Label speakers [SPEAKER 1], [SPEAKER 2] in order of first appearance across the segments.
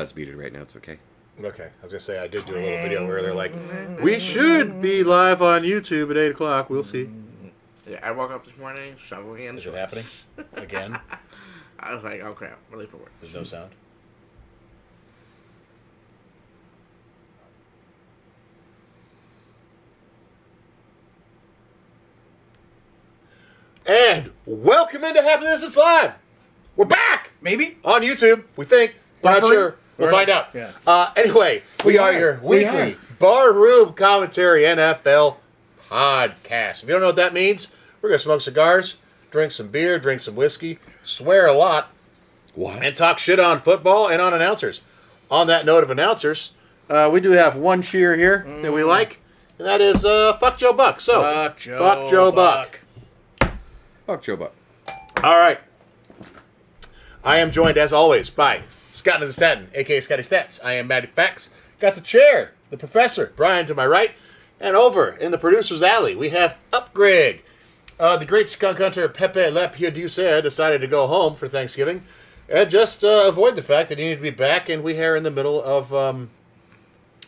[SPEAKER 1] it's muted right now. It's okay.
[SPEAKER 2] Okay, I was going to say, I did do a little video where they're like, we should be live on YouTube at 8 o'clock. We'll see.
[SPEAKER 3] Yeah, I woke up this morning, shoveling in.
[SPEAKER 2] Is it happening? Again?
[SPEAKER 3] I was like, oh crap, I'm late for work.
[SPEAKER 2] There's no sound? And welcome into Half of This Is Live. We're back
[SPEAKER 4] Maybe?
[SPEAKER 2] on YouTube, we think. We're not
[SPEAKER 4] Buffering?
[SPEAKER 2] sure. We'll find out.
[SPEAKER 4] Yeah.
[SPEAKER 2] Anyway, we are your weekly Barroom Commentary NFL podcast. If you don't know what that means, we're going to smoke cigars, drink some beer, drink some whiskey, swear a lot, and talk shit on football and on announcers. On that note of announcers, we do have one cheer here that we like, and that is fuck Joe Buck. So,
[SPEAKER 4] Fuck Joe
[SPEAKER 2] Buck.
[SPEAKER 1] Fuck Joe Buck.
[SPEAKER 2] All right. I am joined, as always, by Scott the Staten, a.k.a. Scotty Stats. I am Matty Fax. Got the chair, the professor, Brian to my right. And over in the producer's alley, we have Up Greg. The great skunk hunter Pepe Le Piedusser decided to go home for Thanksgiving and just avoid the fact that he needed to be back, and we are in the middle of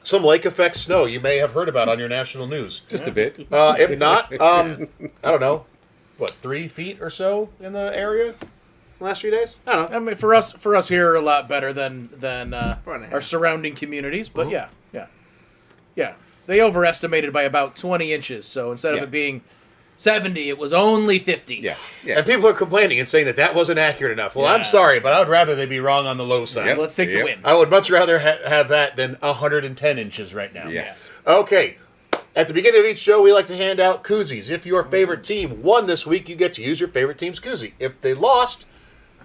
[SPEAKER 2] some lake effect snow you may have heard about on your national news.
[SPEAKER 1] Just a bit.
[SPEAKER 2] If not, I don't know, 3 feet or so in the area the last few days? I don't know.
[SPEAKER 4] I mean, for us here, a lot better than our surrounding communities. But yeah. They overestimated by about 20 inches. So instead of it being 70, it was only 50.
[SPEAKER 1] Yeah.
[SPEAKER 2] And people are complaining and saying that wasn't accurate enough. Well, I'm sorry, but I would rather they be wrong on the low side.
[SPEAKER 1] Yep.
[SPEAKER 4] Let's take the win.
[SPEAKER 2] I would much rather have that than 110 inches right now.
[SPEAKER 1] Yes.
[SPEAKER 2] Okay. At the beginning of each show, we like to hand out koozies. If your favorite team won this week, you get to use your favorite team's koozie. If they lost,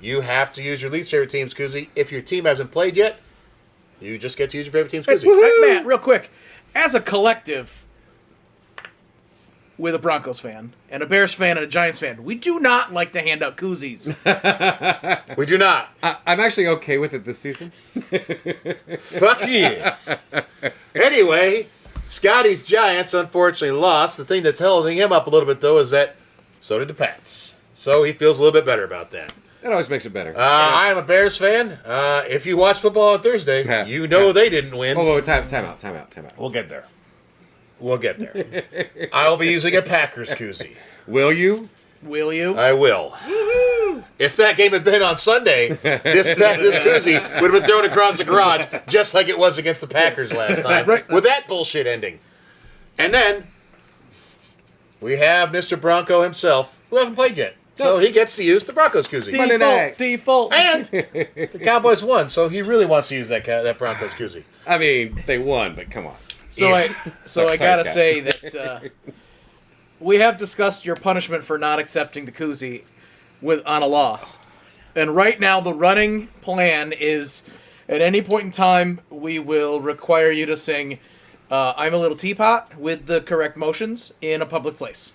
[SPEAKER 2] you have to use your least favorite team's koozie. If your team hasn't played yet, you just get to use your favorite team's koozie.
[SPEAKER 4] Hey, Matt, real quick. As a collective, with a Broncos fan and a Bears fan and a Giants fan, we do not like to hand out koozies.
[SPEAKER 2] We do not.
[SPEAKER 1] I'm actually okay with it this season.
[SPEAKER 2] Fuck you. Anyway, Scotty's Giants unfortunately lost. The thing that's holding him up a little bit, though, is that so did the Pats. So he feels a little bit better about that.
[SPEAKER 1] That always makes it better.
[SPEAKER 2] I am a Bears fan. If you watch football on Thursday, you know they didn't win.
[SPEAKER 1] Oh, time out.
[SPEAKER 2] We'll get there. I'll be using a Packers koozie.
[SPEAKER 1] Will you?
[SPEAKER 4] Will you?
[SPEAKER 2] I will. Woo-hoo. If that game had been on Sunday, this koozie would have been thrown across the garage just like it was against the Packers last time, with that bullshit ending. And then we have Mr. Bronco himself, who hasn't played yet. So he gets to use the Broncos koozie.
[SPEAKER 4] Default.
[SPEAKER 2] And the Cowboys won, so he really wants to use that Broncos koozie.
[SPEAKER 1] I mean, they won, but come on.
[SPEAKER 4] So I gotta say that we have discussed your punishment for not accepting the koozie on a loss, and right now the running plan is, at any point in time, we will require you to sing "I'm a Little Teapot" with the correct motions in a public place.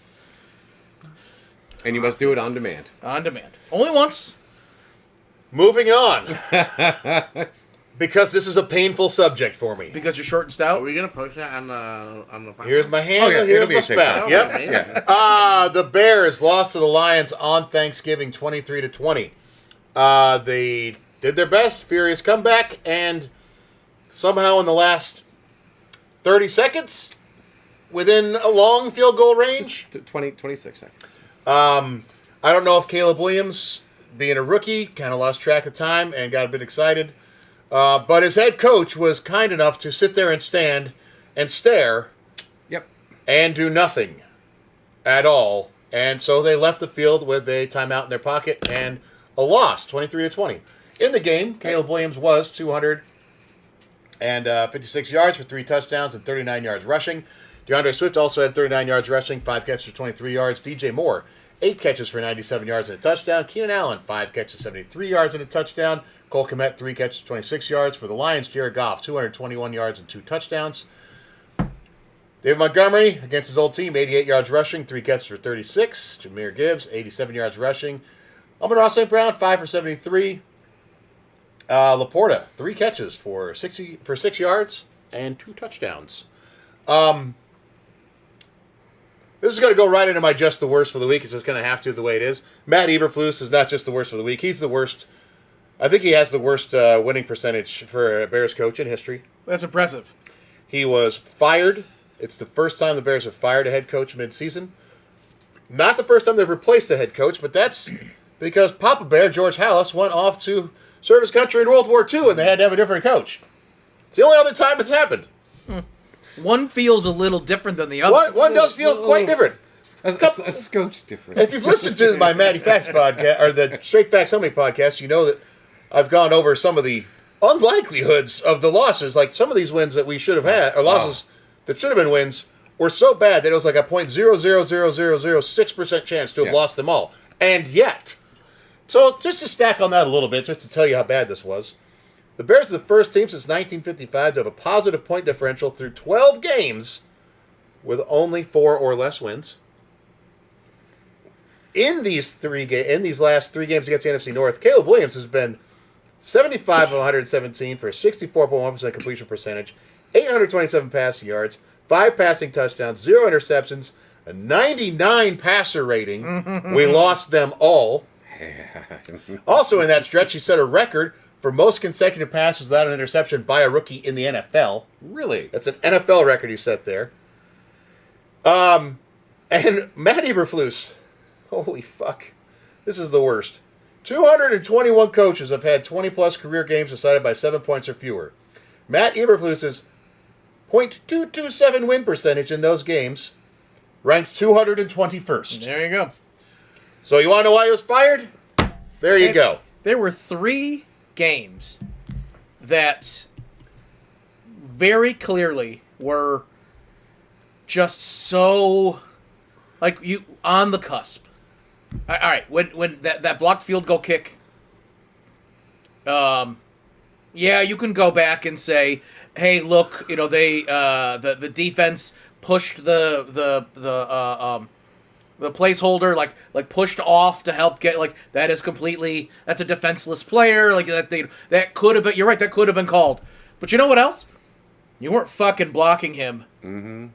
[SPEAKER 1] And you must do it on demand.
[SPEAKER 4] On demand, only once.
[SPEAKER 2] Moving on. Because this is a painful subject for me.
[SPEAKER 4] Because you're short and
[SPEAKER 3] Are
[SPEAKER 4] stout.
[SPEAKER 3] we gonna post that on the?
[SPEAKER 2] Here's my handle.
[SPEAKER 1] yeah,
[SPEAKER 2] Here's
[SPEAKER 1] it'll be
[SPEAKER 2] my
[SPEAKER 1] a TikTok.
[SPEAKER 2] spout.
[SPEAKER 3] Oh,
[SPEAKER 2] Yep.
[SPEAKER 3] amazing.
[SPEAKER 2] The Bears lost to the Lions on Thanksgiving, 23-20. They did their best, furious comeback, and somehow in the last 30 seconds, within a long field goal range.
[SPEAKER 1] 26 seconds.
[SPEAKER 2] I don't know if Caleb Williams, being a rookie, kind of lost track of time and got a bit excited. But his head coach was kind enough to sit there and stand and stare.
[SPEAKER 1] Yep.
[SPEAKER 2] And do nothing at all. And so they left the field with a timeout in their pocket and a loss, 23-20. In the game, Caleb Williams was 256 yards for 3 touchdowns and 39 yards rushing. DeAndre Swift also had 39 yards rushing, 5 catches for 23 yards. DJ Moore, 8 catches for 97 yards and a touchdown. Keenan Allen, 5 catches, 73 yards and a touchdown. Cole Kmet, 3 catches, 26 yards. For the Lions, Jared Goff, 221 yards and 2 touchdowns. David Montgomery, against his old team, 88 yards rushing, 3 catches for 36. Jahmyr Gibbs, 87 yards rushing. Amon-Ra St. Brown, 5 for 73. Laporta, 3 catches for 6 yards and 2 touchdowns. This is going to go right into my just the worst for the week. It's just going to have to the way it is. Matt Eberflus is not just the worst for the week. He's the worst I think he has the worst winning percentage for a Bears coach in history.
[SPEAKER 4] That's impressive.
[SPEAKER 2] He was fired. It's the first time the Bears have fired a head coach mid-season. Not the first time they've replaced a head coach, but that's because Papa Bear, George Halas, went off to serve his country in World War II, and they had to have a different coach. It's the only other time it's happened.
[SPEAKER 4] One feels a little different than the other.
[SPEAKER 2] One does feel quite different.
[SPEAKER 1] A scotch difference.
[SPEAKER 2] If you've listened to my Matty Facts podcast, or the Straight Facts Only podcast, you know that I've gone over some of the unlikelihoods of the losses. Like some of these wins that we should have had, or losses that should have been wins, were so bad that it was like a 0.000006% chance to have lost them all. And yet, so just to stack on that a little bit, just to tell you how bad this was, the Bears are the first team since 1955 to have a positive point differential through 12 games with only 4 or less wins. In these last 3 games against the NFC North, Caleb Williams has been 75 of 117 for a 64.1% completion percentage, 827 passing yards, 5 passing touchdowns, 0 interceptions, a 99 passer rating. We lost them all. Also in that stretch, he set a record for most consecutive passes without an interception by a rookie in the NFL.
[SPEAKER 1] Really?
[SPEAKER 2] That's an NFL record he set there. And Matt Eberflus, holy fuck, this is the worst. 221 coaches have had 20-plus career games decided by 7 points or fewer. Matt Eberflus's .227 win percentage in those games ranks 221st.
[SPEAKER 4] There you go.
[SPEAKER 2] So you want to know why he was fired? There you go.
[SPEAKER 4] There were 3 games that very clearly were just so, like, you on the cusp. All right, when that blocked field goal kick, yeah, you can go back and say, hey, look, you know, they the defense pushed the placeholder like pushed off to help get, like, that's a defenseless player, like that could have been, you're right, that could have been called. But you know what else? You weren't fucking blocking him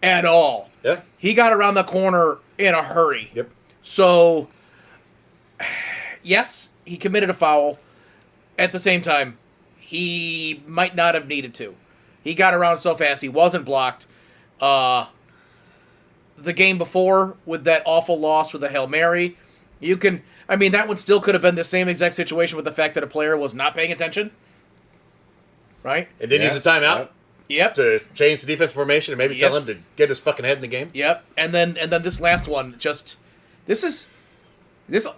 [SPEAKER 4] at all.
[SPEAKER 2] Yeah.
[SPEAKER 4] He got around the corner in a hurry.
[SPEAKER 2] Yep.
[SPEAKER 4] So, yes, he committed a foul. At the same time, he might not have needed to. He got around so fast, he wasn't blocked. The game before, with that awful loss with the Hail Mary, that one still could have been the same exact situation with the fact that a player was not paying attention. Right?
[SPEAKER 2] And didn't use a timeout
[SPEAKER 4] Yep.
[SPEAKER 2] to change the defense formation and maybe tell him to get his fucking head in the game.
[SPEAKER 4] Yep. And then this last one, this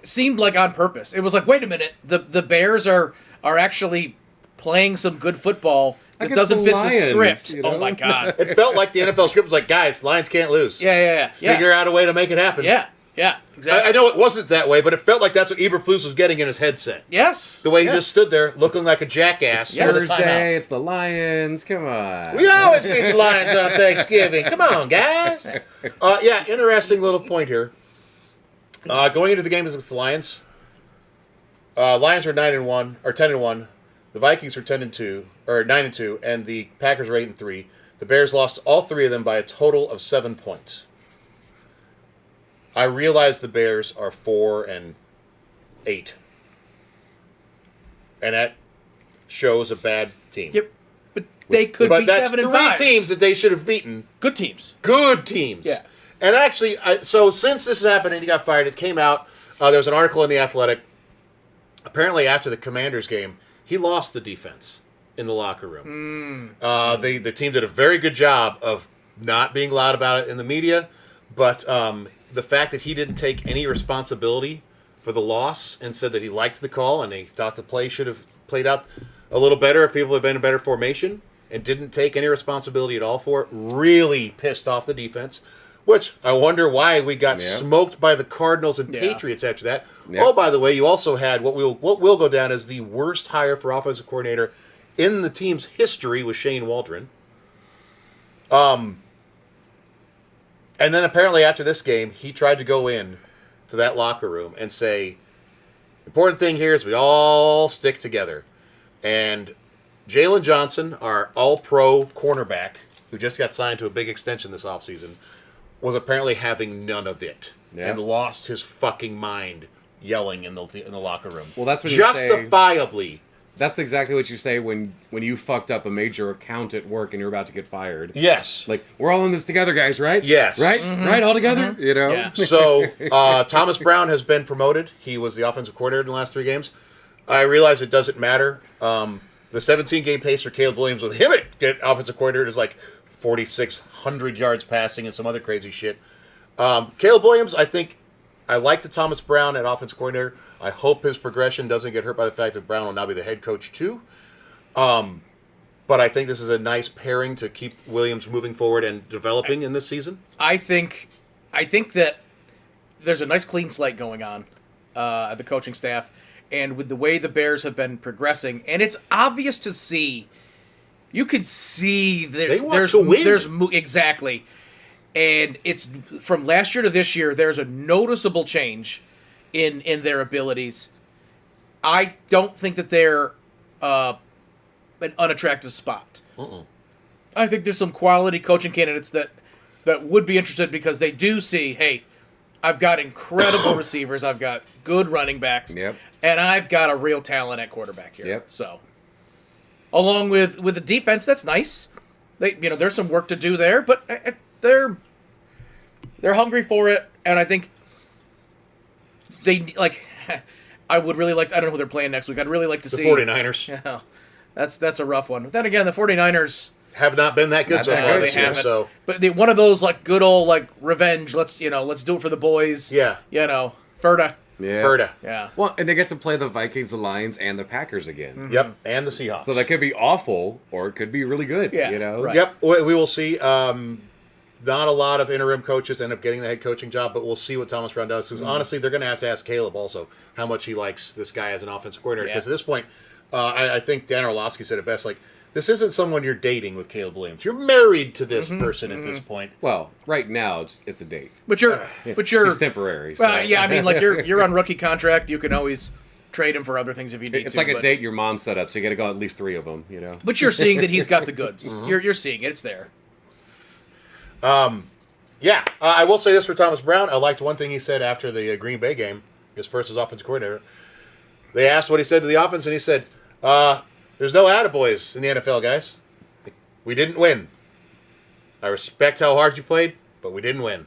[SPEAKER 4] seemed like on purpose. It was like, wait a minute, the Bears are actually playing some good football. This
[SPEAKER 1] Against
[SPEAKER 4] doesn't
[SPEAKER 1] the
[SPEAKER 4] fit
[SPEAKER 1] Lions,
[SPEAKER 4] the script.
[SPEAKER 1] you know?
[SPEAKER 4] Oh my god.
[SPEAKER 2] It felt like the NFL script was like, guys, Lions can't lose.
[SPEAKER 4] Yeah.
[SPEAKER 2] Figure out a way to make it happen.
[SPEAKER 4] Yeah. Exactly.
[SPEAKER 2] I know it wasn't that way, but it felt like that's what Eberflus was getting in his headset.
[SPEAKER 4] Yes.
[SPEAKER 2] The way he just stood there looking like a jackass.
[SPEAKER 4] Yes.
[SPEAKER 2] with a timeout.
[SPEAKER 1] Thursday, it's the Lions. Come on.
[SPEAKER 2] We always beat the Lions on Thanksgiving. Come on, guys. Interesting little point here. Going into the game against the Lions, Lions were 9-1 or 10-1. The Vikings were 10-2 or 9-2, and the Packers were 8-3. The Bears lost all 3 of them by a total of 7 points. I realize the Bears are 4-8, and that shows a bad team.
[SPEAKER 4] Yep. But they could
[SPEAKER 2] But
[SPEAKER 4] be
[SPEAKER 2] that's
[SPEAKER 4] 7-5.
[SPEAKER 2] 3 teams that they should have beaten.
[SPEAKER 4] Good teams.
[SPEAKER 2] Good teams.
[SPEAKER 4] Yeah.
[SPEAKER 2] And actually, so since this happened and he got fired, it came out. There was an article in The Athletic. Apparently, after the Commanders game, he lost the defense in the locker room. The team did a very good job of not being loud about it in the media, but the fact that he didn't take any responsibility for the loss and said that he liked the call and he thought the play should have played out a little better if people had been in better formation and didn't take any responsibility at all for it, really pissed off the defense, which I wonder why we got smoked by the Cardinals and Patriots after that.
[SPEAKER 1] Yeah.
[SPEAKER 2] Oh, by the way, you also had what will go down as the worst hire for offensive coordinator in the team's history with Shane Waldron. And then apparently after this game, he tried to go in to that locker room and say, important thing here is we all stick together. And Jalen Johnson, our all-pro cornerback, who just got signed to a big extension this offseason, was apparently having none of it and lost his fucking mind yelling in the locker room.
[SPEAKER 1] Well, that's when you say-
[SPEAKER 2] justifiably
[SPEAKER 1] That's exactly what you say when you fucked up a major account at work and you're about to get fired.
[SPEAKER 2] Yes.
[SPEAKER 1] Like, we're all in this together, guys, right?
[SPEAKER 2] Yes.
[SPEAKER 1] Right? Right? All together? You know?
[SPEAKER 4] Yeah.
[SPEAKER 2] So, Thomas Brown has been promoted. He was the offensive coordinator in the last 3 games. I realize it doesn't matter. The 17-game pace for Caleb Williams with him at offensive coordinator is like 4,600 yards passing and some other crazy shit. Caleb Williams, I like the Thomas Brown at offensive coordinator. I hope his progression doesn't get hurt by the fact that Brown will now be the head coach too. But I think this is a nice pairing to keep Williams moving forward and developing in this season.
[SPEAKER 4] I think that there's a nice clean slate going on at the coaching staff, and with the way the Bears have been progressing, and it's obvious to see. You can see
[SPEAKER 2] They want to win.
[SPEAKER 4] Exactly, and it's from last year to this year. There's a noticeable change in their abilities. I don't think that they're an unattractive spot. I think there's some quality coaching candidates that would be interested because they do see, hey, I've got incredible receivers, I've got good running backs,
[SPEAKER 1] Yep.
[SPEAKER 4] and I've got a real talent at quarterback here.
[SPEAKER 1] Yep.
[SPEAKER 4] So, along with the defense, that's nice. There's some work to do there, but they're hungry for it, and I think they like. I would really like. I don't know who they're playing next week. I'd really like to see
[SPEAKER 2] The 49ers
[SPEAKER 4] Yeah, that's a rough one. But then again, the 49ers.
[SPEAKER 2] have not been that good
[SPEAKER 1] Not
[SPEAKER 2] so
[SPEAKER 1] that
[SPEAKER 2] far
[SPEAKER 1] good.
[SPEAKER 2] this
[SPEAKER 4] They
[SPEAKER 2] year.
[SPEAKER 4] haven't.
[SPEAKER 2] So,
[SPEAKER 4] But one of those like good old like revenge. Let's do it for the boys.
[SPEAKER 2] yeah.
[SPEAKER 4] Ferda.
[SPEAKER 1] Yeah.
[SPEAKER 2] Ferda.
[SPEAKER 4] Yeah.
[SPEAKER 1] Well, and they get to play the Vikings, the Lions, and the Packers again.
[SPEAKER 2] Yep. And the Seahawks.
[SPEAKER 1] So that could be awful, or it could be really good.
[SPEAKER 4] Yeah,
[SPEAKER 1] You know?
[SPEAKER 4] right.
[SPEAKER 2] Yep, we will see. Not a lot of interim coaches end up getting the head coaching job, but we'll see what Thomas Brown does. Because honestly, they're going to have to ask Caleb also how much he likes this guy as an offensive coordinator.
[SPEAKER 4] Yeah.
[SPEAKER 2] Because at this point, I think Dan Orlovsky said it best. Like, this isn't someone you're dating with Caleb Williams. You're married to this person at this point.
[SPEAKER 1] Well, right now it's a date.
[SPEAKER 4] But you're
[SPEAKER 1] He's temporary. So.
[SPEAKER 4] yeah. I mean, like you're on rookie contract. You can always trade him for other things if you need
[SPEAKER 1] It's
[SPEAKER 4] to.
[SPEAKER 1] like a
[SPEAKER 4] but-
[SPEAKER 1] date your mom set up, so you got to go at least 3 of them. You know.
[SPEAKER 4] But you're seeing that he's got the goods. You're seeing it. It's there.
[SPEAKER 2] Yeah, I will say this for Thomas Brown. I liked one thing he said after the Green Bay game, his first as offensive coordinator. They asked what he said to the offense, and he said, there's no attaboys in the NFL, guys. We didn't win. I respect how hard you played, but we didn't win.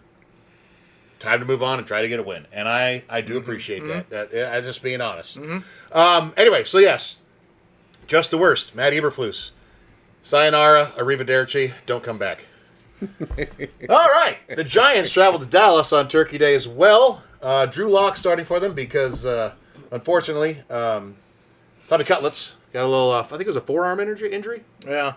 [SPEAKER 2] Time to move on and try to get a win. And I do appreciate that. I'm just being honest. Anyway, so yes, just the worst. Matt Eberflus. Sayonara, arrivederci, don't come back. All right. The Giants traveled to Dallas on Turkey Day as well. Drew Lock starting for them because, unfortunately, Tommy Cutlets got a little, I think it was a forearm injury.
[SPEAKER 4] Yeah.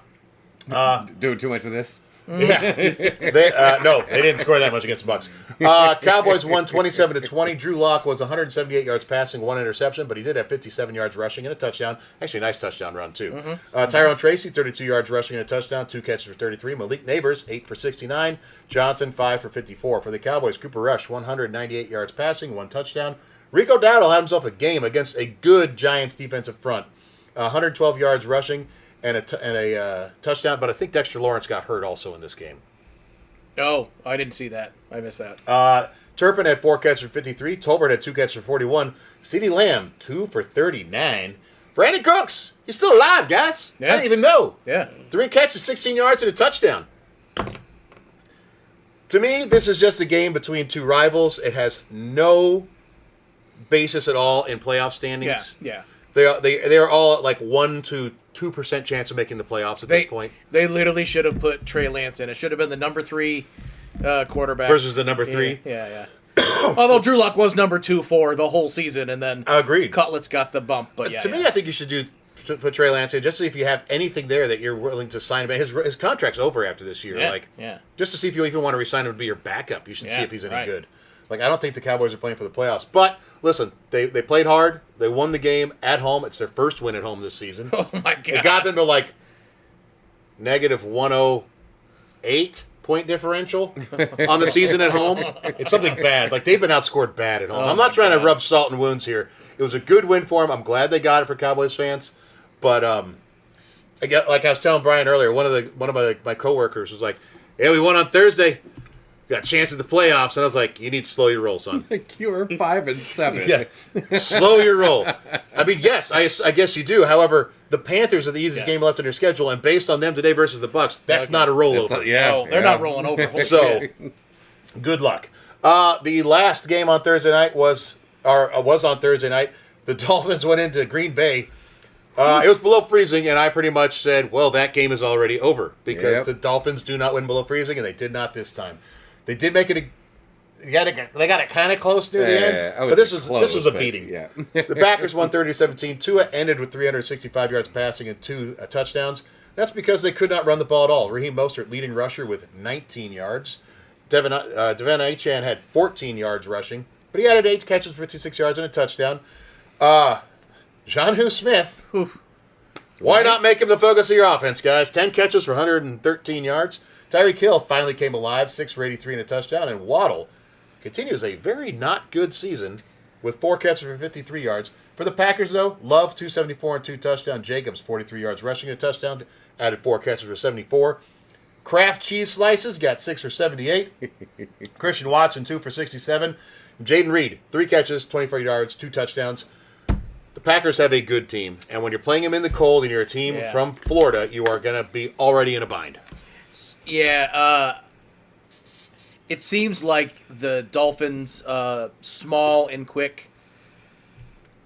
[SPEAKER 1] Doing too much of this.
[SPEAKER 2] Yeah. No, they didn't score that much against the Bucks. Cowboys won 27-20. Drew Lock was 178 yards passing, 1 interception, but he did have 57 yards rushing and a touchdown. Actually, a nice touchdown run, too. Tyrone Tracy, 32 yards rushing and a touchdown, 2 catches for 33. Malik Neighbors, 8 for 69. Johnson, 5 for 54. For the Cowboys, Cooper Rush, 198 yards passing, 1 touchdown. Rico Dowdle had himself a game against a good Giants defensive front. 112 yards rushing and a touchdown, but I think Dexter Lawrence got hurt also in this game.
[SPEAKER 4] Oh, I didn't see that. I missed that.
[SPEAKER 2] Turpin had 4 catches for 53. Tolbert had 2 catches for 41. CeeDee Lamb, 2 for 39. Brandon Cooks, he's still alive, guys.
[SPEAKER 4] Yeah.
[SPEAKER 2] I didn't even know.
[SPEAKER 4] Yeah.
[SPEAKER 2] 3 catches, 16 yards, and a touchdown. To me, this is just a game between 2 rivals. It has no basis at all in playoff standings.
[SPEAKER 4] Yeah.
[SPEAKER 2] They are all at like 1 to 2% chance of making the playoffs at this point.
[SPEAKER 4] They literally should have put Trey Lance in. It should have been the number 3 quarterback
[SPEAKER 2] Versus the number 3.
[SPEAKER 4] Yeah. Although Drew Lock was number 2 for the whole season, and then
[SPEAKER 2] Agreed.
[SPEAKER 4] Cutlets got the bump. But yeah,
[SPEAKER 2] To me, I think you should put Trey Lance in just to see if you have anything there that you're willing to sign him. His contract's over after this year.
[SPEAKER 4] Yeah.
[SPEAKER 2] Just to see if you even want to resign him to be your backup. You should see if he's any
[SPEAKER 4] right.
[SPEAKER 2] good. Like, I don't think the Cowboys are playing for the playoffs. But, listen, they played hard. They won the game at home. It's their first win at home this season.
[SPEAKER 4] Oh my god!
[SPEAKER 2] It got them to, like, negative 108 point differential on the season at home. It's something bad. Like, they've been outscored bad at home. I'm not trying to rub salt in wounds here. It was a good win for them. I'm glad they got it for Cowboys fans. But, like I was telling Brian earlier, one of my coworkers was like, "Yeah, we won on Thursday. got a chance at the playoffs, and I was like, you need to slow your roll, son.
[SPEAKER 1] Like you were 5-7.
[SPEAKER 2] Yeah, slow your roll. I mean, yes, I guess you do. However, the Panthers are the easiest game left on your schedule, and based on them today versus the Bucks, that's not a rollover.
[SPEAKER 1] Not,
[SPEAKER 4] They're not rolling over. Holy
[SPEAKER 2] So,
[SPEAKER 4] shit.
[SPEAKER 2] good luck. The last game on Thursday night was on Thursday night. The Dolphins went into Green Bay. It was below freezing, and I pretty much said, well, that game is already over because the Dolphins do not win below freezing, and they did not this time. They did make it they got it kind of close near the end, but this was a beating.
[SPEAKER 1] Yeah.
[SPEAKER 2] The Packers won 30-17. Tua ended with 365 yards passing and 2 touchdowns. That's because they could not run the ball at all. Raheem Mostert, leading rusher, with 19 yards. Devin Achane had 14 yards rushing, but he added 8 catches, 56 yards, and a touchdown. Jonnu Smith, why not make him the focus of your offense, guys? 10 catches for 113 yards. Tyreek Hill finally came alive, 6 for 83 and a touchdown. And Waddle continues a very not good season with 4 catches for 53 yards. For the Packers, though, Love, 274 and 2 touchdowns. Jacobs, 43 yards rushing and a touchdown, added 4 catches for 74. Kraft Cheese Slices got 6 for 78. Christian Watson, 2 for 67. Jaden Reed, 3 catches, 24 yards, 2 touchdowns. The Packers have a good team, and when you're playing them in the cold and you're a team from Florida, you are going to be already in a bind.
[SPEAKER 4] Yeah, it seems like the Dolphins' small and quick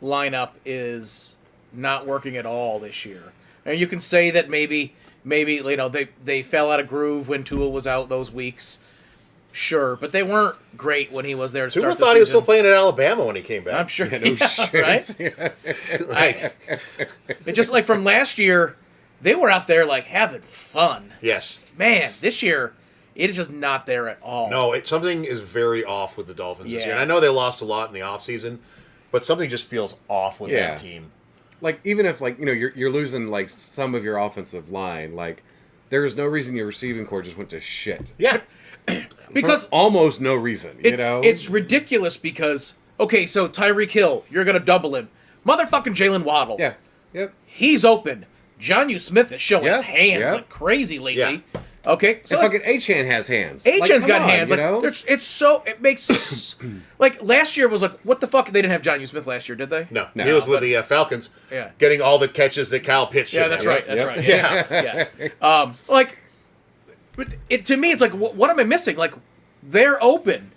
[SPEAKER 4] lineup is not working at all this year. And you can say that maybe they fell out of groove when Tua was out those weeks. Sure, but they weren't great when he was there to start the season.
[SPEAKER 2] Tua thought he was still playing at Alabama when he came back.
[SPEAKER 4] I'm sure,
[SPEAKER 1] No shit.
[SPEAKER 4] right? It's just like from last year, they were out there like having fun.
[SPEAKER 2] Yes.
[SPEAKER 4] Man, this year, it is just not there at all.
[SPEAKER 2] No, something is very off with the Dolphins this
[SPEAKER 4] Yeah.
[SPEAKER 2] year. And I know they lost a lot in the offseason, but something just feels off with that team.
[SPEAKER 1] Like even if you're losing like some of your offensive line, like there is no reason your receiving core just went to shit.
[SPEAKER 2] Yeah.
[SPEAKER 4] because
[SPEAKER 1] For almost no reason,
[SPEAKER 4] it's ridiculous because okay, so Tyreek Hill, you're gonna double him, motherfucking Jalen Waddle.
[SPEAKER 1] Yeah. Yep.
[SPEAKER 4] He's open. Jonnu Smith is showing his
[SPEAKER 1] Yeah,
[SPEAKER 4] hands
[SPEAKER 1] yeah.
[SPEAKER 4] like crazy lately.
[SPEAKER 2] Yeah.
[SPEAKER 4] Okay, so
[SPEAKER 1] So fucking Achane has hands.
[SPEAKER 4] Achan's
[SPEAKER 1] Come
[SPEAKER 4] got
[SPEAKER 1] on,
[SPEAKER 4] hands.
[SPEAKER 1] You
[SPEAKER 4] Like
[SPEAKER 1] know?
[SPEAKER 4] it makes like last year was like what the fuck? They didn't have Jonnu Smith last year, did they?
[SPEAKER 2] No.
[SPEAKER 1] No,
[SPEAKER 2] He was with
[SPEAKER 4] but-
[SPEAKER 2] the Falcons
[SPEAKER 4] Yeah.
[SPEAKER 2] getting all the catches that Kyle Pitts should
[SPEAKER 4] Yeah, that's
[SPEAKER 2] have.
[SPEAKER 4] right. That's
[SPEAKER 1] Yep.
[SPEAKER 4] right.
[SPEAKER 2] Yeah.
[SPEAKER 4] Yeah. Like, but to me, it's like, what am I missing? Like, they're open.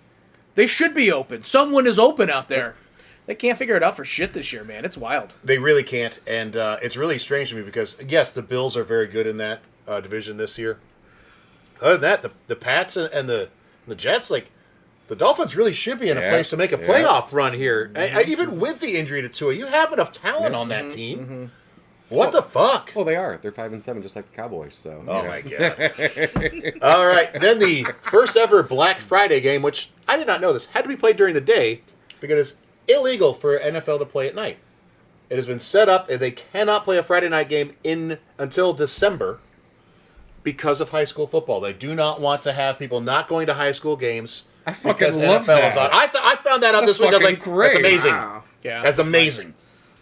[SPEAKER 4] They should be open. Someone is open out there. They can't figure it out for shit this year, man. It's wild.
[SPEAKER 2] They really can't, and it's really strange to me because, yes, the Bills are very good in that division this year. Other than that, the Pats and the Jets, like, the Dolphins really should be in a
[SPEAKER 1] Yeah,
[SPEAKER 2] place to make a
[SPEAKER 1] yeah.
[SPEAKER 2] playoff run here. Even with the injury to Tua, you have enough talent on that team. What the fuck?
[SPEAKER 1] Well, they are. They're 5-7, just like the Cowboys. So.
[SPEAKER 2] Oh, my God. All right. Then the first ever Black Friday game, which I did not know this, had to be played during the day because it's illegal for NFL to play at night. It has been set up, and they cannot play a Friday night game until December because of high school football. They do not want to have people not going to high school games.
[SPEAKER 1] I fucking
[SPEAKER 2] because
[SPEAKER 1] love
[SPEAKER 2] NFL is
[SPEAKER 1] that.
[SPEAKER 2] on. I found that out
[SPEAKER 1] That's
[SPEAKER 2] this week. I was like,
[SPEAKER 1] fucking great.
[SPEAKER 2] that's amazing.
[SPEAKER 3] Wow.
[SPEAKER 4] Yeah,
[SPEAKER 2] That's amazing.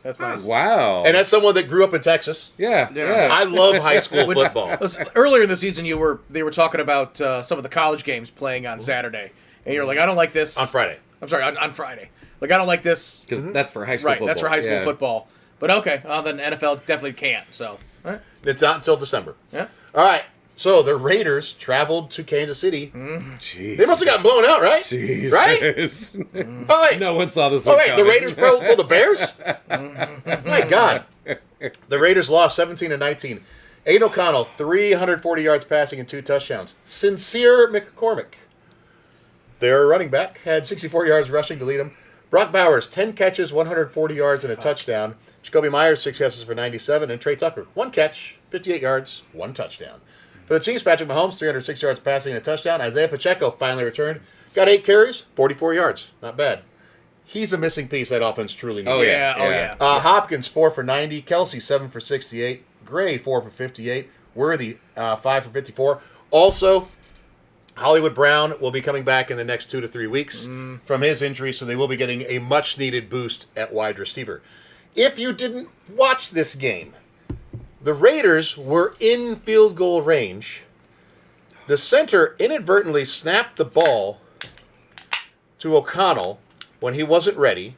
[SPEAKER 4] That's nice.
[SPEAKER 1] Wow.
[SPEAKER 2] And as someone that grew up in Texas,
[SPEAKER 1] yeah.
[SPEAKER 3] Yeah.
[SPEAKER 2] I love high school football.
[SPEAKER 4] Listen, earlier in the season, they were talking about some of the college games playing on Saturday, and you're like, I don't like this
[SPEAKER 2] On Friday.
[SPEAKER 4] I'm sorry, on Friday. Like, I don't like this.
[SPEAKER 1] Because that's for high school
[SPEAKER 4] Right,
[SPEAKER 1] football.
[SPEAKER 4] that's for high school
[SPEAKER 1] Yeah.
[SPEAKER 4] football. But okay, then NFL definitely can't. So, all right,
[SPEAKER 2] It's not until December.
[SPEAKER 4] yeah.
[SPEAKER 2] All right. So the Raiders traveled to Kansas City.
[SPEAKER 1] Jeez.
[SPEAKER 2] They must have gotten blown out, right?
[SPEAKER 1] Jesus.
[SPEAKER 2] Right? Oh, wait.
[SPEAKER 1] No one saw this
[SPEAKER 2] Oh,
[SPEAKER 1] one
[SPEAKER 2] wait. The
[SPEAKER 1] coming.
[SPEAKER 2] Raiders pulled the Bears? My God. The Raiders lost 17-19. Aiden O'Connell, 340 yards passing and 2 touchdowns. Sincere McCormick, their running back, had 64 yards rushing to lead him. Brock Bowers, 10 catches, 140 yards, and a touchdown. Jacoby Myers, 6 catches for 97. And Trey Tucker, 1 catch, 58 yards, 1 touchdown. For the Chiefs, Patrick Mahomes, 306 yards passing and a touchdown. Isaiah Pacheco finally returned. Got 8 carries, 44 yards. Not bad. He's a missing piece that offense truly needs.
[SPEAKER 1] Oh, yeah.
[SPEAKER 4] Oh, yeah.
[SPEAKER 2] Hopkins, 4 for 90. Kelsey, 7 for 68. Gray, 4 for 58. Worthy, 5 for 54. Also, Hollywood Brown will be coming back in the next 2 to 3 weeks from his injury, so they will be getting a much-needed boost at wide receiver. If you didn't watch this game, the Raiders were in field goal range the center inadvertently snapped the ball to O'Connell when he wasn't ready,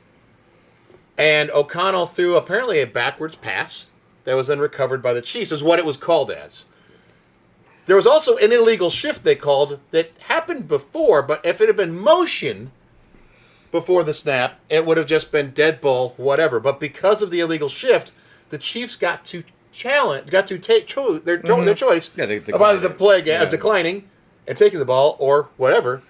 [SPEAKER 2] and O'Connell threw apparently a backwards pass that was then recovered by the Chiefs, is what it was called as. There was also an illegal shift they called that happened before, but if it had been motion before the snap, it would have just been dead ball, whatever. But because of the illegal shift, the Chiefs got to take their choice
[SPEAKER 1] Yeah, they
[SPEAKER 2] of either the
[SPEAKER 1] declined.
[SPEAKER 2] play
[SPEAKER 1] Yeah.
[SPEAKER 2] of declining and taking the ball or whatever.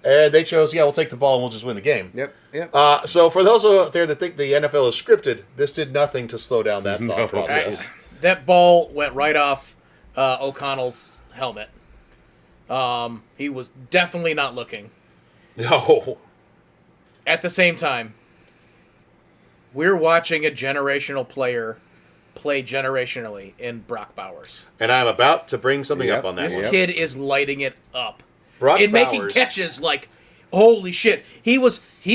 [SPEAKER 2] And they chose, we'll take the ball and we'll just win the game.
[SPEAKER 1] Yep.
[SPEAKER 2] So for those out there that think the NFL is scripted, this did nothing to slow down that thought process.
[SPEAKER 4] That ball went right off O'Connell's helmet. He was definitely not looking.
[SPEAKER 2] No.
[SPEAKER 4] At the same time, we're watching a generational player play generationally in Brock Bowers.
[SPEAKER 2] And I'm about to bring something
[SPEAKER 1] Yep.
[SPEAKER 2] up on that
[SPEAKER 4] This
[SPEAKER 2] one.
[SPEAKER 4] kid is lighting it up.
[SPEAKER 2] Brock
[SPEAKER 4] In making
[SPEAKER 2] Bowers-
[SPEAKER 4] catches like, holy shit. He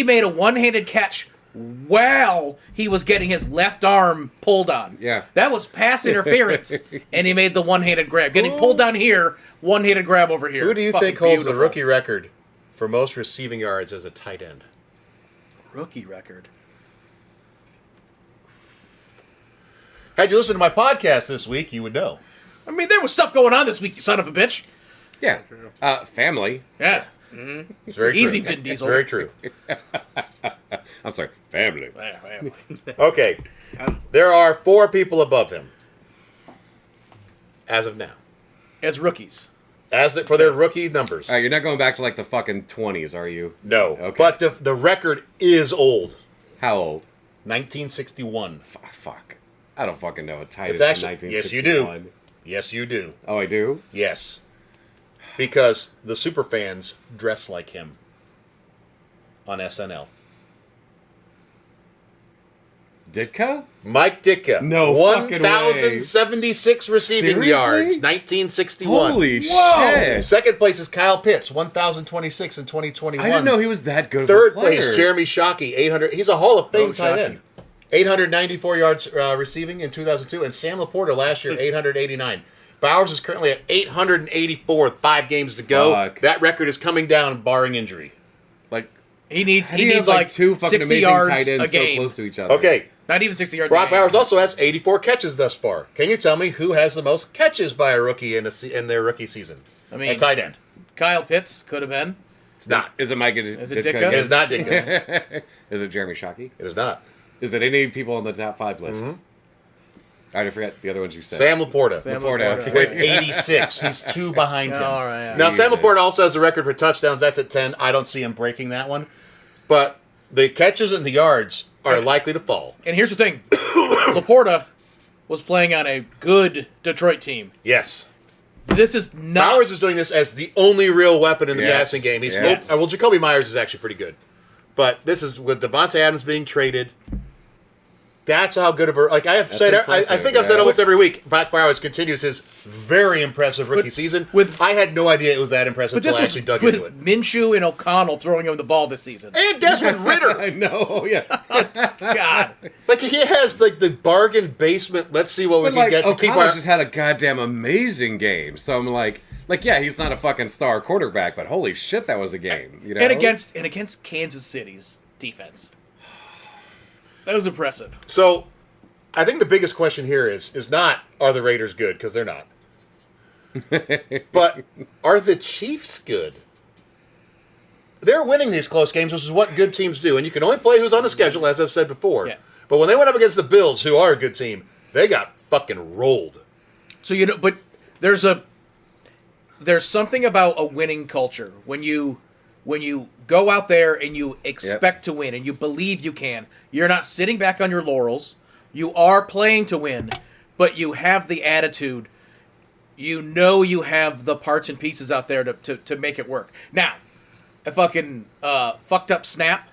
[SPEAKER 4] made a one-handed catch while he was getting his left arm pulled on.
[SPEAKER 1] Yeah.
[SPEAKER 4] That was pass interference, and he made the one-handed grab. Getting pulled down here, one-handed grab over here.
[SPEAKER 2] Who do you
[SPEAKER 4] Fucking
[SPEAKER 2] think holds the
[SPEAKER 4] beautiful.
[SPEAKER 2] rookie record for most receiving yards as a tight end?
[SPEAKER 4] Rookie record?
[SPEAKER 2] Had you listened to my podcast this week, you would know.
[SPEAKER 4] I mean, there was stuff going on this week, you son of a bitch.
[SPEAKER 1] Yeah. Family.
[SPEAKER 4] Yeah.
[SPEAKER 2] It's very true.
[SPEAKER 4] Easy, Vin Diesel.
[SPEAKER 2] Very true.
[SPEAKER 1] I'm sorry. Family.
[SPEAKER 2] Okay. There are 4 people above him as of now.
[SPEAKER 4] As rookies.
[SPEAKER 2] For their rookie numbers.
[SPEAKER 1] All right, you're not going back to like the fucking 20s, are you?
[SPEAKER 2] No.
[SPEAKER 1] Okay.
[SPEAKER 2] But the record is old.
[SPEAKER 1] How old?
[SPEAKER 2] 1961.
[SPEAKER 1] Fuck. I don't fucking know a tight
[SPEAKER 2] It's
[SPEAKER 1] end
[SPEAKER 2] actually-
[SPEAKER 1] from
[SPEAKER 2] yes, you do.
[SPEAKER 1] 1961.
[SPEAKER 2] Yes, you do.
[SPEAKER 1] Oh, I do?
[SPEAKER 2] Yes. Because the super fans dress like him on SNL.
[SPEAKER 1] Ditka?
[SPEAKER 2] Mike Ditka.
[SPEAKER 1] No fucking way.
[SPEAKER 2] 1,076 receiving
[SPEAKER 1] Seriously?
[SPEAKER 2] yards, 1961.
[SPEAKER 1] Holy
[SPEAKER 4] Whoa!
[SPEAKER 1] shit.
[SPEAKER 2] Second place is Kyle Pitts, 1,026 in 2021.
[SPEAKER 1] I didn't know he was that good
[SPEAKER 2] Third
[SPEAKER 1] of a player.
[SPEAKER 2] place, Jeremy Shockey, 800. He's a Hall of Fame
[SPEAKER 4] Oh,
[SPEAKER 2] tight
[SPEAKER 4] Shockey.
[SPEAKER 2] end. 894 yards receiving in 2002, and Sam Laporta last year, 889. Bowers is currently at 884 with 5 games to go.
[SPEAKER 1] Fuck.
[SPEAKER 2] That record is coming down, barring injury.
[SPEAKER 1] Like,
[SPEAKER 4] He needs
[SPEAKER 1] how do you have,
[SPEAKER 4] like
[SPEAKER 1] two fucking
[SPEAKER 4] 60
[SPEAKER 1] amazing
[SPEAKER 4] yards
[SPEAKER 1] tight ends
[SPEAKER 4] a game.
[SPEAKER 1] so close to each other?
[SPEAKER 2] Okay,
[SPEAKER 4] Not even 60 yards
[SPEAKER 2] Brock
[SPEAKER 4] a game.
[SPEAKER 2] Bowers also has 84 catches thus far. Can you tell me who has the most catches by a rookie in their rookie season?
[SPEAKER 4] I mean-
[SPEAKER 2] at tight end.
[SPEAKER 4] Kyle Pitts could have been.
[SPEAKER 2] It's not.
[SPEAKER 1] Is it Mike
[SPEAKER 4] Is it
[SPEAKER 1] Ditka?
[SPEAKER 4] Ditka?
[SPEAKER 2] It is not Ditka.
[SPEAKER 1] Is it Jeremy Shockey?
[SPEAKER 2] It is not.
[SPEAKER 1] Is it any people on the top 5 list? I already forget the other ones you said.
[SPEAKER 2] Sam Laporta.
[SPEAKER 4] Sam
[SPEAKER 1] Laporta.
[SPEAKER 4] Laporta.
[SPEAKER 2] With 86. He's 2 behind him.
[SPEAKER 4] All right, yeah.
[SPEAKER 2] Now, Sam
[SPEAKER 1] Jesus.
[SPEAKER 2] Laporta also has the record for touchdowns. That's at 10. I don't see him breaking that one. But the catches and the yards are likely to fall.
[SPEAKER 4] And here's the thing. Laporta was playing on a good Detroit team.
[SPEAKER 2] Yes.
[SPEAKER 4] This is not...
[SPEAKER 2] Bowers is doing this as the only real weapon in the
[SPEAKER 1] Yes.
[SPEAKER 2] passing game. He's
[SPEAKER 1] Yes.
[SPEAKER 2] well, Jacoby Myers is actually pretty good. But this is with Devontae Adams being traded. That's how good of a I have said. I
[SPEAKER 1] impressive,
[SPEAKER 2] think I've said
[SPEAKER 1] yeah.
[SPEAKER 2] almost every week. Brock Bowers continues his very impressive rookie season. I had no idea it was that impressive
[SPEAKER 4] But
[SPEAKER 2] until
[SPEAKER 4] this
[SPEAKER 2] I
[SPEAKER 4] was
[SPEAKER 2] actually dug
[SPEAKER 4] with
[SPEAKER 2] into it.
[SPEAKER 4] Minshew and O'Connell throwing him the ball this season.
[SPEAKER 2] And Desmond Ritter,
[SPEAKER 1] I know, yeah.
[SPEAKER 4] God.
[SPEAKER 2] like he has like the bargain basement. Let's see what we
[SPEAKER 1] But
[SPEAKER 2] can
[SPEAKER 1] like,
[SPEAKER 2] get to keep
[SPEAKER 1] O'Connell
[SPEAKER 2] our.
[SPEAKER 1] just had a goddamn amazing game. So I'm like, yeah, he's not a fucking star quarterback, but holy shit, that was a game. You know?
[SPEAKER 4] And against Kansas City's defense. That was impressive.
[SPEAKER 2] So, I think the biggest question here is not are the Raiders good, because they're not. But are the Chiefs good? They're winning these close games, which is what good teams do, and you can only play who's on the schedule, as I've said before.
[SPEAKER 4] Yeah.
[SPEAKER 2] But when they went up against the Bills, who are a good team, they got fucking rolled.
[SPEAKER 4] So but there's something about a winning culture when you go out there and you expect to win and you believe you can. You're not sitting back on your laurels. You are playing to win, but you have the attitude. You know you have the parts and pieces out there to make it work. Now, a fucking fucked up snap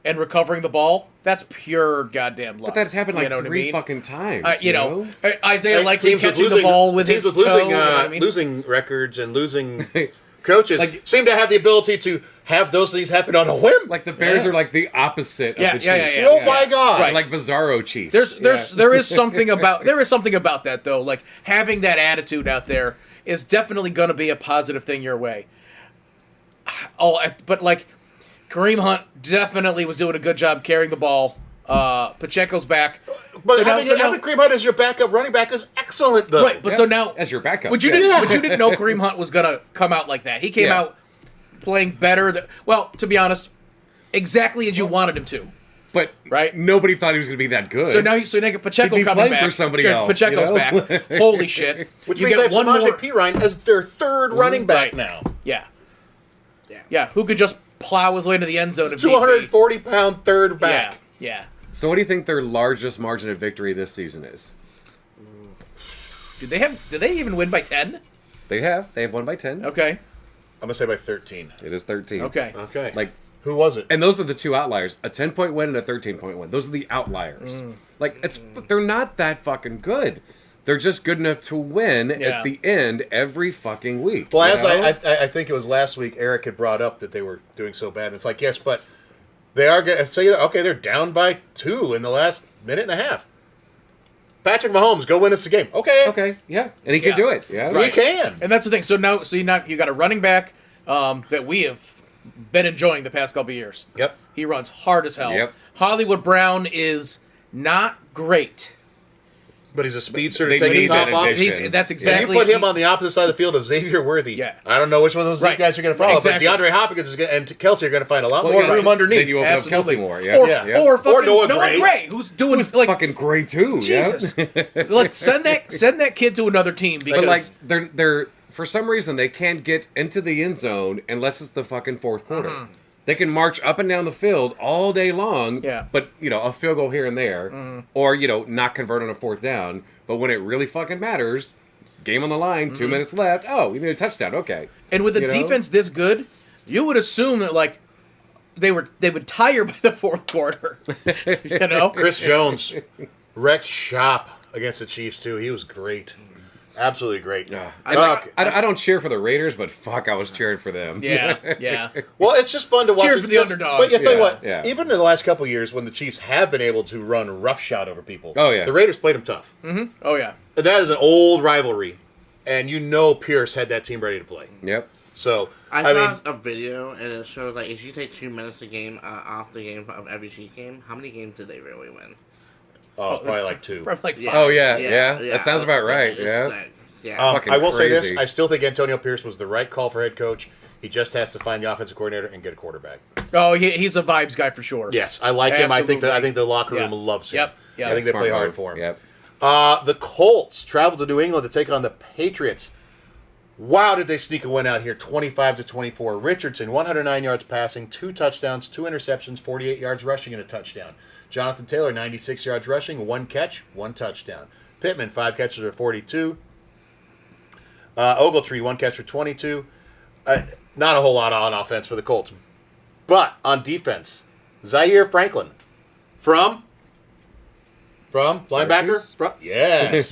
[SPEAKER 4] and recovering the ball, that's pure goddamn luck.
[SPEAKER 1] But that's happened like
[SPEAKER 4] You know what I
[SPEAKER 1] 3
[SPEAKER 4] mean?
[SPEAKER 1] fucking times.
[SPEAKER 4] You know, Isaiah Likely
[SPEAKER 2] Teams with
[SPEAKER 4] catching the ball with
[SPEAKER 2] teams
[SPEAKER 4] his
[SPEAKER 2] with
[SPEAKER 4] toe.
[SPEAKER 2] losing,
[SPEAKER 4] you know what I mean?
[SPEAKER 2] losing records and losing coaches
[SPEAKER 1] Like-
[SPEAKER 2] seem to have the ability to have those things happen on a whim.
[SPEAKER 1] Like the Bears are like the opposite of
[SPEAKER 4] Yeah,
[SPEAKER 1] the Chiefs.
[SPEAKER 4] yeah.
[SPEAKER 2] Oh my God!
[SPEAKER 1] Right. Like Bizarro Chiefs.
[SPEAKER 4] There is something about that though, like having that attitude out there is definitely going to be a positive thing your way. Oh, but like Kareem Hunt definitely was doing a good job carrying the ball. Pacheco's back.
[SPEAKER 2] But
[SPEAKER 4] So now-
[SPEAKER 2] having,
[SPEAKER 4] so now-
[SPEAKER 2] having Kareem Hunt as your backup running back is excellent, though.
[SPEAKER 4] Right, but so now
[SPEAKER 1] As your backup.
[SPEAKER 4] But you
[SPEAKER 1] yeah.
[SPEAKER 4] didn't know Kareem Hunt was gonna come out like that. He came
[SPEAKER 1] Yeah.
[SPEAKER 4] out playing better. Well, to be honest, exactly as you wanted him to.
[SPEAKER 1] But
[SPEAKER 4] Right?
[SPEAKER 1] nobody thought he was going to be that good.
[SPEAKER 4] So now you get Pacheco
[SPEAKER 1] He'd be
[SPEAKER 4] coming
[SPEAKER 1] playing
[SPEAKER 4] back
[SPEAKER 1] for somebody
[SPEAKER 4] Sure,
[SPEAKER 1] else,
[SPEAKER 4] Pacheco's
[SPEAKER 1] you know?
[SPEAKER 4] back. Holy shit!
[SPEAKER 2] Which
[SPEAKER 4] you
[SPEAKER 2] means they
[SPEAKER 4] get
[SPEAKER 2] have
[SPEAKER 4] one
[SPEAKER 2] Samaje
[SPEAKER 4] more.
[SPEAKER 2] Perine as their third running back
[SPEAKER 4] Right.
[SPEAKER 2] now.
[SPEAKER 4] Yeah,
[SPEAKER 3] Yeah.
[SPEAKER 4] yeah. Who could just plow his way into the end zone? If need be.
[SPEAKER 2] 240-pound third
[SPEAKER 4] Yeah,
[SPEAKER 2] back.
[SPEAKER 4] yeah.
[SPEAKER 1] So what do you think their largest margin of victory this season is?
[SPEAKER 4] Did they even win by 10?
[SPEAKER 1] They have won by 10.
[SPEAKER 4] Okay,
[SPEAKER 2] I'm going to say by 13.
[SPEAKER 1] It is 13.
[SPEAKER 4] okay.
[SPEAKER 2] Okay.
[SPEAKER 1] Like,
[SPEAKER 2] Who was it?
[SPEAKER 1] and those are the two outliers: a 10-point win and a 13-point win. Those are the outliers. Like, they're not that fucking good. They're just good enough to win
[SPEAKER 4] Yeah.
[SPEAKER 1] at the end every fucking week.
[SPEAKER 2] Well,
[SPEAKER 1] you
[SPEAKER 2] as
[SPEAKER 1] know?
[SPEAKER 2] I think it was last week, Eric had brought up that they were doing so bad. It's like, yes, but they are going to say, okay, they're down by 2 in the last minute and a half. Patrick Mahomes, go win us the game. Okay.
[SPEAKER 1] Okay, yeah, and he can
[SPEAKER 4] Yeah.
[SPEAKER 1] do it. Yeah,
[SPEAKER 2] He can.
[SPEAKER 4] And that's the thing. So you got a running back that we have been enjoying the past couple of years.
[SPEAKER 2] Yep.
[SPEAKER 4] He runs hard as hell.
[SPEAKER 1] Yep.
[SPEAKER 4] Hollywood Brown is not great.
[SPEAKER 2] But he's a speedster
[SPEAKER 1] They
[SPEAKER 2] to take
[SPEAKER 1] need
[SPEAKER 2] the top
[SPEAKER 1] that
[SPEAKER 2] off.
[SPEAKER 1] addition.
[SPEAKER 4] That's
[SPEAKER 2] If
[SPEAKER 4] exactly.
[SPEAKER 2] you put him on the opposite side of the field of Xavier Worthy,
[SPEAKER 4] Yeah.
[SPEAKER 2] I don't know which one of those
[SPEAKER 4] Right.
[SPEAKER 2] guys you're going to follow,
[SPEAKER 4] Exactly.
[SPEAKER 2] but DeAndre Hopkins and Kelsey are going to find a lot
[SPEAKER 1] Well,
[SPEAKER 2] more
[SPEAKER 1] yeah,
[SPEAKER 2] room underneath.
[SPEAKER 1] Then you open
[SPEAKER 4] Absolutely.
[SPEAKER 1] up Kelsey more. Yeah,
[SPEAKER 4] Or,
[SPEAKER 1] yeah.
[SPEAKER 4] or fucking
[SPEAKER 2] Noah
[SPEAKER 4] Noah
[SPEAKER 2] Gray.
[SPEAKER 4] Gray, who's doing
[SPEAKER 1] Who's
[SPEAKER 4] like
[SPEAKER 1] fucking great too.
[SPEAKER 4] Jesus.
[SPEAKER 1] Yeah?
[SPEAKER 4] Like send that kid to another team because
[SPEAKER 1] But like they're for some reason they can't get into the end zone unless it's the fucking fourth quarter. They can march up and down the field all day long,
[SPEAKER 4] Yeah.
[SPEAKER 1] but a field goal here and there, or not convert on a fourth down. But when it really fucking matters, game on the line, 2 minutes left. Oh, we need a touchdown. Okay.
[SPEAKER 4] and with a
[SPEAKER 1] You know?
[SPEAKER 4] defense this good, you would assume that like they would tire by the fourth quarter. You know?
[SPEAKER 2] Chris Jones wrecked shop against the Chiefs, too. He was great. Absolutely great.
[SPEAKER 1] I don't cheer for the Raiders, but fuck, I was cheering for them.
[SPEAKER 4] Yeah, yeah.
[SPEAKER 2] Well, it's just fun to watch.
[SPEAKER 4] Cheer
[SPEAKER 2] it
[SPEAKER 4] for the
[SPEAKER 2] because-
[SPEAKER 4] underdog.
[SPEAKER 2] But I tell you
[SPEAKER 1] Yeah,
[SPEAKER 2] what,
[SPEAKER 1] yeah.
[SPEAKER 2] even in the last couple of years when the Chiefs have been able to run roughshod over people,
[SPEAKER 1] Oh, yeah.
[SPEAKER 2] the Raiders played them tough.
[SPEAKER 4] Oh yeah.
[SPEAKER 2] And that is an old rivalry, and Pierce had that team ready to play.
[SPEAKER 1] Yep.
[SPEAKER 2] So,
[SPEAKER 3] I
[SPEAKER 2] I
[SPEAKER 3] saw
[SPEAKER 2] mean,
[SPEAKER 3] a video and it showed like if you take 2 minutes a game off the game of every Chief game, how many games did they really win?
[SPEAKER 2] probably like 2.
[SPEAKER 4] Probably like
[SPEAKER 3] Yeah.
[SPEAKER 4] five.
[SPEAKER 1] Oh, yeah. That sounds about right,
[SPEAKER 3] It's
[SPEAKER 1] yeah.
[SPEAKER 3] like, yeah.
[SPEAKER 1] Fucking
[SPEAKER 2] I will say this:
[SPEAKER 1] crazy.
[SPEAKER 2] I still think Antonio Pierce was the right call for head coach. He just has to find the offensive coordinator and get a quarterback.
[SPEAKER 4] Oh, he's a vibes guy for sure.
[SPEAKER 2] Yes, I like him. I think
[SPEAKER 4] Absolutely.
[SPEAKER 2] the locker room
[SPEAKER 4] Yeah.
[SPEAKER 2] loves him.
[SPEAKER 4] Yep.
[SPEAKER 2] I think they
[SPEAKER 1] Smart
[SPEAKER 2] play hard
[SPEAKER 1] move.
[SPEAKER 2] for him.
[SPEAKER 1] Yep.
[SPEAKER 2] The Colts travel to New England to take on the Patriots. Wow, did they sneak a win out here? 25-24. Richardson, 109 yards passing, 2 touchdowns, 2 interceptions, 48 yards rushing, and a touchdown. Jonathan Taylor, 96 yards rushing, 1 catch, 1 touchdown. Pittman, 5 catches for 42. Ogletree, 1 catch for 22. Not a whole lot on offense for the Colts. But on defense, Zaire Franklin from linebacker?
[SPEAKER 1] Syracuse?
[SPEAKER 2] Yes.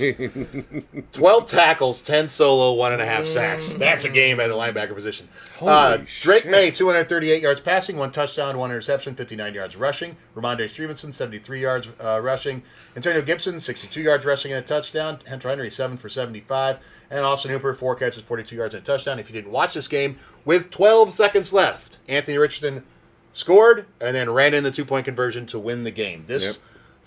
[SPEAKER 2] 12 tackles, 10 solo, 1.5 sacks. That's a game at the linebacker position.
[SPEAKER 1] Holy
[SPEAKER 2] Drake
[SPEAKER 1] shit.
[SPEAKER 2] May, 238 yards passing, 1 touchdown, 1 interception, 59 yards rushing. Ramondre Stevenson, 73 yards rushing. Antonio Gibson, 62 yards rushing and a touchdown. Hunter Henry, 7 for 75. And Austin Hooper, 4 catches, 42 yards and a touchdown. If you didn't watch this game, with 12 seconds left, Anthony Richardson scored and then ran in the 2-point conversion to win the game. This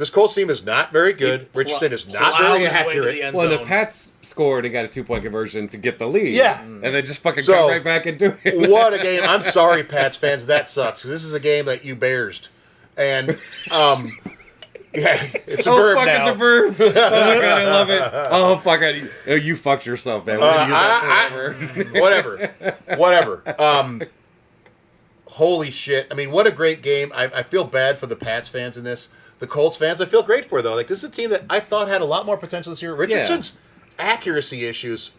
[SPEAKER 2] Colts team is not very good. Richardson is not
[SPEAKER 4] Plowed
[SPEAKER 2] very
[SPEAKER 4] his way into
[SPEAKER 2] accurate.
[SPEAKER 4] the end
[SPEAKER 1] Well, the
[SPEAKER 4] zone.
[SPEAKER 1] Pats scored and got a 2-point conversion to get the lead.
[SPEAKER 2] Yeah.
[SPEAKER 1] And then just fucking
[SPEAKER 2] So,
[SPEAKER 1] come right back and do it.
[SPEAKER 2] What a game. I'm sorry, Pats fans. That sucks. This is a game that you bearsed. And, yeah, it's a
[SPEAKER 1] Oh,
[SPEAKER 2] verb
[SPEAKER 1] fuck,
[SPEAKER 2] now.
[SPEAKER 1] it's a verb. Oh, my God, I love it. Oh, fuck, you fucked yourself, man. We're going to use that forever.
[SPEAKER 2] Whatever. Holy shit. I mean, what a great game. I feel bad for the Pats fans in this. The Colts fans, I feel great for, though. Like, this is a team that I thought had a lot more potential this year. Richardson's accuracy issues.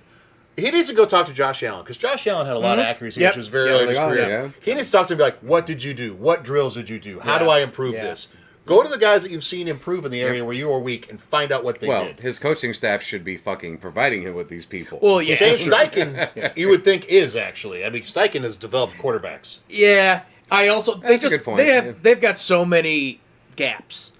[SPEAKER 2] He needs to go talk to Josh Allen, because Josh Allen had a lot of accuracy
[SPEAKER 4] Yep.
[SPEAKER 2] issues very
[SPEAKER 1] Yeah,
[SPEAKER 2] early in his
[SPEAKER 1] like, oh,
[SPEAKER 2] career.
[SPEAKER 1] yeah.
[SPEAKER 2] He needs to talk to him and be like, what did you do? What drills did you do? How do
[SPEAKER 4] Yeah.
[SPEAKER 2] I improve
[SPEAKER 4] Yeah.
[SPEAKER 2] this? Go to the guys that you've seen improve in the area where you were weak and find out what they
[SPEAKER 1] Well,
[SPEAKER 2] did.
[SPEAKER 1] his coaching staff should be fucking providing him with these people.
[SPEAKER 4] Well, yeah.
[SPEAKER 2] Shane Steichen, you would think, is actually. I mean, Steichen has developed quarterbacks.
[SPEAKER 4] Yeah. I also
[SPEAKER 1] That's a good point, yeah.
[SPEAKER 4] they've got so many gaps.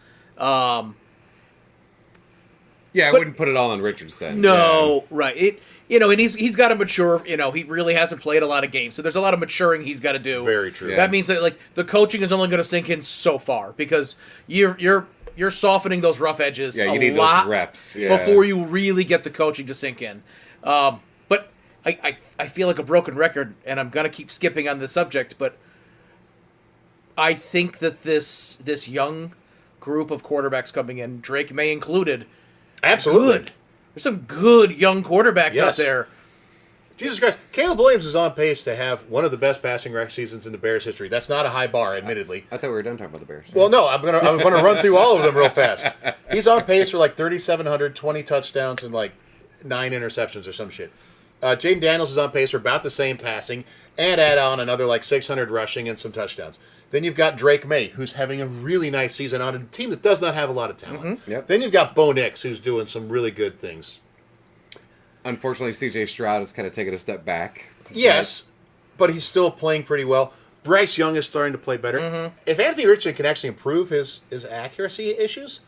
[SPEAKER 1] yeah, I
[SPEAKER 4] but-
[SPEAKER 1] wouldn't put it all on Richardson.
[SPEAKER 4] No, right. and he's got to mature. He really hasn't played a lot of games, so there's a lot of maturing he's got to do.
[SPEAKER 2] Very true.
[SPEAKER 1] Yeah.
[SPEAKER 4] That means that like the coaching is only going to sink in so far because you're softening those rough edges
[SPEAKER 1] Yeah, you
[SPEAKER 4] a
[SPEAKER 1] need those
[SPEAKER 4] lot
[SPEAKER 1] reps. Yeah.
[SPEAKER 4] before you really get the coaching to sink in. But I feel like a broken record, and I'm going to keep skipping on this subject, but I think that this young group of quarterbacks coming in, Drake May included,
[SPEAKER 2] Absolutely.
[SPEAKER 4] good. There's some good young quarterbacks out
[SPEAKER 2] Yes.
[SPEAKER 4] there.
[SPEAKER 2] Jesus Christ. Caleb Williams is on pace to have one of the best passing rec seasons in the Bears history. That's not a high bar, admittedly.
[SPEAKER 1] I thought we were done talking about the Bears.
[SPEAKER 2] Well, no, I'm gonna run through all of them real fast. He's on pace for like 3,700, 20 touchdowns, and like 9 interceptions or some shit. Jaden Daniels is on pace for about the same passing, and add on another like 600 rushing and some touchdowns. Then you've got Drake May, who's having a really nice season on a team that does not have a lot of talent.
[SPEAKER 1] Yep.
[SPEAKER 2] Then you've got Bo Nix, who's doing some really good things.
[SPEAKER 1] Unfortunately, C.J. Stroud has kind of taken a step back.
[SPEAKER 2] Yes, but he's still playing pretty well. Bryce Young is starting to play better. If Anthony Richardson can actually improve his accuracy issues,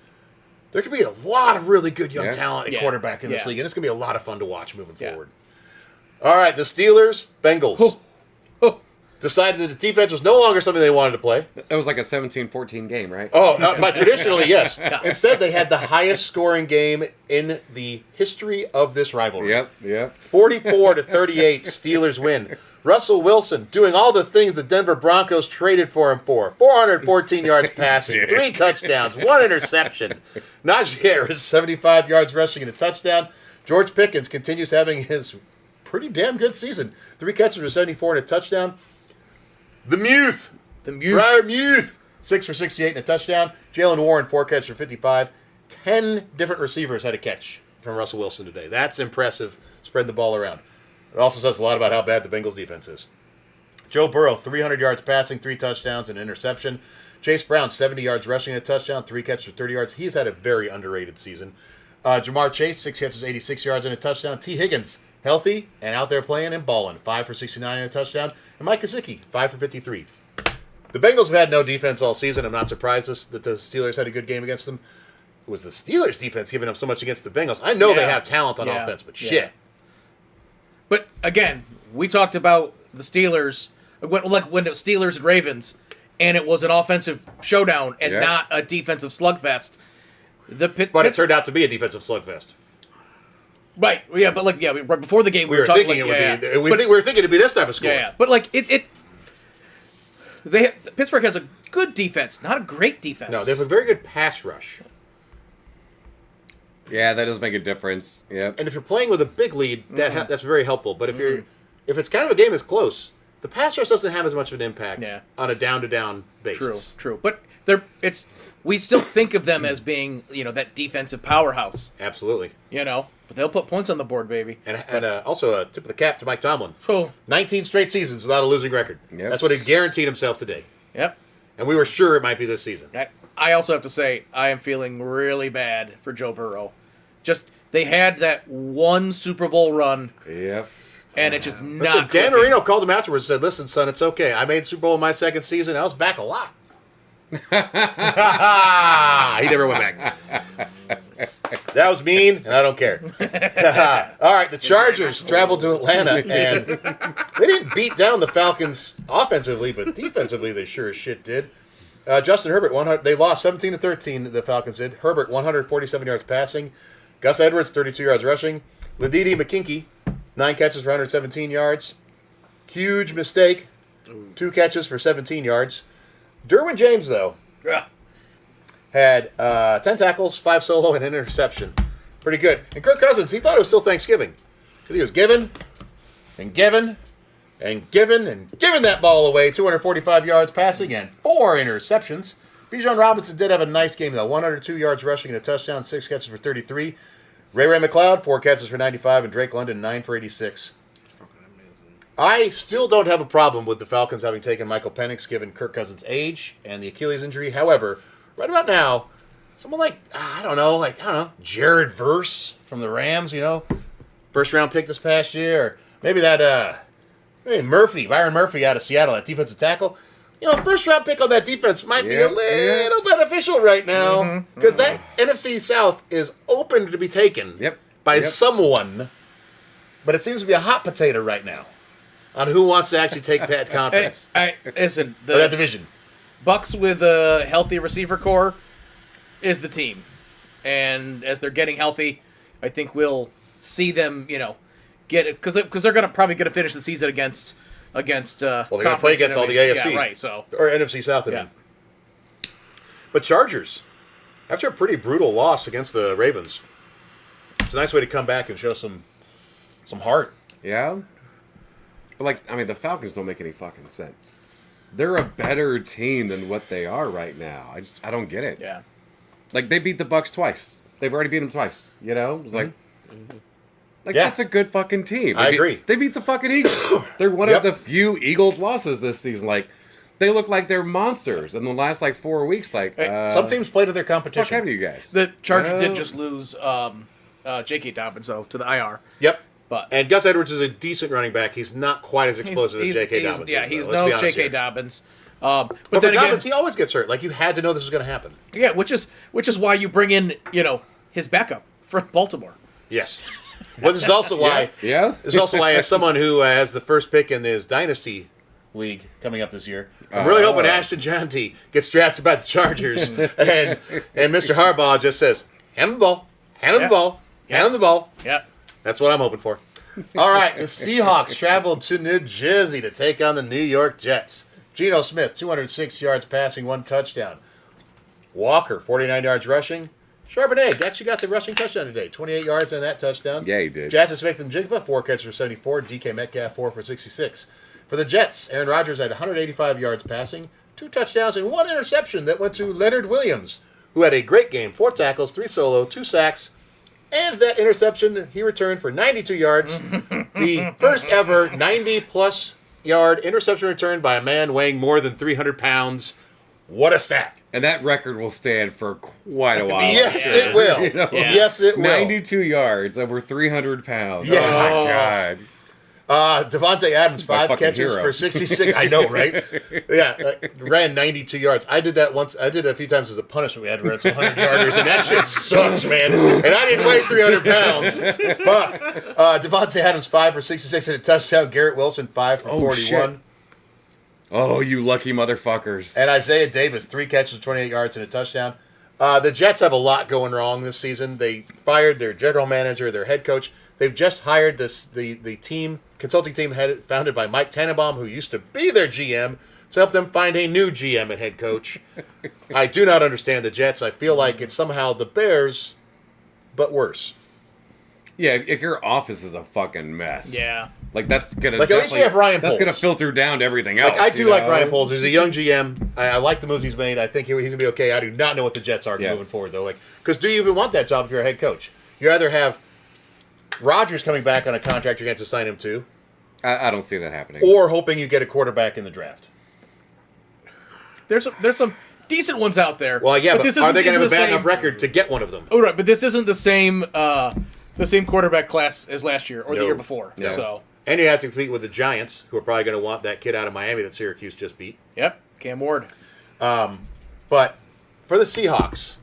[SPEAKER 2] there could be a lot of really good young
[SPEAKER 1] Yeah.
[SPEAKER 2] talent at
[SPEAKER 4] Yeah.
[SPEAKER 2] quarterback in this
[SPEAKER 4] Yeah.
[SPEAKER 2] league, and it's going to be a lot of fun to watch moving
[SPEAKER 4] Yeah.
[SPEAKER 2] forward. All right, the Steelers, Bengals. Decided that the defense was no longer something they wanted to play.
[SPEAKER 1] It was like a 17-14 game, right?
[SPEAKER 2] Oh, but traditionally, yes. Instead, they had the highest scoring game in the history of this rivalry.
[SPEAKER 1] Yep.
[SPEAKER 2] 44-38, Steelers win. Russell Wilson doing all the things the Denver Broncos traded for him for. 414 yards passing, 3 touchdowns, 1 interception. Najee Harris, 75 yards rushing and a touchdown. George Pickens continues having his pretty damn good season. 3 catches for 74 and a touchdown. The Muth. Briar Muth. 6 for 68 and a touchdown. Jalen Warren, 4 catches for 55. 10 different receivers had a catch from Russell Wilson today. That's impressive. Spread the ball around. It also says a lot about how bad the Bengals defense is. Joe Burrow, 300 yards passing, 3 touchdowns, and an interception. Chase Brown, 70 yards rushing, and a touchdown, 3 catches for 30 yards. He's had a very underrated season. Jamar Chase, 6 catches, 86 yards, and a touchdown. T. Higgins, healthy and out there playing and balling, 5 for 69 and a touchdown. And Mike Gesicki, 5 for 53. The Bengals have had no defense all season. I'm not surprised that the Steelers had a good game against them. It was the Steelers' defense giving up so much against the Bengals. I know they
[SPEAKER 4] Yeah.
[SPEAKER 2] have talent on
[SPEAKER 4] Yeah.
[SPEAKER 2] offense, but
[SPEAKER 4] Yeah.
[SPEAKER 2] shit.
[SPEAKER 4] But again, we talked about the Steelers when the Steelers and Ravens, and it was an offensive showdown and
[SPEAKER 1] Yeah.
[SPEAKER 4] not a defensive slugfest.
[SPEAKER 2] But it turned out to be a defensive slugfest.
[SPEAKER 4] right, yeah, but right before the game
[SPEAKER 2] We were
[SPEAKER 4] talking
[SPEAKER 2] thinking
[SPEAKER 4] like,
[SPEAKER 2] it would be. We were thinking it'd be this type of score.
[SPEAKER 4] yeah, but like Pittsburgh has a good defense, not a great defense.
[SPEAKER 2] No, they have a very good pass rush.
[SPEAKER 1] Yeah, that does make a difference. Yep.
[SPEAKER 2] And if you're playing with a big lead, that's very helpful. But if
[SPEAKER 4] Mm-hmm.
[SPEAKER 2] if it's kind of a game that's close, the pass rush doesn't have as much of an impact
[SPEAKER 4] Yeah.
[SPEAKER 2] on a down-to-down basis.
[SPEAKER 4] True, but we still think of them as being that defensive powerhouse,
[SPEAKER 2] Absolutely.
[SPEAKER 4] but they'll put points on the board, baby.
[SPEAKER 2] And also a tip of the cap to Mike Tomlin.
[SPEAKER 4] Oh,
[SPEAKER 2] 19 straight seasons without a losing record.
[SPEAKER 1] Yep.
[SPEAKER 2] That's what he guaranteed himself today.
[SPEAKER 4] yep.
[SPEAKER 2] And we were sure it might be this season.
[SPEAKER 4] I also have to say I am feeling really bad for Joe Burrow. Just they had that one Super Bowl run,
[SPEAKER 1] Yep.
[SPEAKER 4] and it just
[SPEAKER 2] So
[SPEAKER 4] not.
[SPEAKER 2] Dan
[SPEAKER 4] clicking.
[SPEAKER 2] Marino called him afterwards and said, "Listen, son, it's okay. I made Super Bowl in my second season. I was back a lot." He never went back. That was mean, and I don't care. All right, the Chargers traveled to Atlanta, and they didn't beat down the Falcons offensively, but defensively they sure as shit did. Justin Herbert, they lost 17-13, the Falcons did. Herbert, 147 yards passing. Gus Edwards, 32 yards rushing. Ladidi McKinky, 9 catches for 117 yards. Huge mistake. 2 catches for 17 yards. Derwin James, though,
[SPEAKER 4] Yeah.
[SPEAKER 2] had 10 tackles, 5 solo, and an interception. Pretty good. And Kirk Cousins, he thought it was still Thanksgiving. Because he was giving and giving and giving and giving that ball away. 245 yards passing and 4 interceptions. Bijan Robinson did have a nice game, though. 102 yards rushing and a touchdown, 6 catches for 33. Ray McLeod, 4 catches for 95, and Drake London, 9 for 86. I still don't have a problem with the Falcons having taken Michael Penix, given Kirk Cousins' age and the Achilles injury. However, right about now, someone like, I don't know, Jared Verse from the Rams, first round pick this past year, or maybe that, Byron Murphy out of Seattle, that defensive tackle. First round pick on that defense might be a little beneficial right now, because that NFC South is open to be taken by someone. but it seems to be a hot potato right now on who wants to actually take that conference
[SPEAKER 4] Listen,
[SPEAKER 2] or that division.
[SPEAKER 4] Bucks with a healthy receiver core is the team, and as they're getting healthy, I think we'll see them, get it because they're probably gonna finish the season against.
[SPEAKER 2] Well, they're going to play against all the AFC,
[SPEAKER 4] yeah, right? So
[SPEAKER 2] or NFC South, I mean. But Chargers, after a pretty brutal loss against the Ravens, it's a nice way to come back and show some heart.
[SPEAKER 1] Yeah. But the Falcons don't make any fucking sense. They're a better team than what they are right now. I don't get it.
[SPEAKER 4] yeah.
[SPEAKER 1] They beat the Bucks twice. They've already beat them twice. It's
[SPEAKER 2] Yeah.
[SPEAKER 1] That's a good fucking team.
[SPEAKER 2] I agree.
[SPEAKER 1] They beat the fucking Eagles. They're one of the few Eagles losses this season. They look like they're monsters in the last 4 weeks.
[SPEAKER 2] Some teams play to their
[SPEAKER 1] What the fuck
[SPEAKER 2] competition.
[SPEAKER 1] happened to you guys?
[SPEAKER 4] The Chargers did just lose J.K. Dobbins though to the IR.
[SPEAKER 2] Yep.
[SPEAKER 4] But
[SPEAKER 2] And Gus Edwards is a decent running back. He's not quite as explosive as J.K. Dobbins.
[SPEAKER 4] Yeah,
[SPEAKER 2] is,
[SPEAKER 4] he's
[SPEAKER 2] though. Let's be
[SPEAKER 4] no
[SPEAKER 2] honest
[SPEAKER 4] J.K.
[SPEAKER 2] here.
[SPEAKER 4] Dobbins.
[SPEAKER 2] But
[SPEAKER 4] But
[SPEAKER 2] for
[SPEAKER 4] then again,
[SPEAKER 2] Dobbins, he always gets hurt. You had to know this was going to happen.
[SPEAKER 4] yeah, which is why you bring in his backup from Baltimore.
[SPEAKER 2] Yes. Well, this is also why.
[SPEAKER 1] Yeah?
[SPEAKER 2] This is also why, as someone who has the first pick in his dynasty league coming up this year, I'm really hoping Ashton Janty gets drafted by the Chargers, and Mr. Harbaugh just says, "Hand him the ball, hand him the ball, hand him the ball."
[SPEAKER 4] Yeah.
[SPEAKER 2] That's what I'm hoping for. All right, the Seahawks traveled to New Jersey to take on the New York Jets. Geno Smith, 206 yards passing, 1 touchdown. Walker, 49 yards rushing. Charbonnet actually got the rushing touchdown today. 28 yards on that touchdown.
[SPEAKER 1] Yeah, he did.
[SPEAKER 2] Jackson Smith and Jigba, 4 catches for 74. DK Metcalf, 4 for 66. For the Jets, Aaron Rodgers had 185 yards passing, 2 touchdowns, and 1 interception that went to Leonard Williams, who had a great game. 4 tackles, 3 solo, 2 sacks, and that interception he returned for 92 yards. The first ever 90-plus yard interception return by a man weighing more than 300 pounds. What a stat.
[SPEAKER 1] And that record will stand for quite a while.
[SPEAKER 2] Yes, it will. Yes, it will.
[SPEAKER 1] 92 yards, over 300 pounds.
[SPEAKER 2] Yeah.
[SPEAKER 1] Oh, my God.
[SPEAKER 2] Devontae Adams,
[SPEAKER 1] my
[SPEAKER 2] 5
[SPEAKER 1] fucking
[SPEAKER 2] catches
[SPEAKER 1] hero.
[SPEAKER 2] for 66. I know, right? Yeah, ran 92 yards. I did that once. I did it a few times as a punishment. We had to run some 100-yarders, and that shit sucks, man. And I didn't weigh 300 pounds. Fuck. Devontae Adams, 5 for 66 and a touchdown. Garrett Wilson, 5 for 41.
[SPEAKER 1] Shit. Oh, you lucky motherfuckers.
[SPEAKER 2] And Isaiah Davis, 3 catches, 28 yards, and a touchdown. The Jets have a lot going wrong this season. They fired their general manager, their head coach. They've just hired the consulting team founded by Mike Tannenbaum, who used to be their GM, to help them find a new GM and head coach. I do not understand the Jets. I feel like it's somehow the Bears, but worse.
[SPEAKER 1] Yeah, if your office is a fucking mess.
[SPEAKER 4] Yeah.
[SPEAKER 1] That's gonna
[SPEAKER 2] At least we have Ryan
[SPEAKER 1] That's
[SPEAKER 2] Poles.
[SPEAKER 1] gonna filter down to everything else.
[SPEAKER 2] I do like Ryan Poles. He's a young GM. I like the moves he's made. I think he's going to be okay. I do not know what the Jets are moving forward, though. Because do you even want that job if you're a head coach? You either have Rodgers coming back on a contract you're going to have to sign him to,
[SPEAKER 1] I don't see that happening.
[SPEAKER 2] or hoping you get a quarterback in the draft.
[SPEAKER 4] There's some decent ones out there.
[SPEAKER 2] Well, yeah, but
[SPEAKER 4] this
[SPEAKER 2] are
[SPEAKER 4] isn't
[SPEAKER 2] they going to have a bad
[SPEAKER 4] the
[SPEAKER 2] enough
[SPEAKER 4] same-
[SPEAKER 2] record to get one of them?
[SPEAKER 4] Oh, right, but this isn't the same quarterback class as last year or the
[SPEAKER 2] No.
[SPEAKER 4] year before.
[SPEAKER 1] No.
[SPEAKER 4] So,
[SPEAKER 2] And you have to compete with the Giants, who are probably going to want that kid out of Miami that Syracuse just beat.
[SPEAKER 4] yep, Cam Ward.
[SPEAKER 2] But for the Seahawks,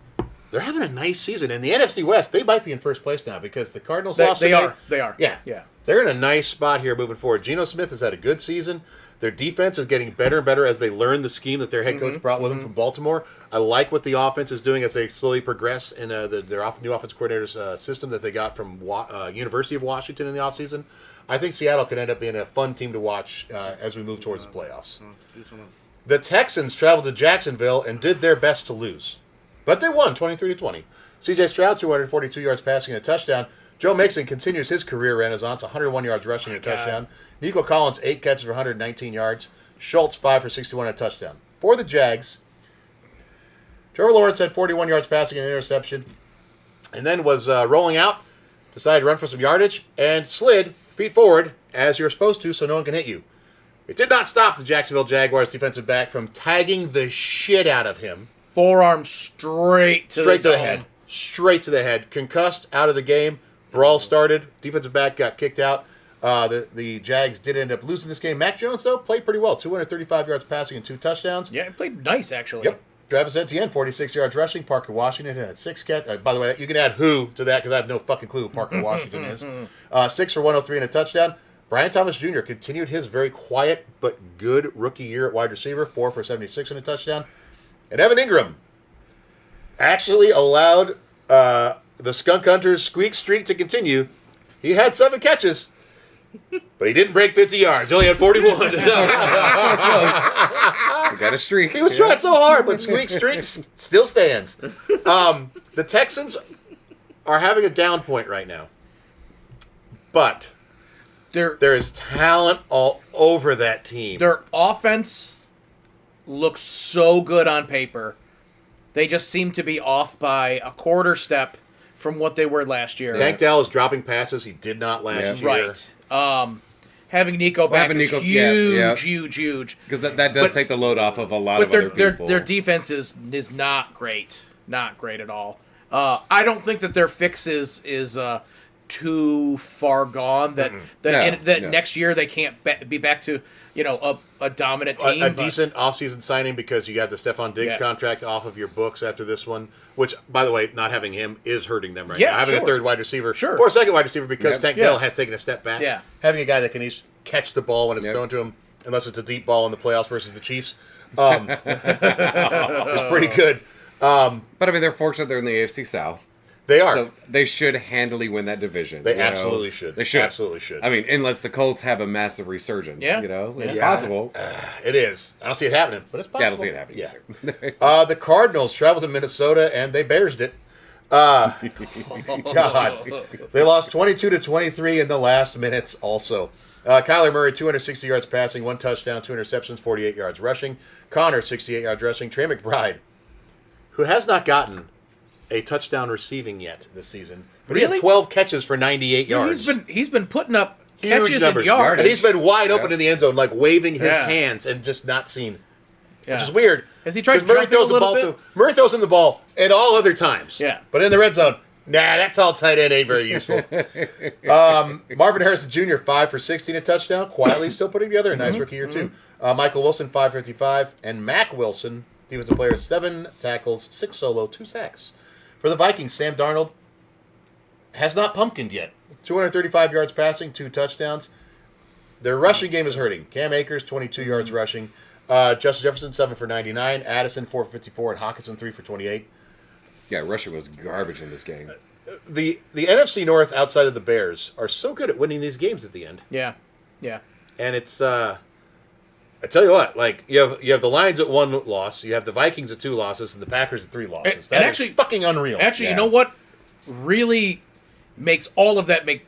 [SPEAKER 2] they're having a nice season. In the NFC West, they might be in first place now because the Cardinals lost
[SPEAKER 4] They
[SPEAKER 2] today.
[SPEAKER 4] are. They are.
[SPEAKER 2] Yeah.
[SPEAKER 4] Yeah.
[SPEAKER 2] They're in a nice spot here moving forward. Geno Smith has had a good season. Their defense is getting better and better as they learn the scheme that their head coach brought with them from Baltimore. I like what the offense is doing as they slowly progress in their new offense coordinator's system that they got from University of Washington in the offseason. I think Seattle could end up being a fun team to watch as we move towards the playoffs. The Texans traveled to Jacksonville and did their best to lose. But they won 23-20. C.J. Stroud, 242 yards passing and a touchdown. Joe Mixon continues his career renaissance, 101 yards rushing and a touchdown. Nico Collins, 8 catches for 119 yards. Schultz, 5 for 61 and a touchdown. For the Jags, Trevor Lawrence had 41 yards passing and an interception. And then was rolling out, decided to run for some yardage, and slid feet forward, as you're supposed to, so no one can hit you. It did not stop the Jacksonville Jaguars defensive back from tagging the shit out of him.
[SPEAKER 4] Forearm straight to the dome.
[SPEAKER 2] head. Straight to the head. Concussed, out of the game. Brawl started. Defensive back got kicked out. The Jags did end up losing this game. Mac Jones, though, played pretty well. 235 yards passing and 2 touchdowns.
[SPEAKER 4] Yeah, it played nice, actually.
[SPEAKER 2] Yep. Travis Etienne, 46 yards rushing. Parker Washington had 6 catches. By the way, you can add who to that because I have no fucking clue who Parker Washington is. 6 for 103 and a touchdown. Brian Thomas Jr. continued his very quiet but good rookie year at wide receiver, 4 for 76 and a touchdown. And Evan Ingram actually allowed the Skunk Hunters' squeak streak to continue. He had 7 catches, but he didn't break 50 yards. He only had 41.
[SPEAKER 1] We got a streak.
[SPEAKER 2] He was trying so hard, but squeak streak still stands. The Texans are having a down point right now. But there is talent all over that team.
[SPEAKER 4] Their offense looks so good on paper. They just seem to be off by a quarter step from what they were last year.
[SPEAKER 2] Tank Dell is dropping passes he did not last year.
[SPEAKER 4] Right. Having Nico back is huge.
[SPEAKER 1] Because that does take the load off of a lot of other people.
[SPEAKER 4] Their defense is not great. Not great at all. I don't think that their fix is too far gone that next year they can't be back to a dominant team.
[SPEAKER 2] A decent offseason signing because you have the Stephon Diggs contract off of your books after this one, which, by the way, not having him is hurting them right now. Having a third wide receiver or a second wide receiver because Tank Dell has taken a step back.
[SPEAKER 4] Yeah.
[SPEAKER 2] Having a guy that can catch the ball when it's thrown to him, unless it's a deep ball in the playoffs versus the Chiefs, is pretty good.
[SPEAKER 1] But, I mean, they're fortunate they're in the AFC South.
[SPEAKER 2] They are.
[SPEAKER 1] So they should handily win that division.
[SPEAKER 2] They absolutely should.
[SPEAKER 1] They should.
[SPEAKER 2] Absolutely should.
[SPEAKER 1] I mean, unless the Colts have a massive resurgence.
[SPEAKER 4] Yeah.
[SPEAKER 1] It's possible.
[SPEAKER 2] It is. I don't see it happening, but it's possible.
[SPEAKER 1] Yeah, I don't see it happening
[SPEAKER 2] either. The Cardinals traveled to Minnesota, and they bearsed it. God. They lost 22-23 in the last minutes also. Kyler Murray, 260 yards passing, 1 touchdown, 2 interceptions, 48 yards rushing. Connor, 68 yards rushing. Trey McBride, who has not gotten a touchdown receiving yet this season. But he had 12 catches for 98 yards.
[SPEAKER 4] He's been putting up
[SPEAKER 2] huge
[SPEAKER 4] catches
[SPEAKER 2] numbers.
[SPEAKER 4] and yards.
[SPEAKER 2] And he's been wide open in the end zone, like waving his hands and just not seen. Which is weird.
[SPEAKER 4] Has he tried to jump a little bit?
[SPEAKER 2] Murray throws him the ball at all other times.
[SPEAKER 4] Yeah.
[SPEAKER 2] But in the red zone, that tall tight end ain't very useful. Marvin Harrison Jr., 5 for 16, a touchdown. Quietly still putting together a nice rookie year, too. Michael Wilson, 555. And Mac Wilson, defensive player, 7 tackles, 6 solo, 2 sacks. For the Vikings, Sam Darnold has not pumpkined yet. 235 yards passing, 2 touchdowns. Their rushing game is hurting. Cam Akers, 22 yards rushing. Justin Jefferson, 7 for 99. Addison, 4 for 54. And Hockenson, 3 for 28.
[SPEAKER 1] Yeah, rushing was garbage in this game.
[SPEAKER 2] The NFC North, outside of the Bears, are so good at winning these games at the end.
[SPEAKER 4] Yeah.
[SPEAKER 2] And it's... I tell you what, like you have the Lions at 1 loss, you have the Vikings at 2 losses, and the Packers at 3 losses. That is fucking unreal.
[SPEAKER 4] Actually, you know what really makes all of that make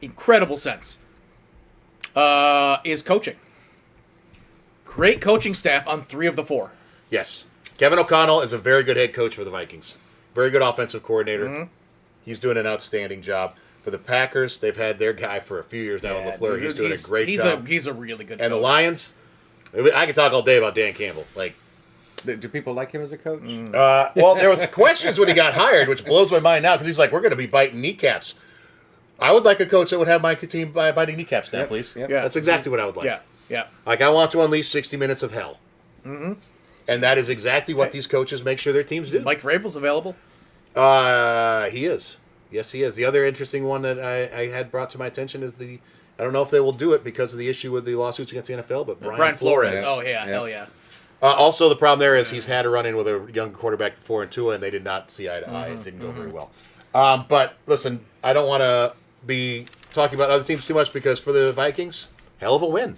[SPEAKER 4] incredible sense? Is coaching. Great coaching staff on 3 of the 4.
[SPEAKER 2] Yes, Kevin O'Connell is a very good head coach for the Vikings. Very good offensive coordinator. Mm-hmm. He's doing an outstanding job. For the Packers, they've had their guy for a few years now in LaFleur. He's doing a great job.
[SPEAKER 4] He's a really good coach.
[SPEAKER 2] And the Lions, I can talk all day about Dan Campbell. Like,
[SPEAKER 1] do people like him as a coach?
[SPEAKER 2] Well, there was questions when he got hired, which blows my mind now because he's like, we're going to be biting kneecaps. I would like a coach that would have my team biting kneecaps now, please.
[SPEAKER 1] Yep.
[SPEAKER 4] Yeah.
[SPEAKER 2] That's exactly what I would like.
[SPEAKER 4] Yeah.
[SPEAKER 2] Like, I want to unleash 60 minutes of hell. Mm-hmm. And that is exactly what these coaches make sure their teams do.
[SPEAKER 4] Mike Vrabel's available?
[SPEAKER 2] He is. Yes, he is. The other interesting one that I had brought to my attention is I don't know if they will do it because of the issue with the lawsuits against the NFL, but Brian Flores.
[SPEAKER 4] Oh, yeah, hell yeah.
[SPEAKER 2] Also, the problem there is he's had a run-in with a young quarterback before in Tua, and they did not see eye to eye. It didn't go very well. But, listen, I don't want to be talking about other teams too much because for the Vikings, hell of a win.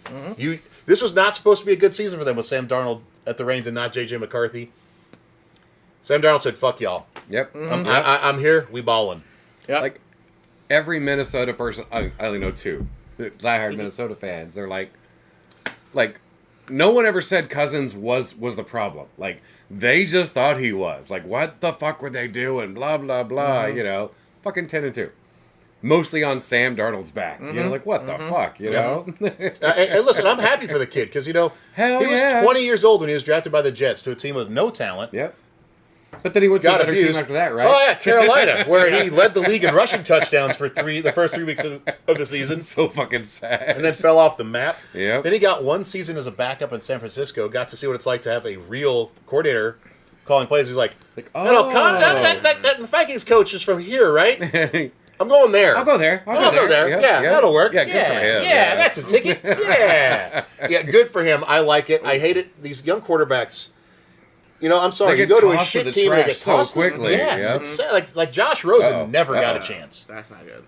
[SPEAKER 2] This was not supposed to be a good season for them with Sam Darnold at the reins and not J.J. McCarthy. Sam Darnold said, fuck y'all.
[SPEAKER 1] Yep.
[SPEAKER 2] I'm here. We ballin'.
[SPEAKER 4] Yep.
[SPEAKER 1] Like, every Minnesota person, I only know 2, diehard Minnesota fans, they're like, no one ever said Cousins was the problem. Like, they just thought he was. Like, what the fuck were they doing? Blah, blah, blah, Fucking 10-2. Mostly on Sam Darnold's back. Like, what the fuck,
[SPEAKER 2] And listen, I'm happy for the kid because, he was 20 years old when he was drafted by the Jets to a team with no talent.
[SPEAKER 1] Yep. But then he went to a better team after that, right?
[SPEAKER 2] Oh, yeah, Carolina, where he led the league in rushing touchdowns for the first 3 weeks of the season.
[SPEAKER 1] So fucking sad.
[SPEAKER 2] And then fell off the map.
[SPEAKER 1] Yep.
[SPEAKER 2] Then he got 1 season as a backup in San Francisco, got to see what it's like to have a real coordinator calling plays. He's like,
[SPEAKER 1] oh.
[SPEAKER 2] no, that Vikings coach is from here, right? I'm going there.
[SPEAKER 1] I'll go there.
[SPEAKER 2] I'll go there. Yeah, that'll work.
[SPEAKER 1] Yeah, good for him.
[SPEAKER 2] Yeah, that's a ticket. Yeah. Yeah, good for him. I like it. I hate it. These young quarterbacks, I'm sorry.
[SPEAKER 1] They
[SPEAKER 2] You
[SPEAKER 1] get
[SPEAKER 2] go to a
[SPEAKER 1] tossed to
[SPEAKER 2] shit
[SPEAKER 1] the
[SPEAKER 2] team and they get
[SPEAKER 1] trash so
[SPEAKER 2] tossed
[SPEAKER 1] quickly.
[SPEAKER 2] Yes,
[SPEAKER 1] Yeah.
[SPEAKER 2] it's sad. Like Josh Rosen
[SPEAKER 1] Uh-oh.
[SPEAKER 2] never got a
[SPEAKER 1] Uh-oh.
[SPEAKER 2] chance.
[SPEAKER 3] That's not good.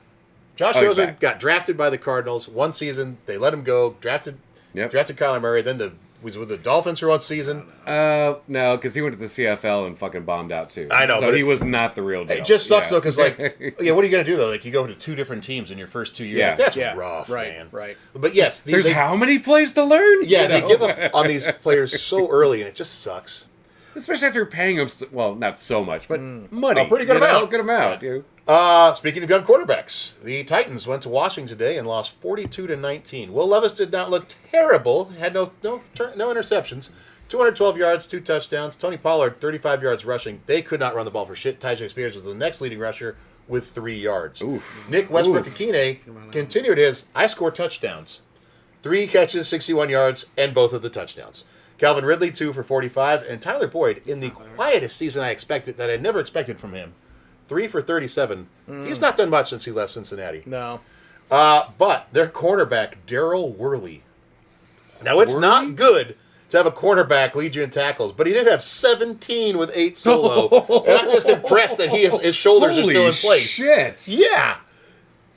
[SPEAKER 2] Josh
[SPEAKER 1] Oh, he's
[SPEAKER 2] Rosen
[SPEAKER 1] back.
[SPEAKER 2] got drafted by the Cardinals one season. They let him go. Drafted Kyler Murray. Then was with the Dolphins for one season.
[SPEAKER 1] No, because he went to the CFL and fucking bombed out too.
[SPEAKER 2] I know,
[SPEAKER 1] so
[SPEAKER 2] but
[SPEAKER 1] he was not the real deal.
[SPEAKER 2] It just sucks
[SPEAKER 1] Yeah.
[SPEAKER 2] though, because what are you gonna do though? Like you go to two different teams in your first 2 years.
[SPEAKER 1] Yeah.
[SPEAKER 2] Like, that's
[SPEAKER 4] Yeah,
[SPEAKER 2] rough,
[SPEAKER 4] right,
[SPEAKER 2] man.
[SPEAKER 4] right.
[SPEAKER 2] But yes,
[SPEAKER 1] There's how many plays to learn?
[SPEAKER 2] Yeah,
[SPEAKER 1] You
[SPEAKER 2] they
[SPEAKER 1] know?
[SPEAKER 2] give up on these players so early, and it just sucks.
[SPEAKER 1] Especially after paying them, not so much, but money.
[SPEAKER 2] A pretty good
[SPEAKER 1] you know?
[SPEAKER 2] amount.
[SPEAKER 1] Good amount.
[SPEAKER 2] Yeah.
[SPEAKER 1] You.
[SPEAKER 2] Speaking of young quarterbacks, the Titans went to Washington today and lost 42-19. Will Levis did not look terrible. Had no interceptions. 212 yards, 2 touchdowns. Tony Pollard, 35 yards rushing. They could not run the ball for shit. Tyjae Spears was the next leading rusher with 3 yards.
[SPEAKER 1] Oof.
[SPEAKER 2] Nick Westbrook
[SPEAKER 1] Oof.
[SPEAKER 2] Akine continued his I score touchdowns. 3 catches, 61 yards, and both of the touchdowns. Calvin Ridley, 2 for 45, and Tyler Boyd, in the quietest season I expected, that I never expected from him, 3 for 37. He's not done much since he left Cincinnati.
[SPEAKER 4] No.
[SPEAKER 2] But their cornerback, Daryl Worley. Now, it's not good to have a cornerback lead you in tackles, but he did have 17 with 8 solo. And I'm just impressed that his shoulders are still in place.
[SPEAKER 1] Shit.
[SPEAKER 2] Yeah.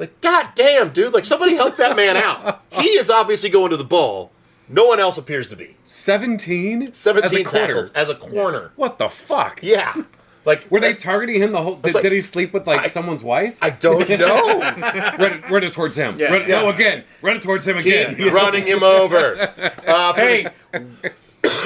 [SPEAKER 2] Like, goddamn, dude. Like, somebody help that man out. He is obviously going to the ball. No one else appears to be.
[SPEAKER 1] 17?
[SPEAKER 2] 17
[SPEAKER 1] As a corner.
[SPEAKER 2] tackles as a corner.
[SPEAKER 1] What the fuck?
[SPEAKER 2] Yeah. Like,
[SPEAKER 1] Were they targeting him the whole? Did,
[SPEAKER 2] like-
[SPEAKER 1] did he sleep with someone's wife?
[SPEAKER 2] I don't know.
[SPEAKER 1] Run it towards him.
[SPEAKER 4] Yeah.
[SPEAKER 1] No, again. Run it towards him again.
[SPEAKER 2] Keep running him over.
[SPEAKER 4] Hey,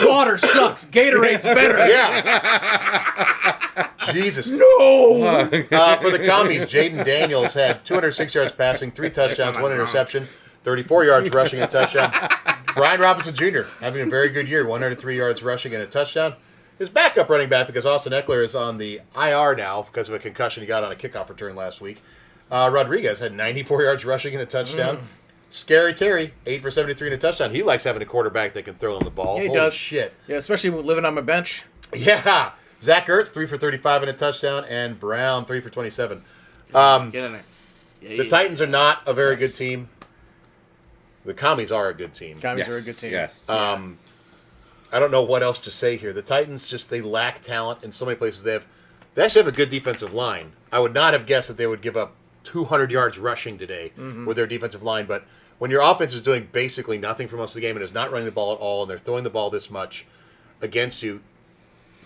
[SPEAKER 4] water sucks. Gatorade's better.
[SPEAKER 2] Yeah. Jesus.
[SPEAKER 4] No.
[SPEAKER 2] For the Commies, Jaden Daniels had 206 yards passing, 3 touchdowns, 1 interception, 34 yards rushing, and a touchdown. Brian Robinson Jr. having a very good year, 103 yards rushing and a touchdown. His backup running back, because Austin Eckler is on the IR now because of a concussion he got on a kickoff return last week. Rodriguez had 94 yards rushing and a touchdown. Scary Terry, 8 for 73 and a touchdown. He likes having a quarterback that can throw him the ball.
[SPEAKER 4] Yeah, he
[SPEAKER 2] Holy
[SPEAKER 4] does.
[SPEAKER 2] shit.
[SPEAKER 4] Yeah, especially living on my bench.
[SPEAKER 2] Yeah. Zach Ertz, 3 for 35 and a touchdown, and Brown, 3 for 27.
[SPEAKER 3] Get in there. Yeah,
[SPEAKER 2] The Titans are not a very good team. The Commies are a good team.
[SPEAKER 4] Commies are a good team.
[SPEAKER 1] Yes.
[SPEAKER 2] I don't know what else to say here. The Titans they lack talent in so many places. They actually have a good defensive line. I would not have guessed that they would give up 200 yards rushing today with their defensive line. But when your offense is doing basically nothing for most of the game and is not running the ball at all, and they're throwing the ball this much against you,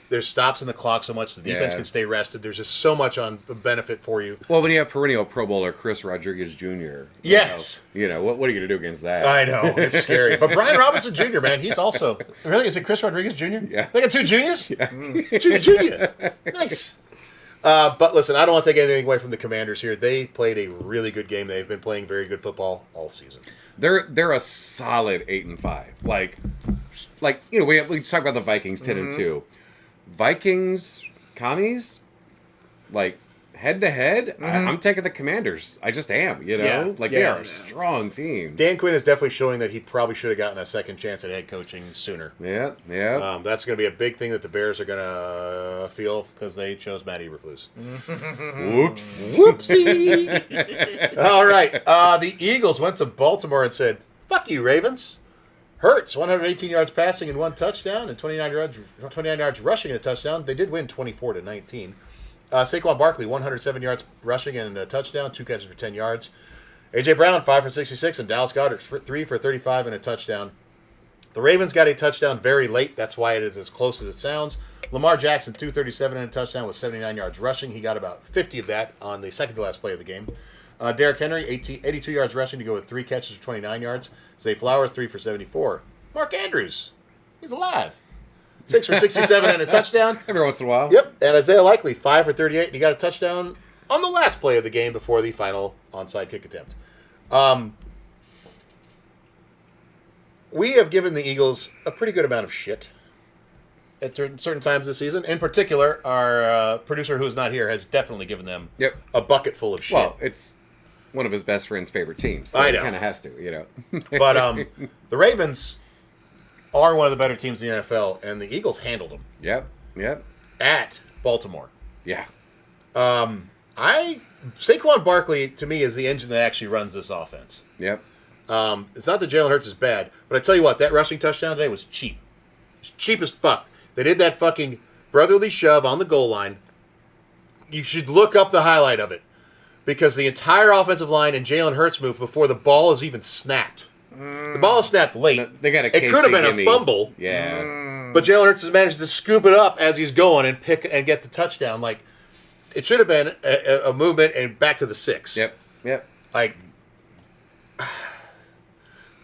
[SPEAKER 2] there's stops in the clock so much the defense
[SPEAKER 1] Yeah.
[SPEAKER 2] can stay rested. There's just so much on benefit for you.
[SPEAKER 1] Well, when you have perennial Pro Bowler Chris Rodriguez Jr.
[SPEAKER 2] Yes.
[SPEAKER 1] You know what are you going to do against that?
[SPEAKER 2] I know, it's scary. But Brian Robinson Jr., man, he's also... Really? Is it Chris Rodriguez Jr.?
[SPEAKER 1] Yeah.
[SPEAKER 2] They got 2 juniors? Yeah. Junior. Nice. But listen, I don't want to take anything away from the Commanders here. They played a really good game. They've been playing very good football all season.
[SPEAKER 1] They're a solid 8-5. Like we talk about the Vikings 10-2. Vikings, Commies, like head to head, I'm taking the Commanders. I just am, you know?
[SPEAKER 4] Yeah.
[SPEAKER 1] They
[SPEAKER 4] Yeah.
[SPEAKER 1] are a strong team.
[SPEAKER 2] Dan Quinn is definitely showing that he probably should have gotten a second chance at head coaching sooner.
[SPEAKER 1] Yeah.
[SPEAKER 2] That's going to be a big thing that the Bears are going to feel because they chose Matt Eberflus.
[SPEAKER 1] Whoops.
[SPEAKER 2] Whoopsie! All right. The Eagles went to Baltimore and said, "Fuck you, Ravens." Hurts, 118 yards passing and 1 touchdown, and 29 yards rushing and a touchdown. They did win 24-19. Saquon Barkley, 107 yards rushing and a touchdown, 2 catches for 10 yards. A.J. Brown, 5 for 66, and Dallas Goedert, 3 for 35 and a touchdown. The Ravens got a touchdown very late. That's why it is as close as it sounds. Lamar Jackson, 237 and a touchdown with 79 yards rushing. He got about 50 of that on the second-to-last play of the game. Derrick Henry, 82 yards rushing to go with 3 catches for 29 yards. Zay Flowers, 3 for 74. Mark Andrews, he's alive. 6 for 67 and a touchdown.
[SPEAKER 1] Every once in a while.
[SPEAKER 2] Yep, and Isaiah Likely, 5 for 38, and he got a touchdown on the last play of the game before the final onside kick attempt. We have given the Eagles a pretty good amount of shit at certain times this season. In particular, our producer, who's not here, has definitely given them a bucket full of shit.
[SPEAKER 1] Well, it's one of his best friend's favorite teams. So
[SPEAKER 2] I know.
[SPEAKER 1] He kind of has to, you know.
[SPEAKER 2] But the Ravens are one of the better teams in the NFL, and the Eagles handled them.
[SPEAKER 1] Yep.
[SPEAKER 2] at Baltimore.
[SPEAKER 1] Yeah.
[SPEAKER 2] Saquon Barkley, to me, is the engine that actually runs this offense.
[SPEAKER 1] Yep.
[SPEAKER 2] It's not that Jalen Hurts is bad, but I tell you what, that rushing touchdown today was cheap. It's cheap as fuck. They did that fucking brotherly shove on the goal line. You should look up the highlight of it. Because the entire offensive line and Jalen Hurts moved before the ball is even snapped. The ball is snapped late.
[SPEAKER 1] They got a
[SPEAKER 2] It could have been a
[SPEAKER 1] Gimme.
[SPEAKER 2] fumble.
[SPEAKER 1] Yeah.
[SPEAKER 2] But Jalen Hurts has managed to scoop it up as he's going and pick and get the touchdown. Like, it should have been a movement and back to the 6.
[SPEAKER 1] Yep. Yep.
[SPEAKER 2] Like,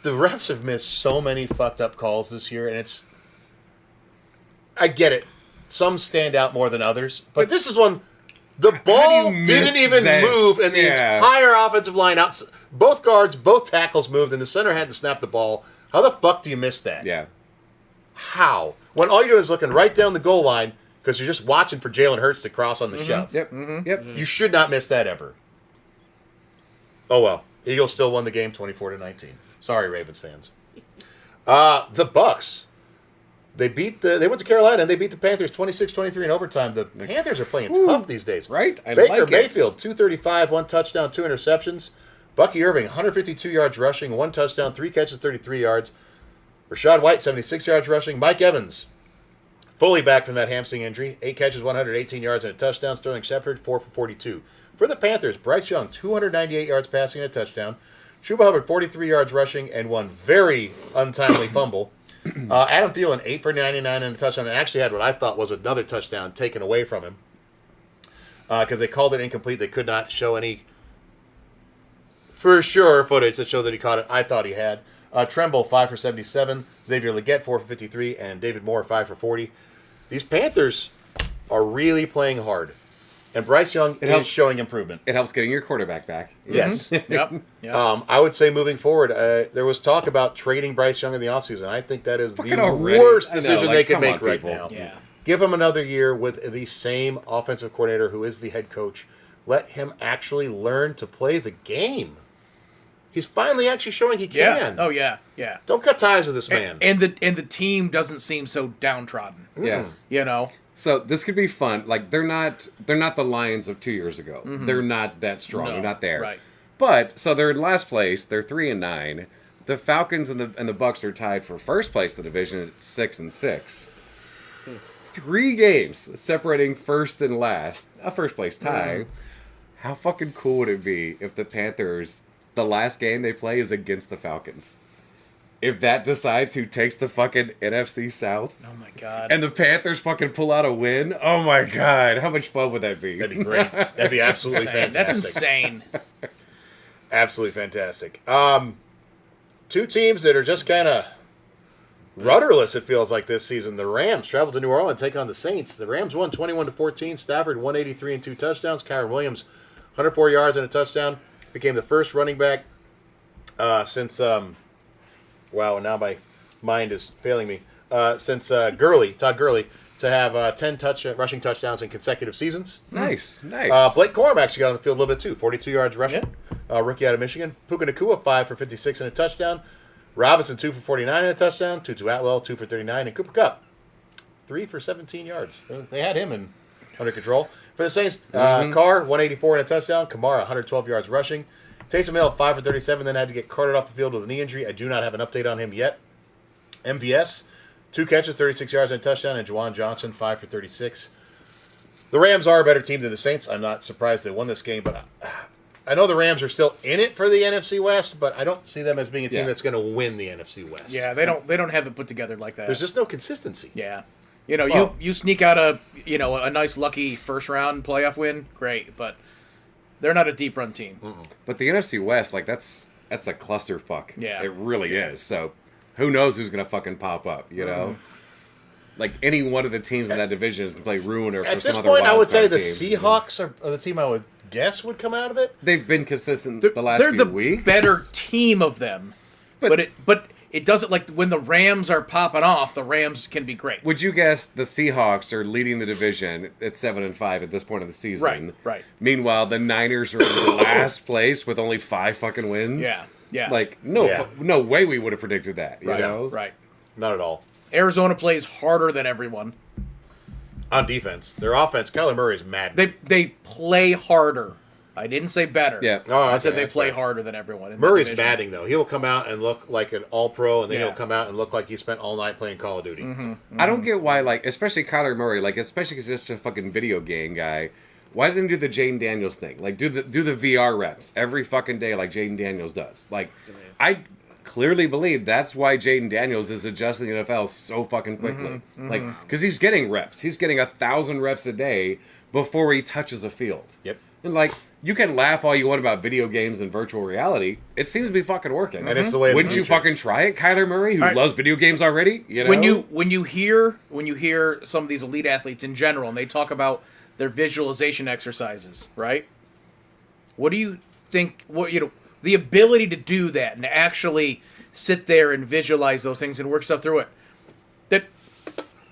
[SPEAKER 2] the refs have missed so many fucked up calls this year, and it's... I get it. Some stand out more than others. But this is one... The ball
[SPEAKER 1] you
[SPEAKER 2] didn't
[SPEAKER 1] miss
[SPEAKER 2] even
[SPEAKER 1] this?
[SPEAKER 2] move, and the
[SPEAKER 1] Yeah.
[SPEAKER 2] entire offensive line out. Both guards, both tackles moved, and the center had to snap the ball. How the fuck do you miss that?
[SPEAKER 1] Yeah.
[SPEAKER 2] How? When all you're doing is looking right down the goal line because you're just watching for Jalen Hurts to cross on the shove.
[SPEAKER 1] Yep. Yep.
[SPEAKER 2] You should not miss that ever. Oh well, Eagles still won the game 24-19. Sorry, Ravens fans. The Bucks. They went to Carolina and they beat the Panthers 26-23 in overtime. The Panthers are playing tough these days.
[SPEAKER 1] Right? I
[SPEAKER 2] Baker
[SPEAKER 1] like it.
[SPEAKER 2] Mayfield, 235, 1 touchdown, 2 interceptions. Bucky Irving, 152 yards rushing, 1 touchdown, 3 catches, 33 yards. Rashad White, 76 yards rushing. Mike Evans, fully back from that hamstring injury, 8 catches, 118 yards, and a touchdown. Sterling Shepard, 4 for 42. For the Panthers, Bryce Young, 298 yards passing and a touchdown. Chuba Hubbard, 43 yards rushing and 1 very untimely fumble. Adam Thielen, 8 for 99 and a touchdown, and actually had what I thought was another touchdown taken away from him because they called it incomplete. They could not show any, for sure, footage that showed that he caught it. I thought he had. Tremble, 5 for 77. Xavier Legette, 4 for 53. And David Moore, 5 for 40. These Panthers are really playing hard. And Bryce Young is
[SPEAKER 1] helps.
[SPEAKER 2] showing improvement.
[SPEAKER 1] It helps getting your quarterback back.
[SPEAKER 2] Yes.
[SPEAKER 4] Yep.
[SPEAKER 2] I would say moving forward, there was talk about trading Bryce Young in the offseason. I think that is
[SPEAKER 1] Fucking
[SPEAKER 2] the
[SPEAKER 1] already.
[SPEAKER 2] worst
[SPEAKER 1] I know,
[SPEAKER 2] decision
[SPEAKER 1] like,
[SPEAKER 2] they could
[SPEAKER 1] come
[SPEAKER 2] make
[SPEAKER 1] on,
[SPEAKER 2] right
[SPEAKER 1] people.
[SPEAKER 2] now.
[SPEAKER 4] Yeah.
[SPEAKER 2] Give him another year with the same offensive coordinator who is the head coach. Let him actually learn to play the game. He's finally actually showing he
[SPEAKER 4] Yeah.
[SPEAKER 2] can.
[SPEAKER 4] Oh yeah. Yeah.
[SPEAKER 2] Don't cut ties with this man.
[SPEAKER 4] And the team doesn't seem so downtrodden.
[SPEAKER 1] Yeah.
[SPEAKER 4] You know.
[SPEAKER 1] So this could be fun. Like they're not the Lions of 2 years ago. They're not that strong.
[SPEAKER 4] No,
[SPEAKER 1] They're not there.
[SPEAKER 4] right.
[SPEAKER 1] But so they're in last place. They're 3-9. The Falcons and the Bucks are tied for first place in the division at 6-6. 3 games separating first and last. A first place tie. How fucking cool would it be if the Panthers, the last game they play is against the Falcons? If that decides who takes the fucking NFC South,
[SPEAKER 4] Oh my god.
[SPEAKER 1] and the Panthers fucking pull out a win, oh my god, how much fun would that be?
[SPEAKER 2] That'd be great. That'd be absolutely
[SPEAKER 4] Insane.
[SPEAKER 2] fantastic.
[SPEAKER 4] That's insane.
[SPEAKER 2] Absolutely fantastic. 2 teams that are just kind of rudderless, it feels like, this season. The Rams travel to New Orleans and take on the Saints. The Rams won 21-14. Stafford, 183 and 2 touchdowns. Kyron Williams, 104 yards and a touchdown. Became the first running back since... wow, now my mind is failing me. Since Todd Gurley, to have 10 rushing touchdowns in consecutive seasons.
[SPEAKER 1] Nice, nice.
[SPEAKER 2] Blake Corum actually got on the field a little bit too. 42 yards rushing. Rookie out of Michigan. Puka Nacua, 5 for 56 and a touchdown. Robinson, 2 for 49 and a touchdown. Tutu Atwell, 2 for 39. And Cooper Kupp, 3 for 17 yards. They had him under control. For the Saints, Carr, 184 and a touchdown. Kamara, 112 yards rushing. Taysom Hill, 5 for 37, then had to get carted off the field with a knee injury. I do not have an update on him yet. MVS, 2 catches, 36 yards and a touchdown. And Juwan Johnson, 5 for 36. The Rams are a better team than the Saints. I'm not surprised they won this game, but I know the Rams are still in it for the NFC West, but I don't see them as being a team that's going to win the NFC West.
[SPEAKER 4] Yeah, they don't have it put together like that.
[SPEAKER 2] There's just no consistency.
[SPEAKER 4] Yeah. You know,
[SPEAKER 2] Well-
[SPEAKER 4] you sneak out a nice lucky first round playoff win, great, but they're not a deep run team.
[SPEAKER 1] But the NFC West, like that's a clusterfuck.
[SPEAKER 4] Yeah.
[SPEAKER 1] It really is. So who knows who's gonna fucking pop up, you know? Like any one of the teams in that division is gonna play ruiner for
[SPEAKER 2] At
[SPEAKER 1] some
[SPEAKER 2] this
[SPEAKER 1] other
[SPEAKER 2] point, I would say
[SPEAKER 1] wild
[SPEAKER 2] the
[SPEAKER 1] card team.
[SPEAKER 2] Seahawks are the team I would guess would come out of it.
[SPEAKER 1] They've been consistent the last
[SPEAKER 4] They're
[SPEAKER 1] few
[SPEAKER 4] the
[SPEAKER 1] weeks.
[SPEAKER 4] better team of them. But it doesn't, like, when the Rams are popping off, the Rams can be great.
[SPEAKER 1] Would you guess the Seahawks are leading the division at 7-5 at this point of the season?
[SPEAKER 4] Right.
[SPEAKER 1] Meanwhile, the Niners are in last place with only 5 fucking wins.
[SPEAKER 4] Yeah.
[SPEAKER 1] Like no
[SPEAKER 2] Yeah.
[SPEAKER 1] no way we would have predicted that. You know?
[SPEAKER 4] Right.
[SPEAKER 2] Not at all.
[SPEAKER 4] Arizona plays harder than everyone.
[SPEAKER 2] On defense. Their offense, Kyler Murray is mad.
[SPEAKER 4] They play harder. I didn't say better.
[SPEAKER 1] Yeah.
[SPEAKER 2] Oh,
[SPEAKER 4] I said
[SPEAKER 2] okay,
[SPEAKER 4] they
[SPEAKER 2] that's
[SPEAKER 4] play
[SPEAKER 2] fair.
[SPEAKER 4] harder than everyone. In
[SPEAKER 2] Murray's
[SPEAKER 4] the division.
[SPEAKER 2] batting, though. He'll come out and look like an all-pro, and then
[SPEAKER 4] Yeah.
[SPEAKER 2] he'll come out and look like he spent all night playing Call of Duty.
[SPEAKER 1] I don't get why, like, especially Kyler Murray, like, especially because he's just a fucking video game guy. Why doesn't he do the Jaden Daniels thing? Like, do the VR reps every fucking day, like Jaden Daniels does. Like, I clearly believe that's why Jaden Daniels is adjusting the NFL so fucking quickly. Like, because he's getting reps. He's getting 1,000 reps a day before he touches a field.
[SPEAKER 2] Yep.
[SPEAKER 1] And like, you can laugh all you want about video games and virtual reality. It seems to be fucking working.
[SPEAKER 2] And it's the way of the
[SPEAKER 1] Wouldn't you
[SPEAKER 2] future.
[SPEAKER 1] fucking try it, Kyler Murray, who
[SPEAKER 4] All right.
[SPEAKER 1] loves video games already? You know?
[SPEAKER 4] When you hear some of these elite athletes in general, and they talk about their visualization exercises, right? What do you think? The ability to do that and to actually sit there and visualize those things and work stuff through it.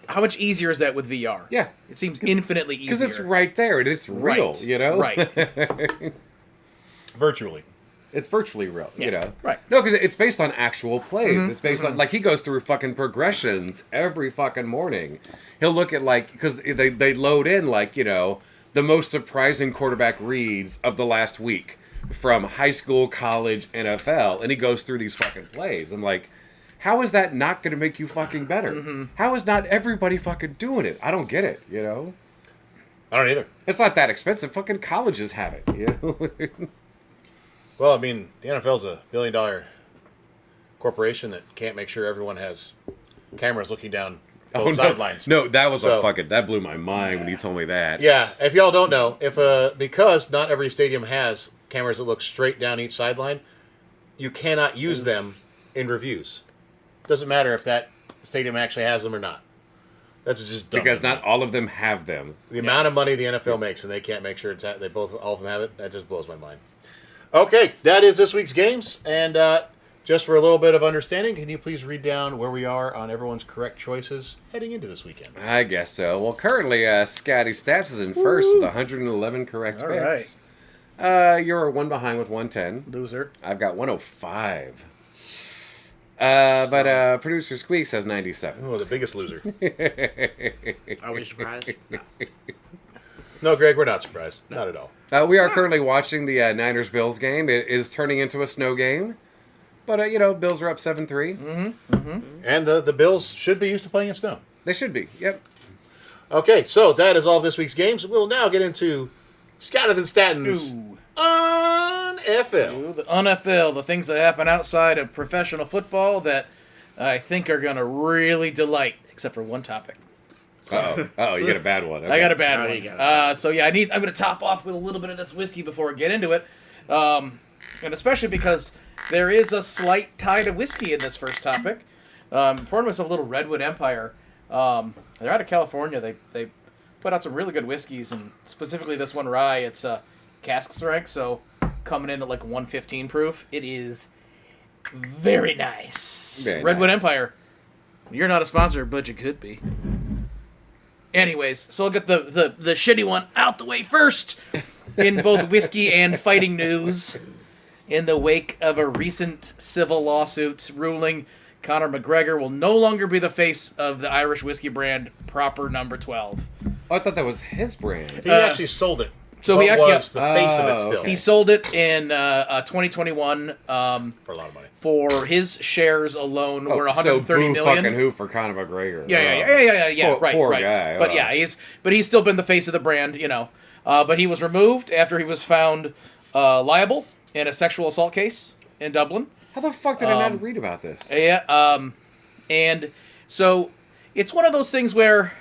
[SPEAKER 4] How much easier is that with VR?
[SPEAKER 1] Yeah.
[SPEAKER 4] It seems infinitely easier.
[SPEAKER 1] Because it's right there and it's real,
[SPEAKER 4] Right.
[SPEAKER 1] you know?
[SPEAKER 4] Right.
[SPEAKER 2] Virtually.
[SPEAKER 1] It's virtually real, you know?
[SPEAKER 4] Right.
[SPEAKER 1] No, because it's based on actual plays. It's based on, like, he goes through fucking progressions every fucking morning. He'll look at, like, because they load in, like, you know, the most surprising quarterback reads of the last week from high school, college, NFL, and he goes through these fucking plays. I'm like, how is that not going to make you fucking better? How is not everybody fucking doing it? I don't get it, you know?
[SPEAKER 2] I don't either.
[SPEAKER 1] It's not that expensive. Fucking colleges have it, you know?
[SPEAKER 2] Well, I mean, the NFL's a billion-dollar corporation that can't make sure everyone has cameras looking down both sidelines.
[SPEAKER 1] No, that was
[SPEAKER 2] So-
[SPEAKER 1] that blew my mind when you told me that.
[SPEAKER 2] Yeah, if y'all don't know, because not every stadium has cameras that look straight down each sideline, you cannot use them in reviews. Doesn't matter if that stadium actually has them or not. That's just dumb.
[SPEAKER 1] Because not all of them have them.
[SPEAKER 2] The amount of money the NFL makes and they can't make sure all of them have it, that just blows my mind. Okay, that is this week's games, and just for a little bit of understanding, can you please read down where we are on everyone's correct choices heading into this weekend?
[SPEAKER 1] I guess so. Well, currently, Scotty Stats is in first with 111 correct
[SPEAKER 4] All
[SPEAKER 1] picks. You're one behind with 110.
[SPEAKER 4] Loser.
[SPEAKER 1] I've got 105. But producer Squeaks has 97.
[SPEAKER 2] Oh, the biggest loser.
[SPEAKER 3] Are we surprised? No.
[SPEAKER 2] No, Greg, we're not surprised. Not at all.
[SPEAKER 1] We are currently watching the Niners-Bills game. It is turning into a snow game. But, you know, Bills are up 7-3.
[SPEAKER 2] And the Bills should be used to playing in snow.
[SPEAKER 1] They should be. Yep.
[SPEAKER 2] Okay, so that is all of this week's games. We'll now get into Scattered than Statins
[SPEAKER 4] Ooh.
[SPEAKER 2] on FL.
[SPEAKER 4] Ooh, the NFL, the things that happen outside of professional football that I think are going to really delight, except for one topic.
[SPEAKER 1] Uh-oh, you got a bad one.
[SPEAKER 4] I got a
[SPEAKER 1] Okay.
[SPEAKER 4] bad
[SPEAKER 3] Oh,
[SPEAKER 4] one.
[SPEAKER 3] you got
[SPEAKER 4] So yeah, I'm going to top off with a little bit of this whiskey before I get into it, and especially because there is a slight tide of whiskey in this first topic. Pouring myself a little Redwood Empire. They're out of California. They put out some really good whiskeys, and specifically this one rye. It's cask strength, so coming in at like 115 proof. It is very nice.
[SPEAKER 1] Very
[SPEAKER 4] Redwood
[SPEAKER 1] nice.
[SPEAKER 4] Empire. You're not a sponsor, but you could be. Anyways, so I'll get the shitty one out the way first in both whiskey and fighting news. In the wake of a recent civil lawsuit ruling Conor McGregor will no longer be the face of the Irish whiskey brand Proper Number 12.
[SPEAKER 1] Oh, I thought that was his brand.
[SPEAKER 2] He actually sold it.
[SPEAKER 4] so
[SPEAKER 2] What
[SPEAKER 4] he actually-
[SPEAKER 2] was the face of it
[SPEAKER 1] Oh,
[SPEAKER 2] still
[SPEAKER 1] okay.
[SPEAKER 4] He sold it in 2021
[SPEAKER 2] for a lot of money.
[SPEAKER 4] for his shares alone were
[SPEAKER 1] Oh, so
[SPEAKER 4] 130
[SPEAKER 1] boo
[SPEAKER 4] million.
[SPEAKER 1] fucking who for Conor McGregor?
[SPEAKER 4] Yeah.
[SPEAKER 1] Poor-
[SPEAKER 4] Right,
[SPEAKER 1] poor
[SPEAKER 4] right.
[SPEAKER 1] guy.
[SPEAKER 4] But
[SPEAKER 1] Oh.
[SPEAKER 4] yeah, he's still been the face of the brand, you know. But he was removed after he was found liable in a sexual assault case in Dublin.
[SPEAKER 1] How the fuck did I not read about this?
[SPEAKER 4] Yeah. And so it's one of those things where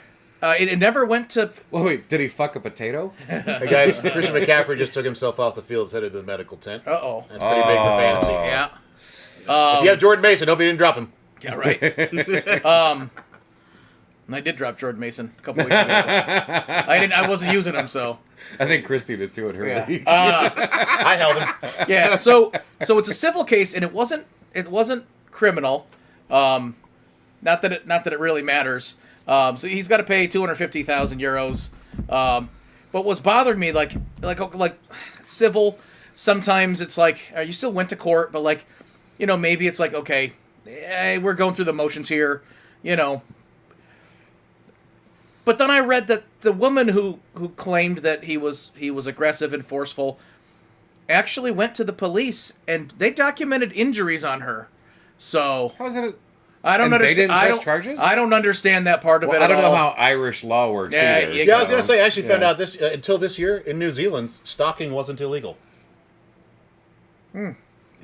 [SPEAKER 4] it never went to.
[SPEAKER 1] Wait, did he fuck a potato?
[SPEAKER 2] Hey guys, Christian McCaffrey just took himself off the field, headed to the medical tent.
[SPEAKER 4] Uh-oh.
[SPEAKER 2] That's pretty big for fantasy.
[SPEAKER 4] Yeah.
[SPEAKER 2] If you have Jordan Mason, hope you didn't drop him.
[SPEAKER 4] Yeah. Right. And I did drop Jordan Mason a couple weeks ago. I wasn't using him, so.
[SPEAKER 1] I think Christy did too in her
[SPEAKER 4] Yeah.
[SPEAKER 1] league.
[SPEAKER 2] I held him.
[SPEAKER 4] Yeah, so it's a civil case, and it wasn't criminal. Not that it really matters. So he's got to pay 250,000 euros. But what's bothered me, like civil, sometimes it's like you still went to court, but like, you know, maybe it's like, okay, we're going through the motions here, you know. But then I read that the woman who claimed that he was aggressive and forceful actually went to the police and they documented injuries on her. So
[SPEAKER 1] How is it?
[SPEAKER 4] I don't
[SPEAKER 1] And they
[SPEAKER 4] understand.
[SPEAKER 1] didn't
[SPEAKER 4] I
[SPEAKER 1] press
[SPEAKER 4] don't.
[SPEAKER 1] charges?
[SPEAKER 4] I don't understand that part of
[SPEAKER 1] Well,
[SPEAKER 4] it
[SPEAKER 1] I
[SPEAKER 4] at
[SPEAKER 1] don't know
[SPEAKER 4] all.
[SPEAKER 1] how Irish law works
[SPEAKER 4] Yeah,
[SPEAKER 1] either.
[SPEAKER 4] yeah,
[SPEAKER 2] Yeah, I was
[SPEAKER 1] so,
[SPEAKER 2] gonna say. I actually found
[SPEAKER 1] yeah.
[SPEAKER 2] out this until this year in New Zealand, stalking wasn't illegal.
[SPEAKER 1] Hear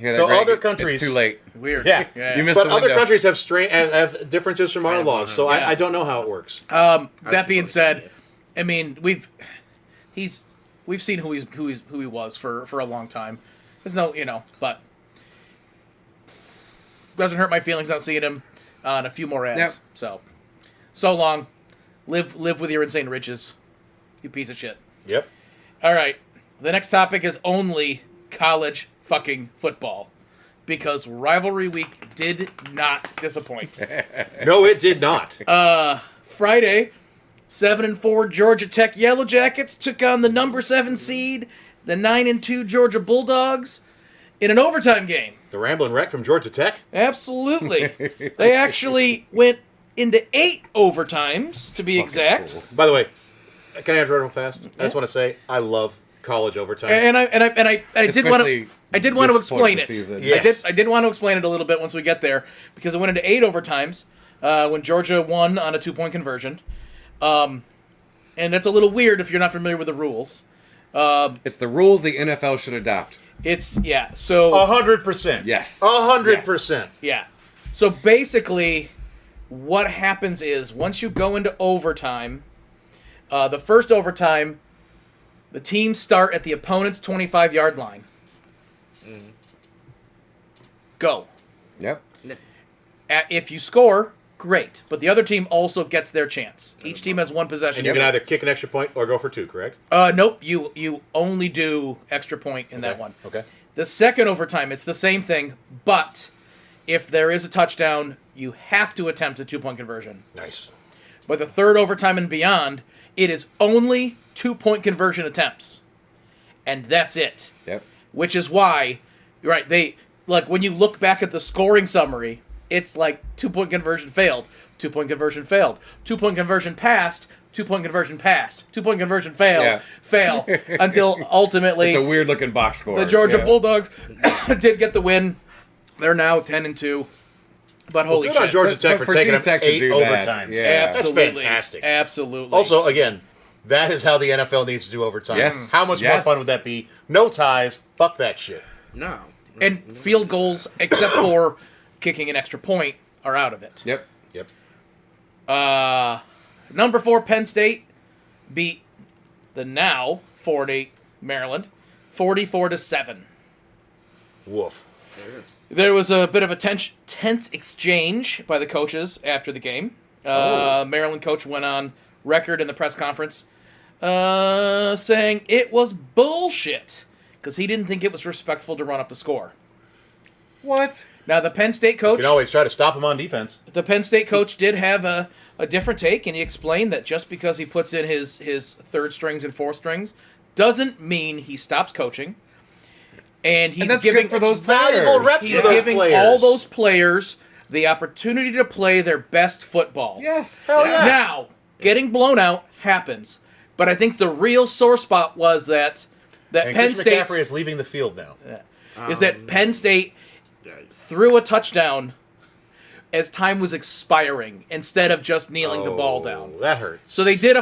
[SPEAKER 1] that,
[SPEAKER 2] So
[SPEAKER 1] Greg?
[SPEAKER 2] other countries-
[SPEAKER 1] It's too late.
[SPEAKER 4] Weird.
[SPEAKER 2] Yeah.
[SPEAKER 1] You missed
[SPEAKER 2] But
[SPEAKER 1] the
[SPEAKER 2] other
[SPEAKER 1] window.
[SPEAKER 2] countries have differences from our laws, so
[SPEAKER 4] Yeah.
[SPEAKER 2] I don't know how it works.
[SPEAKER 4] That being said, I mean we've seen who he was for a long time. There's no but doesn't hurt my feelings not seeing him on a few more ads.
[SPEAKER 1] Yep.
[SPEAKER 4] So long, live with your insane riches, you piece of shit.
[SPEAKER 2] Yep.
[SPEAKER 4] All right, the next topic is only college fucking football because rivalry week did not disappoint.
[SPEAKER 2] No, it did not.
[SPEAKER 4] Friday, 7-4 Georgia Tech Yellow Jackets took on the number 7 seed, the 9-2 Georgia Bulldogs, in an overtime game.
[SPEAKER 2] The Ramblin' Wreck from Georgia Tech.
[SPEAKER 4] Absolutely, they actually went into 8 overtimes to be exact.
[SPEAKER 1] cool.
[SPEAKER 2] By the way, can I interrupt real fast? I just want to say I love college overtime.
[SPEAKER 4] And I did want to.
[SPEAKER 1] Especially
[SPEAKER 4] I did want to
[SPEAKER 1] this point
[SPEAKER 4] explain
[SPEAKER 1] in the
[SPEAKER 4] it.
[SPEAKER 1] season.
[SPEAKER 2] Yes.
[SPEAKER 4] I did want to explain it a little bit once we get there because it went into 8 overtimes when Georgia won on a 2-point conversion, and that's a little weird if you're not familiar with the rules.
[SPEAKER 1] It's the rules the NFL should adopt.
[SPEAKER 4] It's so
[SPEAKER 2] 100%.
[SPEAKER 1] Yes.
[SPEAKER 2] 100%.
[SPEAKER 4] yeah. So basically, what happens is once you go into overtime, the first overtime, the teams start at the opponent's 25-yard line. Go.
[SPEAKER 1] Yep.
[SPEAKER 4] If you score, great. But the other team also gets their chance. Each team has one possession.
[SPEAKER 2] And you can either kick an extra point or go for 2, correct?
[SPEAKER 4] Nope. You only do extra point in that one.
[SPEAKER 2] Okay.
[SPEAKER 4] The second overtime, it's the same thing, but if there is a touchdown, you have to attempt a 2-point conversion.
[SPEAKER 2] Nice.
[SPEAKER 4] But the third overtime and beyond, it is only 2-point conversion attempts. And that's it.
[SPEAKER 1] Yep.
[SPEAKER 4] Which is why, right, they, like, when you look back at the scoring summary, it's like 2-point conversion failed, 2-point conversion failed, 2-point conversion passed, 2-point conversion passed, 2-point conversion fail, until ultimately
[SPEAKER 1] It's a weird looking box score.
[SPEAKER 4] the Georgia
[SPEAKER 1] Yeah.
[SPEAKER 4] Bulldogs did get the win. They're now 10-2. But holy
[SPEAKER 2] Good
[SPEAKER 4] shit.
[SPEAKER 2] on Georgia
[SPEAKER 1] But
[SPEAKER 2] Tech for taking
[SPEAKER 1] Virginia
[SPEAKER 2] up
[SPEAKER 1] Tech to
[SPEAKER 2] 8
[SPEAKER 1] do that,
[SPEAKER 2] overtimes.
[SPEAKER 1] yeah.
[SPEAKER 2] That's
[SPEAKER 4] Absolutely.
[SPEAKER 2] fantastic.
[SPEAKER 4] Absolutely.
[SPEAKER 2] Also, again, that is how the NFL needs to do overtime.
[SPEAKER 1] Yes.
[SPEAKER 2] How much more
[SPEAKER 1] Yes.
[SPEAKER 2] fun would that be? No ties. Fuck that shit.
[SPEAKER 3] No.
[SPEAKER 4] and field goals, except for kicking an extra point, are out of it.
[SPEAKER 1] Yep.
[SPEAKER 2] Yep.
[SPEAKER 4] Number 4 Penn State beat the now 4-8 Maryland 44-7.
[SPEAKER 2] Woof.
[SPEAKER 4] There was a bit of a tense exchange by the coaches after the game. Maryland coach went on record in the press conference saying it was bullshit because he didn't think it was respectful to run up the score.
[SPEAKER 1] What?
[SPEAKER 4] Now the Penn State
[SPEAKER 2] You
[SPEAKER 4] coach,
[SPEAKER 2] can always try to stop him on defense.
[SPEAKER 4] the Penn State coach did have a different take, and he explained that just because he puts in his third strings and fourth strings doesn't mean he stops coaching. And he's
[SPEAKER 1] And that's
[SPEAKER 4] giving
[SPEAKER 1] good for those
[SPEAKER 2] valuable
[SPEAKER 1] players.
[SPEAKER 2] reps
[SPEAKER 4] He's
[SPEAKER 2] for those
[SPEAKER 4] giving
[SPEAKER 2] players.
[SPEAKER 4] all those players the opportunity to play their best football.
[SPEAKER 1] Yes.
[SPEAKER 2] Hell yeah.
[SPEAKER 4] Now, getting blown out happens, but I think the real sore spot was that
[SPEAKER 2] And
[SPEAKER 4] Penn
[SPEAKER 2] Chris
[SPEAKER 4] State
[SPEAKER 2] McCaffrey is leaving the field now.
[SPEAKER 4] is that Penn State threw a touchdown as time was expiring instead of just kneeling the ball down.
[SPEAKER 2] That hurts.
[SPEAKER 4] So they did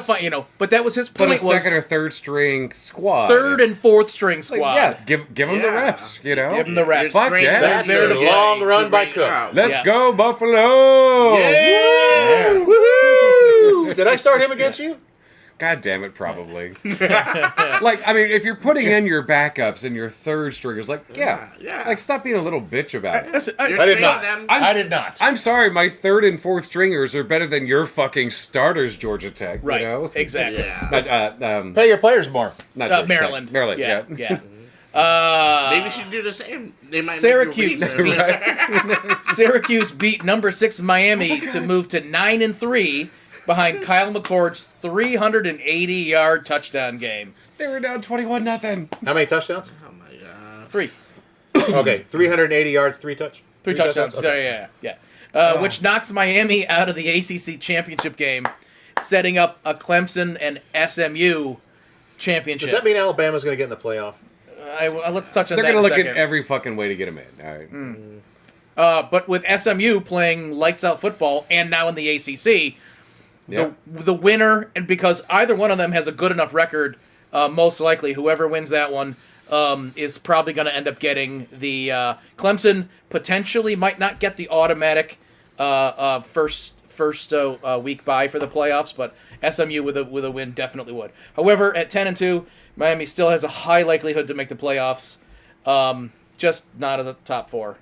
[SPEAKER 4] but that was his
[SPEAKER 1] But
[SPEAKER 4] point
[SPEAKER 1] a
[SPEAKER 4] was
[SPEAKER 1] second or third string squad.
[SPEAKER 4] third and fourth string
[SPEAKER 1] Like,
[SPEAKER 4] squad.
[SPEAKER 1] yeah, give them the
[SPEAKER 3] Yeah.
[SPEAKER 1] reps, you know?
[SPEAKER 4] Give them the reps.
[SPEAKER 1] Fuck yeah.
[SPEAKER 2] That's
[SPEAKER 4] They're
[SPEAKER 2] a
[SPEAKER 4] the
[SPEAKER 2] long run by Cook.
[SPEAKER 1] Let's
[SPEAKER 4] Yeah.
[SPEAKER 1] go, Buffalo!
[SPEAKER 2] Yeah! Woohoo! Did I start him against you?
[SPEAKER 1] God damn it, probably. Like, I mean, if you're putting in your backups and your third stringers, like, yeah.
[SPEAKER 3] Yeah.
[SPEAKER 1] Like, stop being a little bitch about it.
[SPEAKER 4] Listen,
[SPEAKER 2] I did not.
[SPEAKER 3] Them.
[SPEAKER 2] I did not.
[SPEAKER 1] I'm sorry, my third and fourth stringers are better than your fucking starters, Georgia Tech.
[SPEAKER 4] right,
[SPEAKER 1] You know?
[SPEAKER 4] exactly.
[SPEAKER 3] Yeah.
[SPEAKER 1] But,
[SPEAKER 2] Pay your players more.
[SPEAKER 1] not Georgia Tech.
[SPEAKER 4] Maryland.
[SPEAKER 1] Maryland, yeah.
[SPEAKER 4] yeah.
[SPEAKER 3] Maybe we should do the same. They might
[SPEAKER 4] Syracuse
[SPEAKER 3] make you read
[SPEAKER 4] Syracuse beat number 6 Miami to move to 9-3 behind Kyle McCord's 380-yard touchdown game.
[SPEAKER 1] They were down 21-0.
[SPEAKER 2] How many touchdowns?
[SPEAKER 3] Oh my god.
[SPEAKER 4] 3
[SPEAKER 2] Okay, 380 yards, 3 touchdowns.
[SPEAKER 4] Three touchdowns.
[SPEAKER 2] Okay.
[SPEAKER 4] Yeah. Which knocks Miami out of the ACC championship game. setting up a Clemson and SMU championship.
[SPEAKER 2] Does that mean Alabama's going to get in the playoff?
[SPEAKER 4] Let's touch on
[SPEAKER 1] They're
[SPEAKER 4] that
[SPEAKER 1] going
[SPEAKER 4] in
[SPEAKER 1] to
[SPEAKER 4] a
[SPEAKER 1] look
[SPEAKER 4] second.
[SPEAKER 1] at every fucking way to get him in. All right.
[SPEAKER 4] But with SMU playing lights out football and now in the ACC,
[SPEAKER 1] Yeah.
[SPEAKER 4] the winner, and because either one of them has a good enough record, most likely whoever wins that one is probably going to end up getting the Clemson. Potentially might not get the automatic first week bye for the playoffs, but SMU with a win definitely would. However, at 10-2, Miami still has a high likelihood to make the playoffs. Just not as a top four.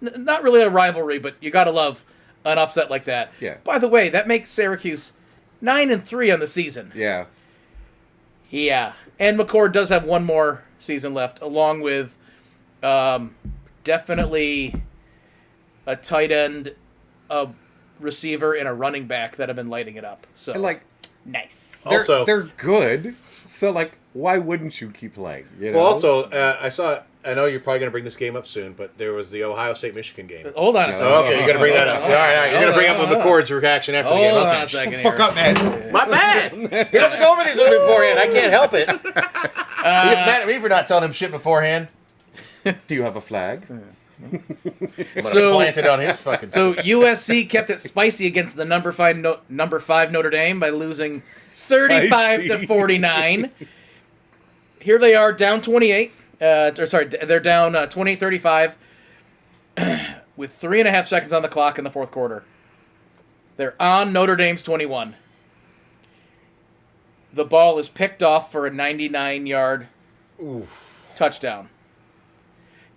[SPEAKER 4] Not really a rivalry, but you gotta love an upset like that.
[SPEAKER 1] Yeah.
[SPEAKER 4] By the way, that makes Syracuse 9-3 on the season.
[SPEAKER 1] Yeah.
[SPEAKER 4] Yeah, and McCord does have one more season left, along with definitely a tight end, a receiver, and a running back that have been lighting it up. So
[SPEAKER 1] And, like,
[SPEAKER 4] nice.
[SPEAKER 1] they're good. So, like, why wouldn't you keep playing? You know?
[SPEAKER 2] Well, also, I know you're probably going to bring this game up soon, but there was the Ohio State-Michigan game.
[SPEAKER 4] Hold on a second.
[SPEAKER 2] Okay, you're going to bring that up. All right. You're going to bring up McCord's reaction after the game.
[SPEAKER 4] Hold on
[SPEAKER 2] Okay.
[SPEAKER 4] a second.
[SPEAKER 1] fuck
[SPEAKER 4] here.
[SPEAKER 1] up, man.
[SPEAKER 2] My bad. He doesn't go over these with me beforehand. I can't help it. He gets mad at me for not telling him shit beforehand.
[SPEAKER 1] Do you have a flag?
[SPEAKER 2] I'm going to
[SPEAKER 4] So-
[SPEAKER 2] plant it on his fucking...
[SPEAKER 4] So USC kept it spicy against the number five Notre Dame by losing 35-49. Here they are down 28. They're down 28-35 with 3.5 seconds on the clock in the fourth quarter. They're on Notre Dame's 21. The ball is picked off for a 99-yard touchdown.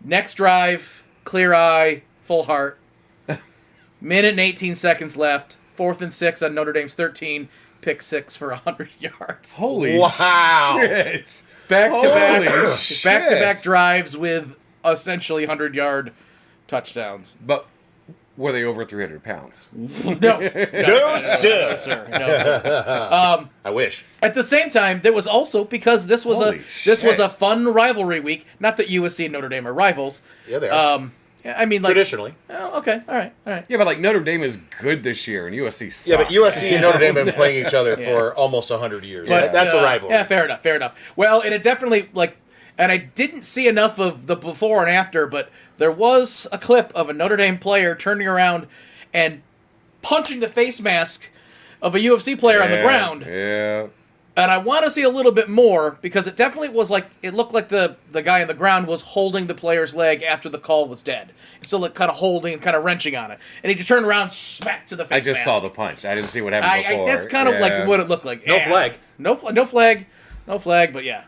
[SPEAKER 4] Next drive, clear eye, full heart. Minute and 18 seconds left. 4th and 6 on Notre Dame's 13. Pick 6 for 100 yards.
[SPEAKER 1] Holy
[SPEAKER 2] Wow.
[SPEAKER 1] shit.
[SPEAKER 4] Back-to-back drives with essentially 100-yard touchdowns.
[SPEAKER 1] But were they over 300 pounds?
[SPEAKER 4] No,
[SPEAKER 2] No, sir.
[SPEAKER 4] sir. No, sir.
[SPEAKER 2] I wish.
[SPEAKER 4] At the same time, there was also, because this was
[SPEAKER 1] Holy
[SPEAKER 4] a
[SPEAKER 1] shit.
[SPEAKER 4] fun rivalry week. Not that USC and Notre Dame are rivals.
[SPEAKER 2] Yeah, they are.
[SPEAKER 4] I mean, like
[SPEAKER 2] Traditionally.
[SPEAKER 4] Oh, okay, all right.
[SPEAKER 1] Yeah, but like Notre Dame is good this year and USC sucks.
[SPEAKER 2] Yeah, but USC and Notre Dame have been playing each other for almost 100 years.
[SPEAKER 4] But,
[SPEAKER 2] That's a rivalry.
[SPEAKER 4] Yeah, fair enough. Well, and it definitely, and I didn't see enough of the before and after, but there was a clip of a Notre Dame player turning around and punching the face mask of a UFC player on the ground.
[SPEAKER 1] Yeah.
[SPEAKER 4] And I want to see a little bit more, because it definitely was it looked like the guy on the ground was holding the player's leg after the call was dead. Still kind of holding and kind of wrenching on it. And he just turned around, smack to the face
[SPEAKER 1] I just
[SPEAKER 4] mask.
[SPEAKER 1] saw the punch. I didn't see what happened before.
[SPEAKER 4] That's kind of like what it looked like.
[SPEAKER 2] No flag.
[SPEAKER 4] No flag, but yeah.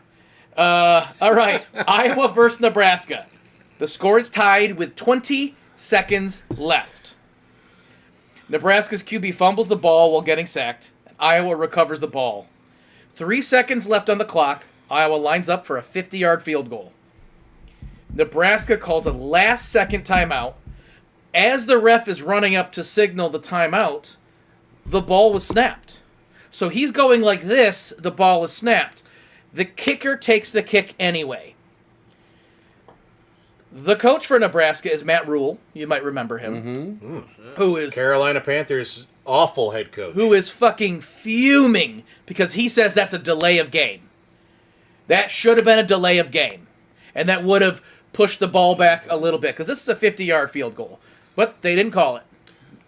[SPEAKER 4] All right. Iowa versus Nebraska. The score is tied with 20 seconds left. Nebraska's QB fumbles the ball while getting sacked. Iowa recovers the ball. 3 seconds left on the clock. Iowa lines up for a 50-yard field goal. Nebraska calls a last-second timeout. As the ref is running up to signal the timeout, the ball was snapped. So he's going like this, the ball is snapped. The kicker takes the kick anyway. The coach for Nebraska is Matt Rule. You might remember him. Who is
[SPEAKER 2] Carolina Panthers' awful head coach.
[SPEAKER 4] who is fucking fuming because he says that's a delay of game. That should have been a delay of game. And that would have pushed the ball back a little bit, because this is a 50-yard field goal. But they didn't call it.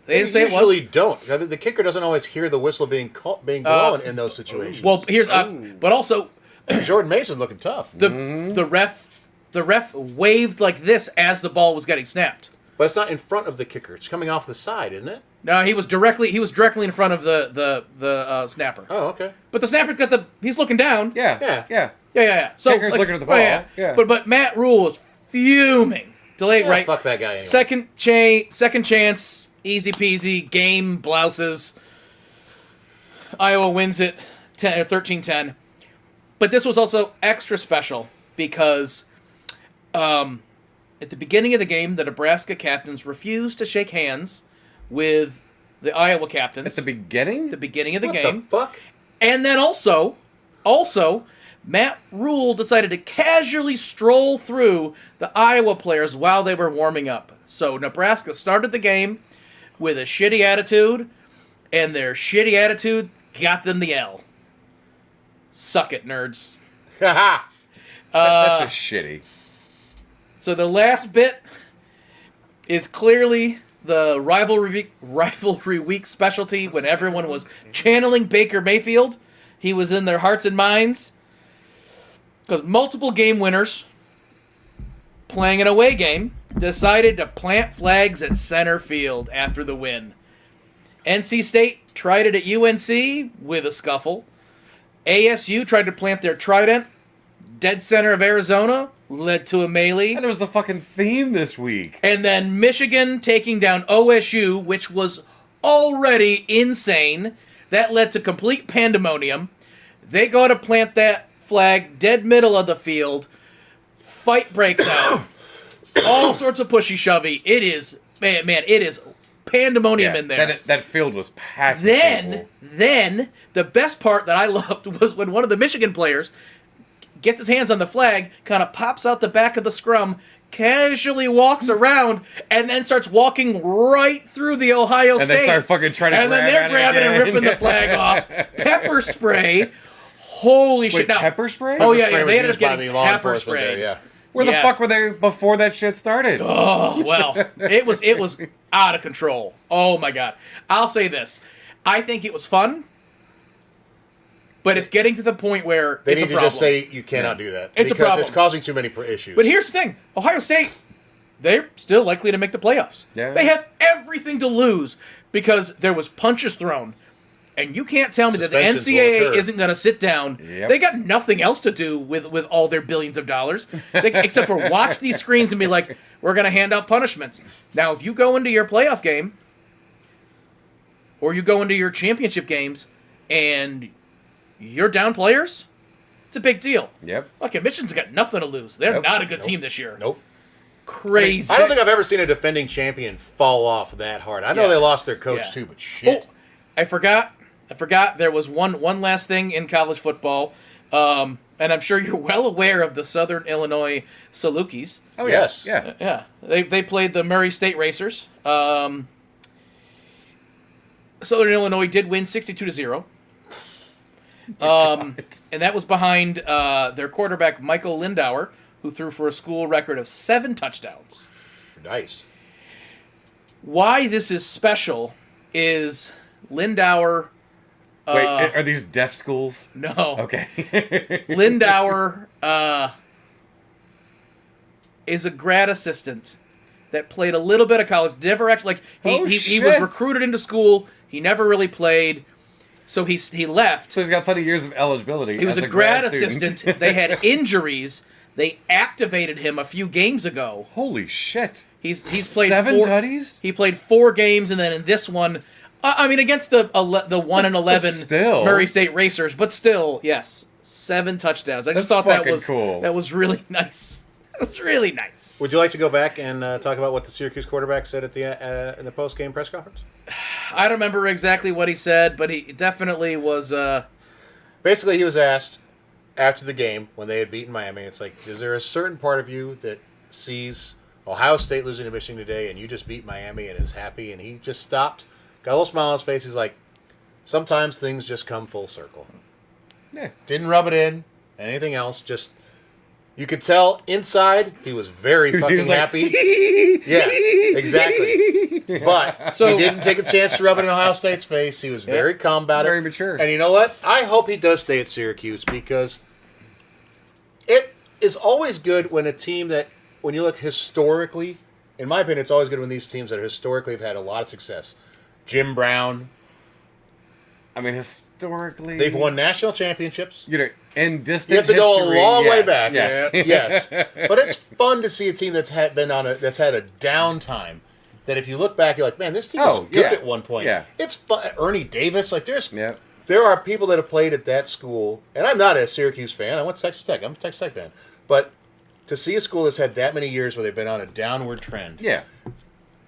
[SPEAKER 4] They didn't say it was.
[SPEAKER 2] usually don't. I mean, the kicker doesn't always hear the whistle being blown in those situations.
[SPEAKER 4] Well, here's but also
[SPEAKER 2] Jordan Mason looking tough.
[SPEAKER 4] the ref waved like this as the ball was getting snapped.
[SPEAKER 2] But it's not in front of the kicker. It's coming off the side, isn't it?
[SPEAKER 4] No, he was directly in front of the snapper.
[SPEAKER 2] Oh, okay.
[SPEAKER 4] But the snapper's got he's looking down.
[SPEAKER 1] Yeah.
[SPEAKER 4] Yeah. So
[SPEAKER 1] Kicker's looking at the ball.
[SPEAKER 4] oh,
[SPEAKER 1] Yeah.
[SPEAKER 4] But Matt Rule is fuming. Delayed,
[SPEAKER 2] Yeah,
[SPEAKER 4] right?
[SPEAKER 2] fuck that guy anyway.
[SPEAKER 4] Second chance, easy peasy, game blouses. Iowa wins it 13-10. But this was also extra special because at the beginning of the game, the Nebraska captains refused to shake hands with the Iowa captains.
[SPEAKER 1] At the beginning?
[SPEAKER 4] the beginning of the
[SPEAKER 2] What
[SPEAKER 4] game.
[SPEAKER 2] the fuck?
[SPEAKER 4] And then also, Matt Rule decided to casually stroll through the Iowa players while they were warming up. So Nebraska started the game with a shitty attitude, and their shitty attitude got them the L. Suck it, nerds.
[SPEAKER 2] Haha.
[SPEAKER 1] That's just shitty.
[SPEAKER 4] So the last bit is clearly the rivalry week specialty when everyone was channeling Baker Mayfield. He was in their hearts and minds because multiple game winners playing an away game decided to plant flags at center field after the win. NC State tried it at UNC with a scuffle. ASU tried to plant their trident. Dead center of Arizona led to a melee.
[SPEAKER 1] And it was the fucking theme this week.
[SPEAKER 4] And then Michigan taking down OSU, which was already insane. That led to complete pandemonium. They go to plant that flag dead middle of the field. Fight breaks out. All sorts of pushy-shovey. It is, man, it is pandemonium in there.
[SPEAKER 1] That field was packed with people.
[SPEAKER 4] Then, the best part that I loved was when one of the Michigan players gets his hands on the flag, kind of pops out the back of the scrum, casually walks around, and then starts walking right through the Ohio State.
[SPEAKER 1] And they start fucking trying to
[SPEAKER 4] and then they're grabbing and ripping the flag off. Pepper spray. Holy shit. Now,
[SPEAKER 1] pepper spray?
[SPEAKER 4] Oh, yeah,
[SPEAKER 2] Spray was
[SPEAKER 4] they ended up
[SPEAKER 2] used by
[SPEAKER 4] getting
[SPEAKER 2] the law
[SPEAKER 4] pepper
[SPEAKER 2] enforcement
[SPEAKER 4] spray.
[SPEAKER 2] there, yeah.
[SPEAKER 1] Where the
[SPEAKER 4] Yes.
[SPEAKER 1] fuck were they before that shit started?
[SPEAKER 4] Oh, well, it was out of control. Oh, my God. I'll say this. I think it was fun, but it's getting to the point where
[SPEAKER 2] They
[SPEAKER 4] it's
[SPEAKER 2] need
[SPEAKER 4] a
[SPEAKER 2] to
[SPEAKER 4] problem.
[SPEAKER 2] just say you cannot do that.
[SPEAKER 4] It's a
[SPEAKER 2] because
[SPEAKER 4] problem.
[SPEAKER 2] it's causing too many issues.
[SPEAKER 4] But here's the thing. Ohio State, they're still likely to make the playoffs.
[SPEAKER 1] Yeah.
[SPEAKER 4] They have everything to lose because there was punches thrown. And you can't tell me that the
[SPEAKER 2] Suspensions will
[SPEAKER 4] NCAA
[SPEAKER 2] occur.
[SPEAKER 4] isn't going to sit down.
[SPEAKER 1] Yep.
[SPEAKER 4] They got nothing else to do with all their billions of dollars, except for watch these screens and be like, we're going to hand out punishments. Now, if you go into your playoff game or you go into your championship games and you're down players, it's a big deal.
[SPEAKER 1] Yep.
[SPEAKER 4] Okay, Michigan's got nothing to lose. They're
[SPEAKER 1] Nope.
[SPEAKER 4] not a good team this year.
[SPEAKER 2] Nope.
[SPEAKER 4] Crazy.
[SPEAKER 2] I don't think I've ever seen a defending champion fall off that hard. I know
[SPEAKER 4] Yeah.
[SPEAKER 2] they lost their coach
[SPEAKER 4] Yeah.
[SPEAKER 2] too, but shit.
[SPEAKER 4] Oh, I forgot there was one last thing in college football. And I'm sure you're well aware of the Southern Illinois Salukis.
[SPEAKER 1] Oh,
[SPEAKER 2] Yes.
[SPEAKER 1] Yeah.
[SPEAKER 4] Yeah. They played the Murray State Racers. Southern Illinois did win 62-0. And that was behind their quarterback, Michael Lindauer, who threw for a school record of 7 touchdowns.
[SPEAKER 2] Nice.
[SPEAKER 4] Why this is special is Lindauer...
[SPEAKER 1] Wait, are these deaf schools?
[SPEAKER 4] No.
[SPEAKER 1] Okay.
[SPEAKER 4] Lindauer is a grad assistant that played a little bit of college. Never actually he was
[SPEAKER 1] shit.
[SPEAKER 4] recruited into school. He never really played, so he left.
[SPEAKER 1] So he's got plenty of years of eligibility.
[SPEAKER 4] He was
[SPEAKER 1] as
[SPEAKER 4] a grad
[SPEAKER 1] student.
[SPEAKER 4] assistant. They had injuries. They activated him a few games ago.
[SPEAKER 1] Holy shit.
[SPEAKER 4] He's played
[SPEAKER 1] 7
[SPEAKER 4] 4
[SPEAKER 1] tutties?
[SPEAKER 4] He played 4 games, and then in this one, I mean against the 1-11
[SPEAKER 1] still.
[SPEAKER 4] Murray State Racers, but still, yes, 7 touchdowns. I just
[SPEAKER 1] That's
[SPEAKER 4] thought that
[SPEAKER 1] fucking
[SPEAKER 4] was
[SPEAKER 1] cool.
[SPEAKER 4] That was really nice. That was really nice.
[SPEAKER 2] Would you like to go back and talk about what the Syracuse quarterback said at the in the post-game press conference?
[SPEAKER 4] I don't remember exactly what he said, but he definitely was.
[SPEAKER 2] Basically, he was asked after the game when they had beaten Miami, it's like, is there a certain part of you that sees Ohio State losing to Michigan today and you just beat Miami and is happy? And he just stopped, got a little smile on his face. He's like, sometimes things just come full circle.
[SPEAKER 1] Yeah.
[SPEAKER 2] Didn't rub it in, anything else, just... You could tell inside he was very fucking
[SPEAKER 1] was like,
[SPEAKER 2] happy. Yeah, exactly. But
[SPEAKER 4] So-
[SPEAKER 2] he didn't take a chance to rub it in Ohio State's face. He was very calm about
[SPEAKER 1] Very
[SPEAKER 2] it.
[SPEAKER 1] mature.
[SPEAKER 2] And you know what? I hope he does stay at Syracuse because it is always good when a team that, when you look historically, in my opinion, it's always good when these teams that historically have had a lot of success. Jim Brown,
[SPEAKER 1] I mean, historically...
[SPEAKER 2] they've won national championships.
[SPEAKER 1] You know, in distant
[SPEAKER 2] You have to go
[SPEAKER 1] history,
[SPEAKER 2] a long way
[SPEAKER 1] yes,
[SPEAKER 2] back.
[SPEAKER 1] Yes.
[SPEAKER 2] Yes. But it's fun to see a team that's had a downtime. That if you look back, you're like, man, this team was
[SPEAKER 1] Oh,
[SPEAKER 2] good
[SPEAKER 1] yeah.
[SPEAKER 2] at one point.
[SPEAKER 1] Yeah.
[SPEAKER 2] It's fun. Ernie Davis, like
[SPEAKER 1] Yeah.
[SPEAKER 2] there are people that have played at that school, and I'm not a Syracuse fan. I went to Texas Tech. I'm a Texas Tech fan. But to see a school that's had that many years where they've been on a downward trend,
[SPEAKER 1] Yeah.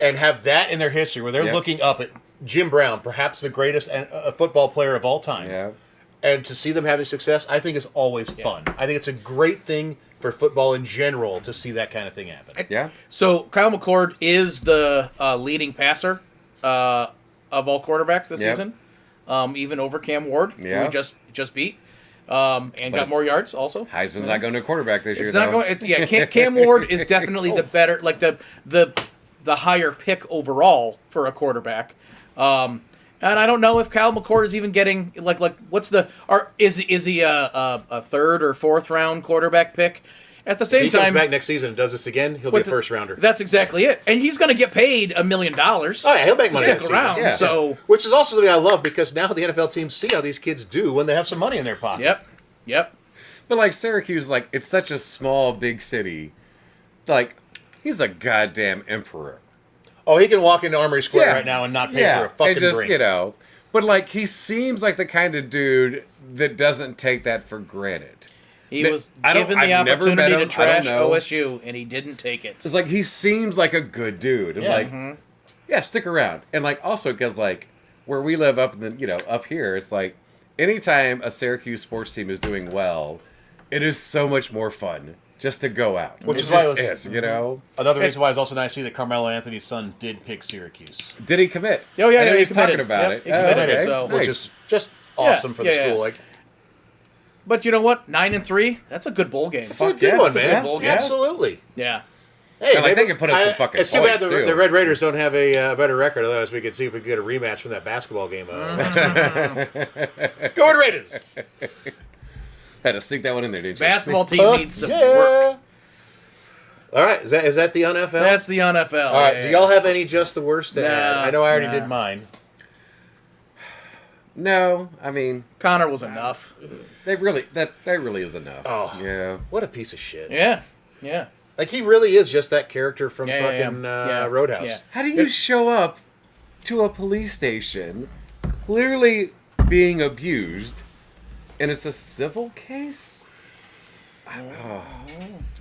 [SPEAKER 2] and have that in their history where they're
[SPEAKER 1] Yeah.
[SPEAKER 2] looking up at Jim Brown, perhaps the greatest football player of all time.
[SPEAKER 1] Yeah.
[SPEAKER 2] And to see them having success, I think is always fun. I think it's a great thing for football in general to see that kind of thing happen.
[SPEAKER 1] Yeah.
[SPEAKER 4] So Kyle McCord is the leading passer of all quarterbacks this
[SPEAKER 1] Yep.
[SPEAKER 4] season. even over Cam Ward, who
[SPEAKER 1] Yeah.
[SPEAKER 4] we just beat, and got more yards also.
[SPEAKER 1] Heisman's not going to quarterback this year.
[SPEAKER 4] It's not
[SPEAKER 1] though.
[SPEAKER 4] going. Cam Ward is definitely the better, like the higher pick overall for a quarterback. And I don't know if Kyle McCord is even getting like what's the is he a third or fourth round quarterback pick? At the
[SPEAKER 2] If
[SPEAKER 4] same
[SPEAKER 2] he comes
[SPEAKER 4] time,
[SPEAKER 2] back next season and does this again, he'll be a first rounder.
[SPEAKER 4] That's exactly it, and he's going to get paid $1 million.
[SPEAKER 2] Oh yeah, he'll make
[SPEAKER 4] to
[SPEAKER 2] money
[SPEAKER 4] stick
[SPEAKER 2] next
[SPEAKER 4] around.
[SPEAKER 2] season. Yeah.
[SPEAKER 4] So
[SPEAKER 2] Which is also something I love because now the NFL teams see how these kids do when they have some money in their pocket.
[SPEAKER 4] yep.
[SPEAKER 1] But like Syracuse, like it's such a small, big city. Like he's a goddamn emperor.
[SPEAKER 2] Oh, he can walk into Armory Square
[SPEAKER 1] Yeah.
[SPEAKER 2] right now and not pay for a fucking
[SPEAKER 1] and just,
[SPEAKER 2] drink.
[SPEAKER 1] you know. But like he seems like the kind of dude that doesn't take that for granted.
[SPEAKER 4] He
[SPEAKER 1] N-
[SPEAKER 4] was
[SPEAKER 1] I don't-
[SPEAKER 4] given the
[SPEAKER 1] I've never met
[SPEAKER 4] opportunity to
[SPEAKER 1] him. I
[SPEAKER 4] trash
[SPEAKER 1] don't know.
[SPEAKER 4] OSU, and he didn't take it.
[SPEAKER 1] It's like he seems like a good dude. And
[SPEAKER 2] Yeah.
[SPEAKER 1] like, yeah, stick around. And like also because like where we live up in the up here, it's like anytime a Syracuse sports team is doing well, it is so much more fun just to go out.
[SPEAKER 2] Which
[SPEAKER 1] It
[SPEAKER 2] is why
[SPEAKER 1] just
[SPEAKER 2] it was-
[SPEAKER 1] is, you know.
[SPEAKER 2] Another reason why it's also nice to see that Carmelo Anthony's son did pick Syracuse.
[SPEAKER 1] Did he commit?
[SPEAKER 4] Oh, yeah,
[SPEAKER 1] I know
[SPEAKER 4] he
[SPEAKER 1] he's
[SPEAKER 4] committed.
[SPEAKER 1] talking about
[SPEAKER 4] Yep,
[SPEAKER 1] it.
[SPEAKER 4] he committed,
[SPEAKER 1] okay.
[SPEAKER 4] so-
[SPEAKER 2] Which
[SPEAKER 1] Nice.
[SPEAKER 2] is just awesome for the
[SPEAKER 4] yeah,
[SPEAKER 2] school.
[SPEAKER 4] yeah.
[SPEAKER 2] Like
[SPEAKER 4] But you know what? 9-3. That's a good bowl game.
[SPEAKER 2] it's a good
[SPEAKER 1] yeah,
[SPEAKER 2] one,
[SPEAKER 1] it's a
[SPEAKER 2] man.
[SPEAKER 1] good bowl game.
[SPEAKER 2] Absolutely.
[SPEAKER 4] Yeah.
[SPEAKER 2] Hey,
[SPEAKER 1] And, like, they could put up some fucking
[SPEAKER 2] It's too bad
[SPEAKER 1] points,
[SPEAKER 2] the
[SPEAKER 1] too.
[SPEAKER 2] Red Raiders don't have a better record. Otherwise, we could see if we could get a rematch from that basketball game. Go Red Raiders!
[SPEAKER 1] Had to sneak that one in there, didn't you?
[SPEAKER 4] Basketball team needs some
[SPEAKER 2] yeah.
[SPEAKER 4] work.
[SPEAKER 2] All right, is that the NFL?
[SPEAKER 4] That's the NFL.
[SPEAKER 2] All right. Do y'all have any just the worst to add?
[SPEAKER 4] Nah,
[SPEAKER 2] I know I already
[SPEAKER 4] nah.
[SPEAKER 2] did mine.
[SPEAKER 1] No, I mean
[SPEAKER 4] Connor was enough.
[SPEAKER 1] that really is enough.
[SPEAKER 2] Oh.
[SPEAKER 1] Yeah.
[SPEAKER 2] What a piece of shit!
[SPEAKER 4] Yeah. Yeah.
[SPEAKER 2] Like he really is just that character from
[SPEAKER 4] Yeah, yeah,
[SPEAKER 2] fucking
[SPEAKER 4] yeah.
[SPEAKER 2] Roadhouse.
[SPEAKER 4] Yeah.
[SPEAKER 1] How do you show up to a police station clearly being abused and it's a civil case?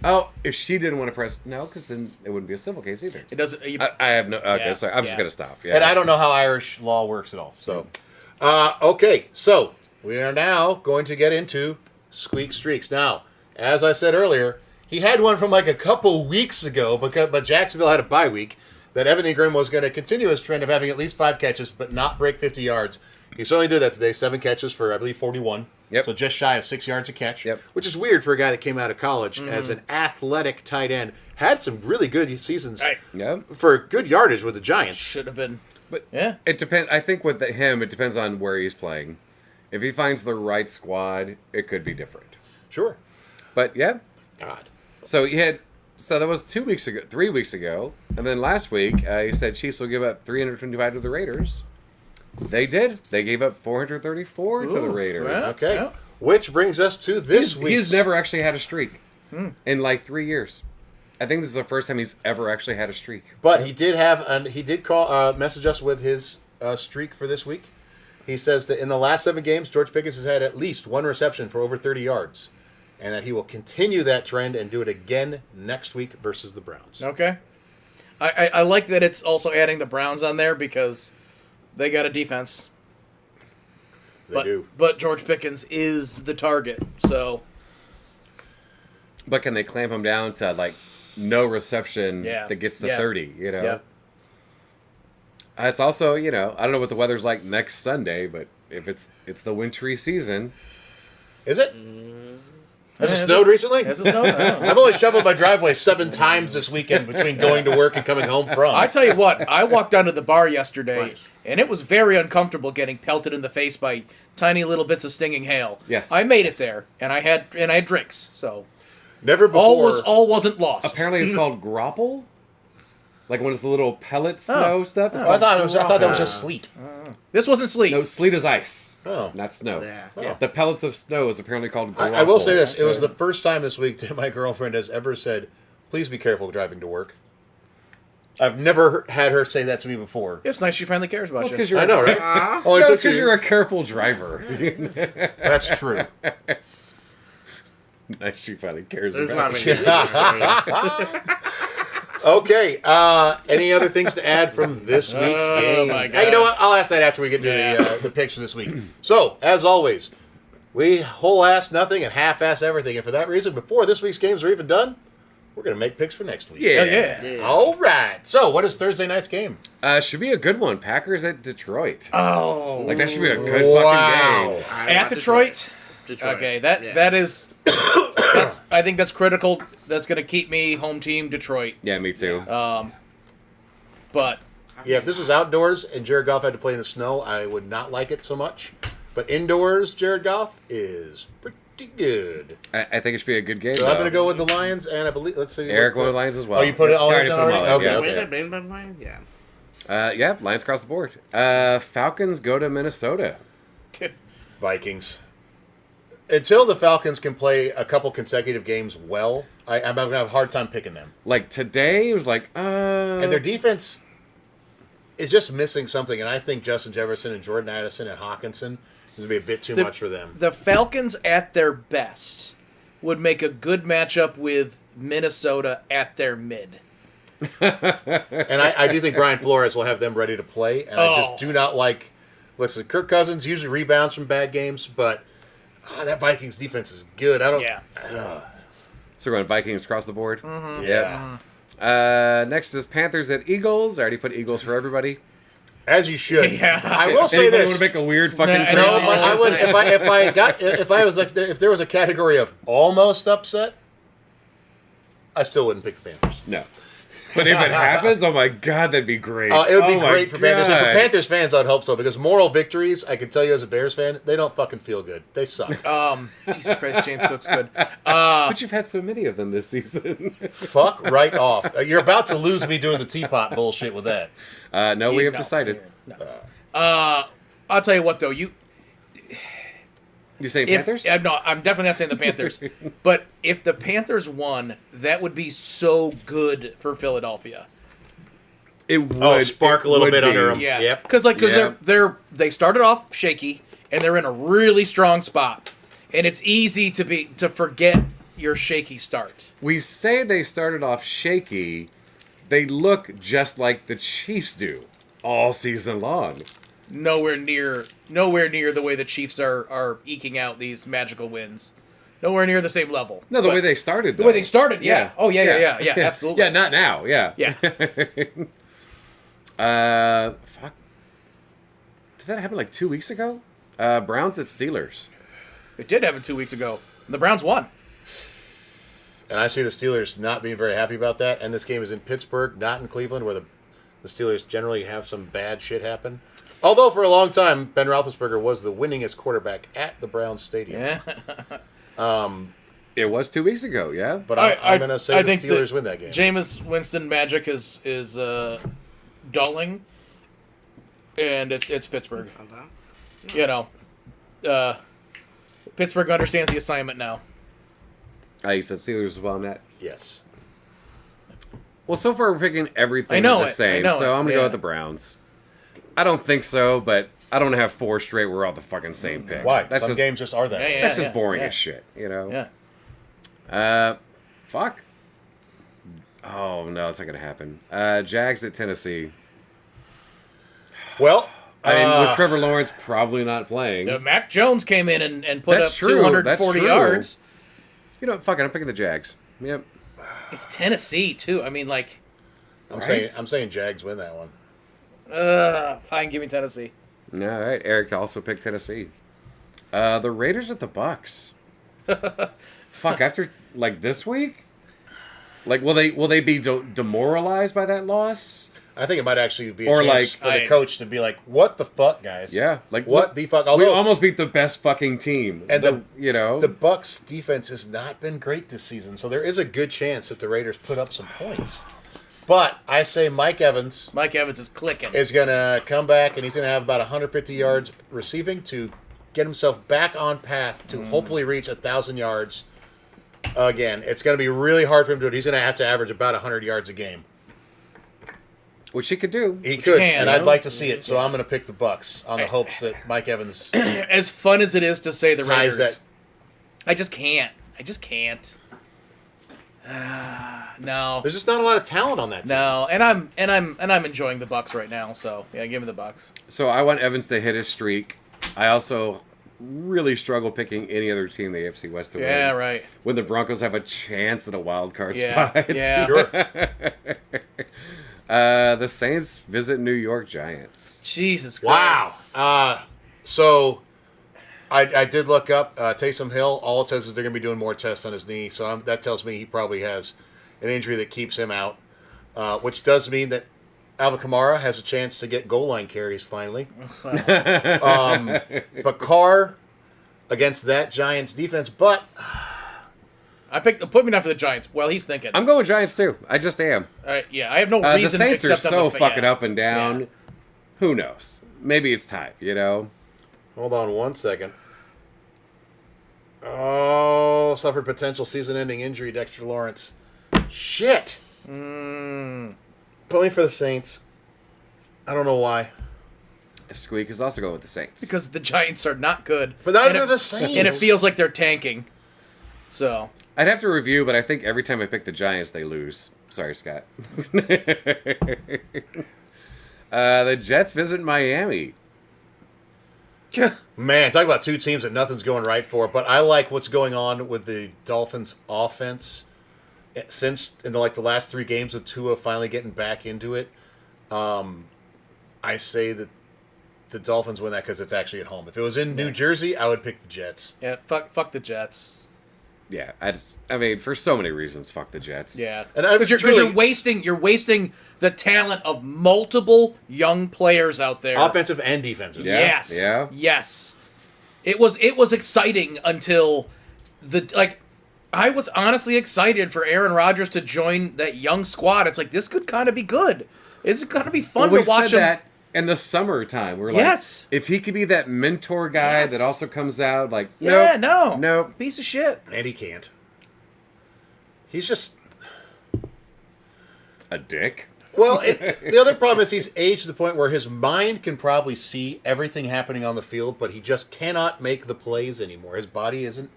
[SPEAKER 1] Oh, if she didn't want to press no, because then it wouldn't be a civil case either.
[SPEAKER 4] It doesn't.
[SPEAKER 1] I have no. Okay,
[SPEAKER 4] Yeah,
[SPEAKER 1] sorry. I'm just
[SPEAKER 4] yeah.
[SPEAKER 1] gonna stop. Yeah.
[SPEAKER 2] And I don't know how Irish law works at all. So, okay, so we are now going to get into Squeak Streaks. Now, as I said earlier, he had one from like a couple weeks ago, but Jacksonville had a bye week. That Evan Ingram was going to continue his trend of having at least 5 catches, but not break 50 yards. He certainly did that today. 7 catches for, I believe, 41.
[SPEAKER 1] Yep.
[SPEAKER 2] So just shy of 6 yards a catch.
[SPEAKER 1] Yep.
[SPEAKER 2] Which is weird for a guy that came out of college as an athletic tight end. Had some really good seasons
[SPEAKER 4] Right.
[SPEAKER 1] Yeah.
[SPEAKER 2] for good yardage with the Giants.
[SPEAKER 4] Should have been.
[SPEAKER 1] But
[SPEAKER 4] Yeah.
[SPEAKER 1] it depends. I think with him, it depends on where he's playing. If he finds the right squad, it could be different.
[SPEAKER 2] Sure.
[SPEAKER 1] But yeah.
[SPEAKER 2] God.
[SPEAKER 1] So he had. So that was 2 weeks ago, 3 weeks ago, and then last week he said Chiefs will give up 325 to the Raiders. They did. They gave up 434 to the Raiders.
[SPEAKER 4] well.
[SPEAKER 2] Okay.
[SPEAKER 4] Yeah.
[SPEAKER 2] Which brings us to this week.
[SPEAKER 1] He's never actually had a streak in like 3 years. I think this is the first time he's ever actually had a streak.
[SPEAKER 2] But he did message us with his streak for this week. He says that in the last 7 games, George Pickens has had at least 1 reception for over 30 yards, and that he will continue that trend and do it again next week versus the Browns.
[SPEAKER 4] Okay. I like that it's also adding the Browns on there because they got a defense.
[SPEAKER 2] They do.
[SPEAKER 4] But George Pickens is the target. So
[SPEAKER 1] But can they clamp him down to like no reception
[SPEAKER 4] Yeah.
[SPEAKER 1] that gets the
[SPEAKER 4] Yeah.
[SPEAKER 1] 30, you know?
[SPEAKER 4] yeah.
[SPEAKER 1] It's also, I don't know what the weather's like next Sunday, but if it's the wintry season,
[SPEAKER 2] Is it? Has it snowed recently?
[SPEAKER 4] Has it snowed? I don't know.
[SPEAKER 2] I've only shoveled my driveway 7 times this weekend between going to work and coming home from.
[SPEAKER 4] I tell you what, I walked down to the bar yesterday,
[SPEAKER 2] Right.
[SPEAKER 4] and it was very uncomfortable getting pelted in the face by tiny little bits of stinging hail.
[SPEAKER 1] Yes.
[SPEAKER 4] I made
[SPEAKER 1] Yes.
[SPEAKER 4] it there, and I had drinks, so
[SPEAKER 2] Never before.
[SPEAKER 4] all wasn't lost.
[SPEAKER 1] apparently it's called grapple. Like when it's the little pellet snow stuff. It's
[SPEAKER 2] Oh, I
[SPEAKER 1] called
[SPEAKER 2] thought that was just sleet.
[SPEAKER 4] This wasn't sleet.
[SPEAKER 1] No, sleet is ice.
[SPEAKER 2] Oh.
[SPEAKER 1] Not snow.
[SPEAKER 3] Yeah.
[SPEAKER 2] Yeah.
[SPEAKER 1] The pellets of snow is apparently called grapple.
[SPEAKER 2] I will say this: it was the first time this week that my girlfriend has ever said, "Please be careful driving to work." I've never had her say that to me before.
[SPEAKER 4] It's nice she finally cares about
[SPEAKER 1] That's
[SPEAKER 4] you.
[SPEAKER 1] because you're.
[SPEAKER 2] I know, right? Only
[SPEAKER 1] That's
[SPEAKER 2] took
[SPEAKER 1] because
[SPEAKER 2] you-
[SPEAKER 1] you're a careful driver.
[SPEAKER 2] That's true.
[SPEAKER 1] Nice, she finally cares
[SPEAKER 3] There's
[SPEAKER 1] about
[SPEAKER 3] not
[SPEAKER 1] it.
[SPEAKER 3] many.
[SPEAKER 2] Okay. Any other things to add from this week's game?
[SPEAKER 4] my
[SPEAKER 2] Hey, you know
[SPEAKER 4] God.
[SPEAKER 2] what? I'll ask that after we get to the picks for this week. So, as always, we whole-ass nothing and half-ass everything. And for that reason, before this week's games are even done, We're going to make picks for next week.
[SPEAKER 1] Yeah.
[SPEAKER 4] Yeah.
[SPEAKER 2] All right. So, what is Thursday night's game?
[SPEAKER 1] Should be a good one. Packers at Detroit.
[SPEAKER 4] Oh.
[SPEAKER 1] Like, that should be a good
[SPEAKER 2] Wow.
[SPEAKER 1] fucking game.
[SPEAKER 3] I
[SPEAKER 4] At
[SPEAKER 3] want
[SPEAKER 4] Detroit?
[SPEAKER 3] Detroit.
[SPEAKER 4] Okay, that is. I think that's critical. That's going to keep me home team Detroit.
[SPEAKER 1] Yeah, me too.
[SPEAKER 4] But
[SPEAKER 2] Yeah, if this was outdoors and Jared Goff had to play in the snow, I would not like it so much. But indoors, Jared Goff is pretty good.
[SPEAKER 1] I think it should be a good game.
[SPEAKER 2] So I'm
[SPEAKER 1] though.
[SPEAKER 2] going to go with the Lions, and I believe, let's see.
[SPEAKER 1] Eric
[SPEAKER 2] what's
[SPEAKER 1] went
[SPEAKER 2] it-
[SPEAKER 1] Lions as well.
[SPEAKER 2] Oh, you put it all
[SPEAKER 1] I
[SPEAKER 2] in
[SPEAKER 1] put them
[SPEAKER 2] already?
[SPEAKER 1] all in,
[SPEAKER 2] Okay,
[SPEAKER 1] yeah.
[SPEAKER 2] okay.
[SPEAKER 3] Wait, been by mine? Yeah.
[SPEAKER 1] Yeah, Lions across the board. Falcons go to Minnesota.
[SPEAKER 2] Vikings. Until the Falcons can play a couple consecutive games well, I'm going to have a hard time picking them.
[SPEAKER 1] Like, today, it was like,
[SPEAKER 2] And their defense is just missing something, and I think Justin Jefferson and Jordan Addison and Hawkinson is going to be a bit too much for them.
[SPEAKER 4] the Falcons at their best would make a good matchup with Minnesota at their mid.
[SPEAKER 2] And I do think Brian Flores will have them ready to play, and I
[SPEAKER 4] Oh.
[SPEAKER 2] just do not like. Listen, Kirk Cousins usually rebounds from bad games, but that Vikings defense is good. I don't.
[SPEAKER 4] Yeah.
[SPEAKER 1] so we're going Vikings across the board.
[SPEAKER 2] Yeah.
[SPEAKER 1] Next is Panthers at Eagles. I already put Eagles for everybody.
[SPEAKER 2] As you should.
[SPEAKER 4] Yeah.
[SPEAKER 2] I will say
[SPEAKER 1] Anybody
[SPEAKER 2] this.
[SPEAKER 1] want to make a weird fucking
[SPEAKER 4] No,
[SPEAKER 1] crazy
[SPEAKER 2] No, but I
[SPEAKER 1] one?
[SPEAKER 2] would if there was a category of almost upset, I still wouldn't pick the Panthers.
[SPEAKER 1] No. But if it happens, oh my god, that'd be great.
[SPEAKER 2] It would be
[SPEAKER 1] Oh my
[SPEAKER 2] great for Panthers. And for
[SPEAKER 1] God.
[SPEAKER 2] Panthers fans, I'd hope so because moral victories, I can tell you as a Bears fan, they don't fucking feel good. They suck.
[SPEAKER 4] Jesus Christ, James Cook's good.
[SPEAKER 1] But you've had so many of them this season.
[SPEAKER 2] Fuck right off. You're about to lose me doing the teapot bullshit with that.
[SPEAKER 1] No, we have
[SPEAKER 4] No,
[SPEAKER 1] decided.
[SPEAKER 4] No. I'll tell you what though,
[SPEAKER 1] You say
[SPEAKER 4] if
[SPEAKER 1] Panthers?
[SPEAKER 4] no, I'm definitely not saying the Panthers. But if the Panthers won, that would be so good for Philadelphia.
[SPEAKER 1] It would
[SPEAKER 2] spark a
[SPEAKER 1] it
[SPEAKER 2] little
[SPEAKER 1] would
[SPEAKER 2] bit
[SPEAKER 1] be.
[SPEAKER 2] under 'em.
[SPEAKER 4] Yeah,
[SPEAKER 2] Yep.
[SPEAKER 4] because
[SPEAKER 1] Yeah.
[SPEAKER 4] they started off shaky and they're in a really strong spot, and it's easy to forget your shaky start.
[SPEAKER 1] We say they started off shaky. They look just like the Chiefs do all season long.
[SPEAKER 4] Nowhere near the way the Chiefs are eking out these magical wins. Nowhere near the same level.
[SPEAKER 1] No, the
[SPEAKER 4] But
[SPEAKER 1] way they started.
[SPEAKER 4] the
[SPEAKER 1] Though.
[SPEAKER 4] way they started, yeah. Oh yeah, absolutely.
[SPEAKER 1] Yeah, not now. Yeah.
[SPEAKER 4] Yeah.
[SPEAKER 1] Fuck. Did that happen like 2 weeks ago? Browns at Steelers.
[SPEAKER 4] It did happen 2 weeks ago. The Browns won.
[SPEAKER 2] And I see the Steelers not being very happy about that. And this game is in Pittsburgh, not in Cleveland, where the Steelers generally have some bad shit happen. Although for a long time, Ben Roethlisberger was the winningest quarterback at the Browns Stadium.
[SPEAKER 4] Yeah.
[SPEAKER 1] It was 2 weeks ago. Yeah.
[SPEAKER 2] But I'm going to say the Steelers win that game.
[SPEAKER 4] Jameis Winston magic is dulling, and it's Pittsburgh. You know, Pittsburgh understands the assignment now.
[SPEAKER 1] You said Steelers as well, Matt.
[SPEAKER 2] Yes.
[SPEAKER 1] Well, so far we're picking everything
[SPEAKER 4] I know
[SPEAKER 1] the
[SPEAKER 4] it,
[SPEAKER 1] same,
[SPEAKER 4] I know
[SPEAKER 1] so
[SPEAKER 4] it,
[SPEAKER 1] I'm gonna
[SPEAKER 4] yeah.
[SPEAKER 1] go with the Browns. I don't think so, but I don't have 4 straight. We're all the fucking same picks.
[SPEAKER 2] Why?
[SPEAKER 1] That's
[SPEAKER 2] Some
[SPEAKER 1] just
[SPEAKER 2] games just are that.
[SPEAKER 4] Yeah,
[SPEAKER 1] that's just boring
[SPEAKER 4] yeah.
[SPEAKER 1] as shit. You know.
[SPEAKER 4] Yeah.
[SPEAKER 1] Fuck. Oh no, that's not gonna happen. Jags at Tennessee.
[SPEAKER 2] Well,
[SPEAKER 1] I mean, with Trevor Lawrence probably not playing.
[SPEAKER 4] Mac Jones came in and put
[SPEAKER 1] That's
[SPEAKER 4] up
[SPEAKER 1] true,
[SPEAKER 4] 240
[SPEAKER 1] that's true.
[SPEAKER 4] yards.
[SPEAKER 1] You know, fuck it, I'm picking the Jags. Yep.
[SPEAKER 4] It's Tennessee too. I mean, like,
[SPEAKER 2] I'm
[SPEAKER 1] right?
[SPEAKER 2] saying Jags win that one.
[SPEAKER 4] fine, give me Tennessee.
[SPEAKER 1] All right, Eric also picked Tennessee. The Raiders at the Bucks. Fuck, after like this week, like will they be demoralized by that loss?
[SPEAKER 2] I think it might actually be a
[SPEAKER 1] Or
[SPEAKER 2] chance
[SPEAKER 1] like-
[SPEAKER 2] for the coach to be like, "What the fuck, guys?
[SPEAKER 1] Yeah, like
[SPEAKER 2] what the fuck?"
[SPEAKER 1] We
[SPEAKER 2] Although
[SPEAKER 1] almost beat the best fucking team,
[SPEAKER 2] And
[SPEAKER 1] you know
[SPEAKER 2] the Bucks defense has not been great this season, so there is a good chance that the Raiders put up some points. But I say Mike Evans
[SPEAKER 4] Mike Evans is clicking.
[SPEAKER 2] is going to come back and he's going to have about 150 yards receiving to get himself back on path to hopefully reach 1,000 yards again. It's going to be really hard for him to do it. He's going to have to average about 100 yards a game.
[SPEAKER 1] which he could do.
[SPEAKER 2] He could,
[SPEAKER 4] can,
[SPEAKER 2] and
[SPEAKER 4] you
[SPEAKER 2] I'd
[SPEAKER 4] know?
[SPEAKER 2] like to see it. So I'm going to pick the Bucks on the hopes that Mike Evans
[SPEAKER 4] As fun as it is to say the
[SPEAKER 2] ties
[SPEAKER 4] Raiders,
[SPEAKER 2] that.
[SPEAKER 4] I just can't. No.
[SPEAKER 2] There's just not a lot of talent on that team.
[SPEAKER 4] No, and I'm enjoying the Bucks right now. So yeah, give me the Bucks.
[SPEAKER 1] So I want Evans to hit his streak. I also really struggle picking any other team in the AFC West to win.
[SPEAKER 4] Yeah, right.
[SPEAKER 1] When the Broncos have a chance at a wild card
[SPEAKER 4] Yeah,
[SPEAKER 1] spot.
[SPEAKER 4] yeah.
[SPEAKER 2] Sure.
[SPEAKER 1] The Saints visit New York Giants.
[SPEAKER 4] Jesus Christ.
[SPEAKER 2] Wow. So I did look up Taysom Hill. All it says is they're going to be doing more tests on his knee. So that tells me he probably has an injury that keeps him out, which does mean that Alvin Kamara has a chance to get goal line carries finally. But Carr against that Giants defense, but
[SPEAKER 4] Put me down for the Giants. Well, he's thinking.
[SPEAKER 1] I'm going Giants too. I just am.
[SPEAKER 4] Yeah, I have no
[SPEAKER 1] The
[SPEAKER 4] reason
[SPEAKER 1] Saints are
[SPEAKER 4] except
[SPEAKER 1] so
[SPEAKER 4] I'm a
[SPEAKER 1] fucking
[SPEAKER 4] yeah.
[SPEAKER 1] up and down.
[SPEAKER 4] Yeah.
[SPEAKER 1] Who knows? Maybe it's time, you know?
[SPEAKER 2] hold on one second. Oh, suffered potential season-ending injury, Dexter Lawrence. Shit. Put me for the Saints. I don't know why.
[SPEAKER 1] Squeak is also going with the Saints.
[SPEAKER 4] Because the Giants are not good.
[SPEAKER 2] But neither
[SPEAKER 4] And
[SPEAKER 2] are the Saints.
[SPEAKER 4] And it feels like they're tanking. So,
[SPEAKER 1] I'd have to review, but I think every time I pick the Giants, they lose. Sorry, Scott. The Jets visit Miami.
[SPEAKER 2] Man, talk about two teams that nothing's going right for. But I like what's going on with the Dolphins' offense since in the last 3 games with Tua finally getting back into it. I say that the Dolphins win that because it's actually at home. If it was in New Jersey, I would pick the Jets.
[SPEAKER 4] yeah, fuck the Jets.
[SPEAKER 1] Yeah, I mean, for so many reasons, fuck the Jets.
[SPEAKER 4] Yeah.
[SPEAKER 2] And I-
[SPEAKER 4] Because you're
[SPEAKER 2] truly-
[SPEAKER 4] wasting the talent of multiple young players out there.
[SPEAKER 2] Offensive and defensive.
[SPEAKER 1] Yeah.
[SPEAKER 4] Yes.
[SPEAKER 1] Yeah.
[SPEAKER 4] Yes. It was exciting until I was honestly excited for Aaron Rodgers to join that young squad. It's like this could kind of be good. It's going to be fun
[SPEAKER 1] Well, we
[SPEAKER 4] to watch
[SPEAKER 1] said
[SPEAKER 4] him.
[SPEAKER 1] that in the summertime. We're
[SPEAKER 4] Yes.
[SPEAKER 1] like, if he could be that mentor guy
[SPEAKER 4] Yes.
[SPEAKER 1] that also comes out, like,
[SPEAKER 4] Yeah,
[SPEAKER 1] nope,
[SPEAKER 4] no.
[SPEAKER 1] nope.
[SPEAKER 4] Piece of shit.
[SPEAKER 2] And he can't. He's just...
[SPEAKER 1] A dick.
[SPEAKER 2] Well, the other problem is he's aged to the point where his mind can probably see everything happening on the field, but he just cannot make the plays anymore. His body isn't...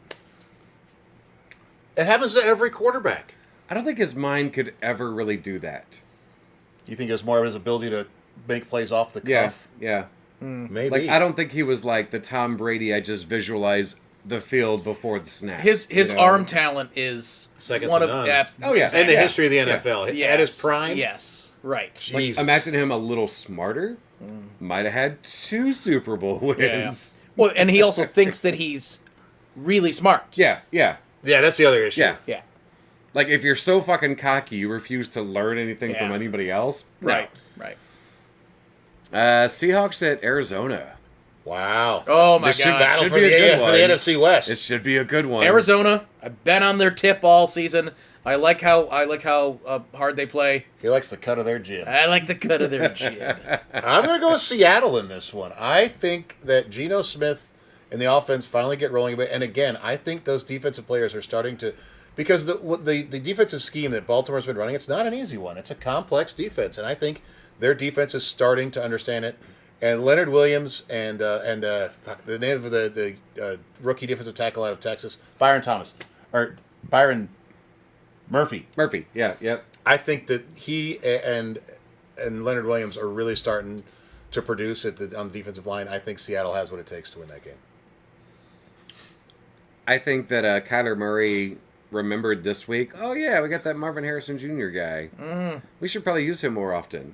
[SPEAKER 2] It happens to every quarterback.
[SPEAKER 1] I don't think his mind could ever really do that.
[SPEAKER 2] You think it's more of his ability to make plays off the
[SPEAKER 1] Yeah,
[SPEAKER 2] cuff?
[SPEAKER 1] yeah.
[SPEAKER 2] Maybe.
[SPEAKER 1] Like, I don't think he was like the Tom Brady, I just visualize the field before the snap.
[SPEAKER 4] His
[SPEAKER 1] you know?
[SPEAKER 4] arm talent is
[SPEAKER 2] Second
[SPEAKER 4] one
[SPEAKER 2] to
[SPEAKER 4] of
[SPEAKER 2] none.
[SPEAKER 4] yeah,
[SPEAKER 1] Oh, yeah.
[SPEAKER 2] And the
[SPEAKER 1] Yeah.
[SPEAKER 2] history of the
[SPEAKER 1] Yeah.
[SPEAKER 2] NFL.
[SPEAKER 4] Yes.
[SPEAKER 2] At his prime?
[SPEAKER 4] Yes. Right.
[SPEAKER 1] Like,
[SPEAKER 2] Jesus.
[SPEAKER 1] imagine him a little smarter. Might have had 2 Super Bowl
[SPEAKER 4] Yeah.
[SPEAKER 1] wins.
[SPEAKER 4] Well, and he also thinks that he's really smart.
[SPEAKER 1] Yeah, yeah.
[SPEAKER 2] Yeah, that's the other issue.
[SPEAKER 1] Yeah.
[SPEAKER 4] Yeah.
[SPEAKER 1] Like, if you're so fucking cocky, you refuse to learn anything
[SPEAKER 4] Yeah.
[SPEAKER 1] from anybody else. No.
[SPEAKER 4] Right. Right.
[SPEAKER 1] Seahawks at Arizona.
[SPEAKER 2] Wow.
[SPEAKER 4] Oh my
[SPEAKER 1] This should
[SPEAKER 4] god.
[SPEAKER 2] Battle
[SPEAKER 1] should
[SPEAKER 2] for
[SPEAKER 1] be
[SPEAKER 2] the,
[SPEAKER 1] a good
[SPEAKER 2] for the
[SPEAKER 1] one.
[SPEAKER 2] NFC West.
[SPEAKER 1] It should be a good one.
[SPEAKER 4] Arizona. I've been on their tip all season. I like how hard they play.
[SPEAKER 2] He likes the cut of their jib.
[SPEAKER 4] I like the cut of their jib.
[SPEAKER 2] I'm going to go with Seattle in this one. I think that Geno Smith and the offense finally get rolling a bit. And again, I think those defensive players are starting to... Because the defensive scheme that Baltimore's been running, it's not an easy one. It's a complex defense. And I think their defense is starting to understand it. And Leonard Williams and the name of the rookie defensive tackle out of Texas, Byron Murphy.
[SPEAKER 1] Murphy. Yeah, yep.
[SPEAKER 2] I think that he and Leonard Williams are really starting to produce on the defensive line. I think Seattle has what it takes to win that game.
[SPEAKER 1] I think that Kyler Murray remembered this week, oh, yeah, we got that Marvin Harrison Jr. guy. We should probably use him more often.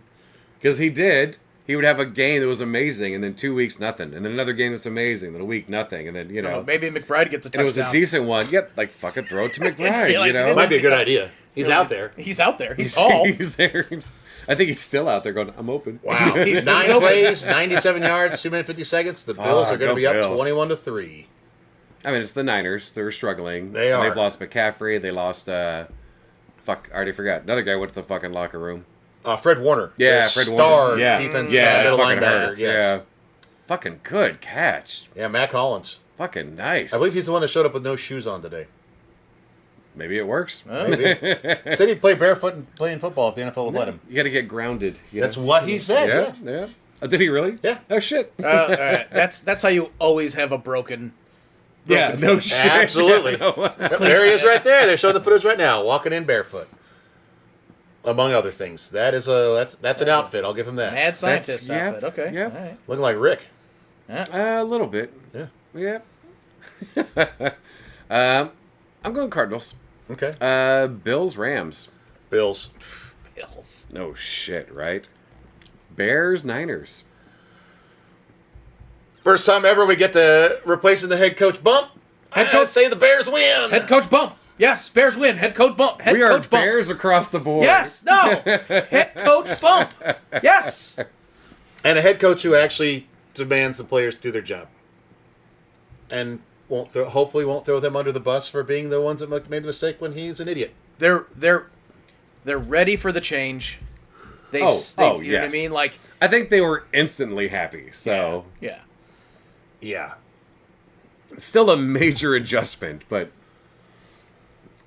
[SPEAKER 1] Because he did. He would have a game that was amazing, and then 2 weeks, nothing. And then another game that's amazing, then a week, nothing. And then, you know.
[SPEAKER 4] Maybe McBride gets a
[SPEAKER 1] And it was
[SPEAKER 4] touchdown.
[SPEAKER 1] a decent one. Yep, like, fucking throw it to McBride,
[SPEAKER 4] realize
[SPEAKER 1] you
[SPEAKER 4] it
[SPEAKER 1] know?
[SPEAKER 2] Might be a good idea. He's out there.
[SPEAKER 4] He's out there. He's tall.
[SPEAKER 1] He's there. I think he's still out there going, I'm open.
[SPEAKER 2] Wow.
[SPEAKER 4] He's
[SPEAKER 2] 9
[SPEAKER 4] open.
[SPEAKER 2] plays, 97 yards, 2 minutes 50 seconds. The Bills are going to
[SPEAKER 1] go
[SPEAKER 2] be up
[SPEAKER 1] Bills.
[SPEAKER 2] 21-3.
[SPEAKER 1] I mean, it's the Niners. They're struggling.
[SPEAKER 2] They
[SPEAKER 1] And
[SPEAKER 2] are.
[SPEAKER 1] they've lost McCaffrey. They lost, I already forgot. Another guy went to the fucking locker room.
[SPEAKER 2] Fred Warner.
[SPEAKER 1] Yeah,
[SPEAKER 2] their
[SPEAKER 1] Fred
[SPEAKER 2] star
[SPEAKER 1] Warner. Yeah,
[SPEAKER 2] defense
[SPEAKER 1] yeah,
[SPEAKER 2] middle
[SPEAKER 1] it fucking
[SPEAKER 2] linebacker.
[SPEAKER 1] hurts.
[SPEAKER 2] Yes.
[SPEAKER 1] Yeah, fucking good catch.
[SPEAKER 2] Yeah, Matt Collins.
[SPEAKER 1] Fucking nice.
[SPEAKER 2] I believe he's the one that showed up with no shoes on today.
[SPEAKER 1] Maybe it works.
[SPEAKER 2] Maybe. Said he'd play barefoot and playing football if the NFL would let him.
[SPEAKER 1] You got to get grounded. you
[SPEAKER 2] That's
[SPEAKER 1] know?
[SPEAKER 2] what he said.
[SPEAKER 1] Yeah,
[SPEAKER 2] Yeah.
[SPEAKER 1] yeah. Oh, did he really?
[SPEAKER 2] Yeah.
[SPEAKER 1] Oh shit.
[SPEAKER 4] All right. That's how you always have a broken.
[SPEAKER 1] Yeah. No shit.
[SPEAKER 2] Absolutely.
[SPEAKER 1] Yeah, no.
[SPEAKER 2] There he is right there. They're showing the footage right now, walking in barefoot. Among other things. That's an outfit. I'll give him that.
[SPEAKER 4] Mad scientist
[SPEAKER 1] yeah,
[SPEAKER 4] outfit. Okay.
[SPEAKER 1] yeah.
[SPEAKER 4] All right.
[SPEAKER 2] Looking like Rick.
[SPEAKER 1] A little bit.
[SPEAKER 2] Yeah.
[SPEAKER 1] Yep. I'm going Cardinals.
[SPEAKER 2] Okay.
[SPEAKER 1] Bills, Rams.
[SPEAKER 2] Bills.
[SPEAKER 4] Bills.
[SPEAKER 1] No shit, right? Bears, Niners.
[SPEAKER 2] First time ever we get to replacing the head coach bump.
[SPEAKER 4] Head
[SPEAKER 2] I
[SPEAKER 4] coach-
[SPEAKER 2] say the Bears win.
[SPEAKER 4] Head coach bump. Yes, Bears win. Head coach bump. Head
[SPEAKER 1] We are
[SPEAKER 4] coach bump.
[SPEAKER 1] Bears across the board.
[SPEAKER 4] Yes. No. Head coach bump. Yes.
[SPEAKER 2] And a head coach who actually demands the players do their job. And hopefully won't throw them under the bus for being the ones that made the mistake when he's an idiot.
[SPEAKER 4] They're ready for the change. You know what I
[SPEAKER 1] yes.
[SPEAKER 4] mean? Like,
[SPEAKER 1] I think they were instantly happy. So
[SPEAKER 4] yeah.
[SPEAKER 2] Yeah.
[SPEAKER 1] still a major adjustment, but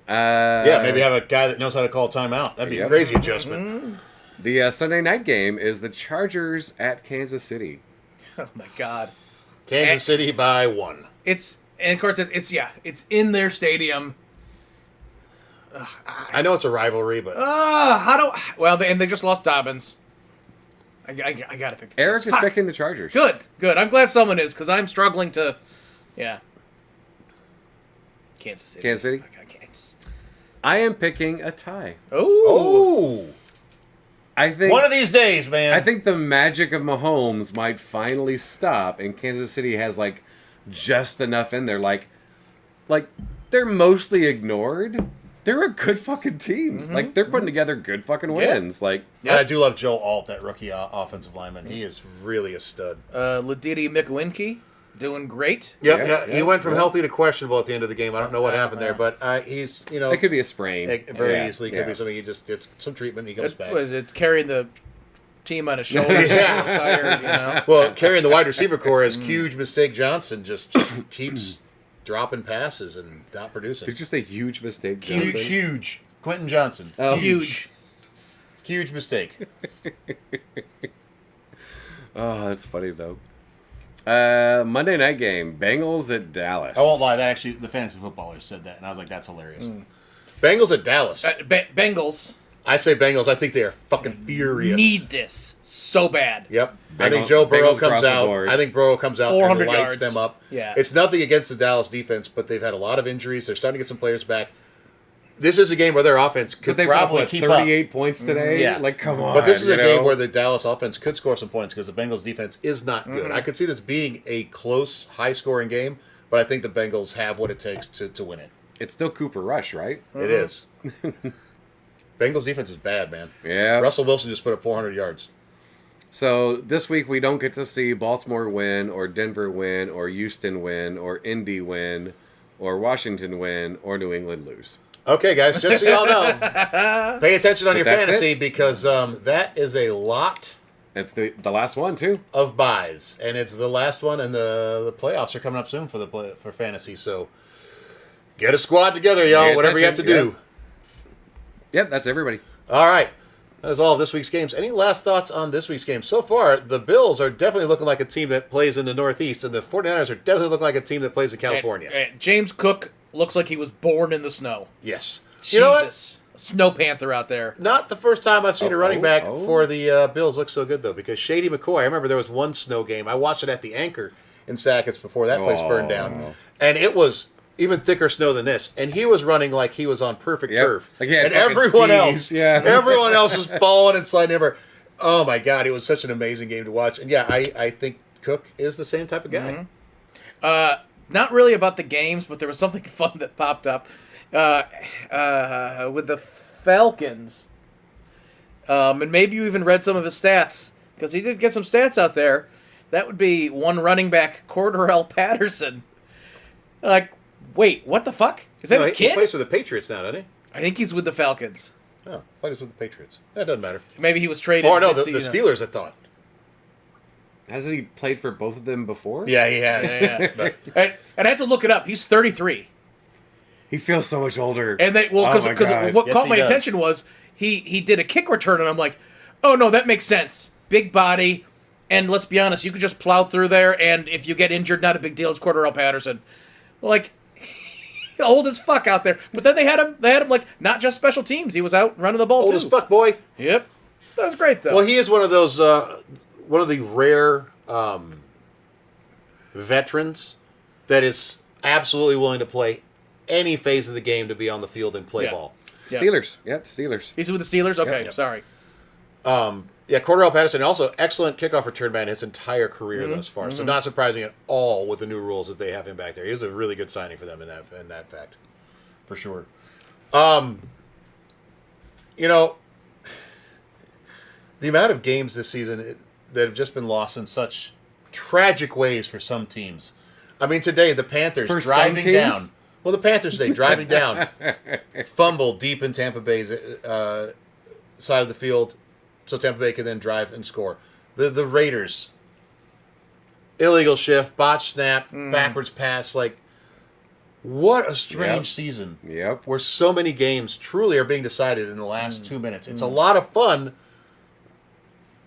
[SPEAKER 2] Yeah, maybe have a guy that knows how to call timeout. That'd be a
[SPEAKER 1] Yep.
[SPEAKER 2] crazy adjustment.
[SPEAKER 1] the Sunday night game is the Chargers at Kansas City.
[SPEAKER 4] Oh my God.
[SPEAKER 2] Kansas City by 1.
[SPEAKER 4] And of course it's in their stadium.
[SPEAKER 2] I know it's a rivalry, but
[SPEAKER 4] And they just lost Dobbins. I gotta pick the
[SPEAKER 1] Eric
[SPEAKER 4] Chiefs.
[SPEAKER 1] is
[SPEAKER 4] Fuck.
[SPEAKER 1] picking the Chargers.
[SPEAKER 4] Good. I'm glad someone is because I'm struggling to. Yeah. Kansas City.
[SPEAKER 1] Kansas City?
[SPEAKER 4] I got Kansas.
[SPEAKER 1] I am picking a tie.
[SPEAKER 2] oh,
[SPEAKER 1] I think
[SPEAKER 2] one of these days, man.
[SPEAKER 1] I think the magic of Mahomes might finally stop, and Kansas City has like just enough in there. Like they're mostly ignored. They're a good fucking team. Like they're putting together good fucking wins. Like
[SPEAKER 2] And I do love Joe Alt, that rookie offensive lineman. He is really a stud.
[SPEAKER 4] Ladidi Mikwinki doing great.
[SPEAKER 2] Yep,
[SPEAKER 1] Yeah,
[SPEAKER 2] he went from healthy to questionable at the end of the game. I don't know what happened there,
[SPEAKER 4] well.
[SPEAKER 2] but he's
[SPEAKER 1] it could be a sprain.
[SPEAKER 2] very easily could
[SPEAKER 1] Yeah.
[SPEAKER 2] be something. He just gets some treatment. He comes back.
[SPEAKER 4] Was it carrying the team on his shoulders?
[SPEAKER 2] Yeah.
[SPEAKER 4] Tired, you know.
[SPEAKER 2] Well, carrying the wide receiver core is huge mistake. Johnson just keeps dropping passes and not producing.
[SPEAKER 1] Did you say huge mistake?
[SPEAKER 2] Huge,
[SPEAKER 1] Johnson?
[SPEAKER 2] huge. Quentin Johnson.
[SPEAKER 1] Oh.
[SPEAKER 4] Huge.
[SPEAKER 2] Huge mistake.
[SPEAKER 1] Oh, that's funny though. Monday night game, Bengals at Dallas.
[SPEAKER 2] I won't lie. That actually, the fantasy footballers said that, and I was like, "That's hilarious." Bengals at Dallas.
[SPEAKER 4] Bengals
[SPEAKER 2] I say Bengals. I think they are fucking furious.
[SPEAKER 4] need this so bad.
[SPEAKER 2] Yep. I
[SPEAKER 1] Bengals-
[SPEAKER 2] think Joe Burrow
[SPEAKER 1] Bengals across
[SPEAKER 2] comes
[SPEAKER 1] the
[SPEAKER 2] out.
[SPEAKER 1] board.
[SPEAKER 2] I think Burrow comes out and
[SPEAKER 4] 400
[SPEAKER 2] lights
[SPEAKER 4] yards.
[SPEAKER 2] them up.
[SPEAKER 4] Yeah.
[SPEAKER 2] It's nothing against the Dallas defense, but they've had a lot of injuries. They're starting to get some players back. This is a game where their offense could
[SPEAKER 1] But they
[SPEAKER 2] probably
[SPEAKER 1] put
[SPEAKER 2] keep
[SPEAKER 1] 38 points today.
[SPEAKER 2] Yeah.
[SPEAKER 1] Like come on.
[SPEAKER 2] But this is a
[SPEAKER 1] you
[SPEAKER 2] game
[SPEAKER 1] know?
[SPEAKER 2] where the Dallas offense could score some points because the Bengals defense is not good. I could see this being a close, high-scoring game, but I think the Bengals have what it takes to win it.
[SPEAKER 1] it's still Cooper Rush, right?
[SPEAKER 2] It is. Bengals defense is bad, man.
[SPEAKER 1] Yeah.
[SPEAKER 2] Russell Wilson just put up 400 yards.
[SPEAKER 1] So this week we don't get to see Baltimore win, or Denver win, or Houston win, or Indy win, or Washington win, or New England lose.
[SPEAKER 2] Okay, guys, just so y'all know, pay attention on your
[SPEAKER 1] that's
[SPEAKER 2] fantasy
[SPEAKER 1] it?
[SPEAKER 2] because that is a lot
[SPEAKER 1] It's the last one too.
[SPEAKER 2] of buys, and it's the last one, and the playoffs are coming up soon for fantasy. So get a squad together, y'all.
[SPEAKER 1] Pay
[SPEAKER 2] Whatever you have to do.
[SPEAKER 1] attention, Yep, that's everybody.
[SPEAKER 2] All right. That is all of this week's games. Any last thoughts on this week's game? So far, the Bills are definitely looking like a team that plays in the Northeast, and the 49ers are definitely looking like a team that plays in California.
[SPEAKER 4] And James Cook looks like he was born in the snow.
[SPEAKER 2] Yes.
[SPEAKER 4] Jesus.
[SPEAKER 2] You know what?
[SPEAKER 4] A snow panther out there.
[SPEAKER 2] Not the first time I've seen a running back
[SPEAKER 1] oh.
[SPEAKER 2] for the Bills look so good, though, because Shady McCoy, I remember there was one snow game. I watched it at the Anchor in Sackets before that place burned down, and it was even thicker snow than this, and he was running like he was on perfect
[SPEAKER 1] Yep.
[SPEAKER 2] turf.
[SPEAKER 1] Like he had
[SPEAKER 2] and
[SPEAKER 1] fucking
[SPEAKER 2] everyone
[SPEAKER 1] skis,
[SPEAKER 2] else,
[SPEAKER 1] yeah.
[SPEAKER 2] everyone else was falling and sliding over. Oh my God, it was such an amazing game to watch. And yeah, I think Cook is the same type of guy.
[SPEAKER 4] Not really about the games, but there was something fun that popped up with the Falcons. And maybe you even read some of his stats, because he did get some stats out there. That would be one running back, Cordarrelle Patterson. Like, wait, what the fuck? Is that
[SPEAKER 2] No,
[SPEAKER 4] his
[SPEAKER 2] he
[SPEAKER 4] kid?
[SPEAKER 2] plays for the Patriots now, doesn't he?
[SPEAKER 4] I think he's with the Falcons.
[SPEAKER 2] Oh, I thought he was with the Patriots. That doesn't matter.
[SPEAKER 4] Maybe he was traded.
[SPEAKER 2] Or no, the
[SPEAKER 4] mid-season.
[SPEAKER 2] Steelers, I thought.
[SPEAKER 1] Hasn't he played for both of them before?
[SPEAKER 2] Yeah, he has.
[SPEAKER 4] Yeah.
[SPEAKER 2] But-
[SPEAKER 4] And I had to look it up. He's 33.
[SPEAKER 1] He feels so much older.
[SPEAKER 4] And they
[SPEAKER 1] Oh my God.
[SPEAKER 4] what
[SPEAKER 2] Yes,
[SPEAKER 4] caught
[SPEAKER 2] he
[SPEAKER 4] my
[SPEAKER 2] does.
[SPEAKER 4] attention was he did a kick return, and I'm like, oh no, that makes sense. Big body, and let's be honest, you could just plow through there, and if you get injured, not a big deal. It's Cordarrelle Patterson, like old as fuck out there. But then they had him like not just special teams. He was out running the ball
[SPEAKER 2] Old
[SPEAKER 4] too.
[SPEAKER 2] as fuck, boy.
[SPEAKER 4] Yep, that was great though.
[SPEAKER 2] Well, he is one of those, one of the rare veterans that is absolutely willing to play any phase of the game to be on the field and play
[SPEAKER 4] Yeah.
[SPEAKER 2] ball.
[SPEAKER 4] Yeah.
[SPEAKER 1] Steelers. Yeah, the Steelers.
[SPEAKER 4] He's with the Steelers? Okay,
[SPEAKER 1] Yep.
[SPEAKER 4] sorry.
[SPEAKER 2] Yeah, Cordell Patterson, also excellent kickoff return man his entire career
[SPEAKER 4] Mm-hmm.
[SPEAKER 2] thus far. So not surprising at all with the new rules that they have him back there. He was a really good signing for them in that fact, for sure. You know, the amount of games this season that have just been lost in such tragic ways for some teams. I mean, today the Panthers
[SPEAKER 1] For some
[SPEAKER 2] driving
[SPEAKER 1] teams?
[SPEAKER 2] down. Well, the Panthers today driving down, fumble deep in Tampa Bay's side of the field, so Tampa Bay can then drive and score. The Raiders, illegal shift, botch snap, backwards pass. Like, what a strange
[SPEAKER 1] Yep.
[SPEAKER 2] season.
[SPEAKER 1] Yep.
[SPEAKER 2] Where so many games truly are being decided in the last 2 minutes. It's a lot of fun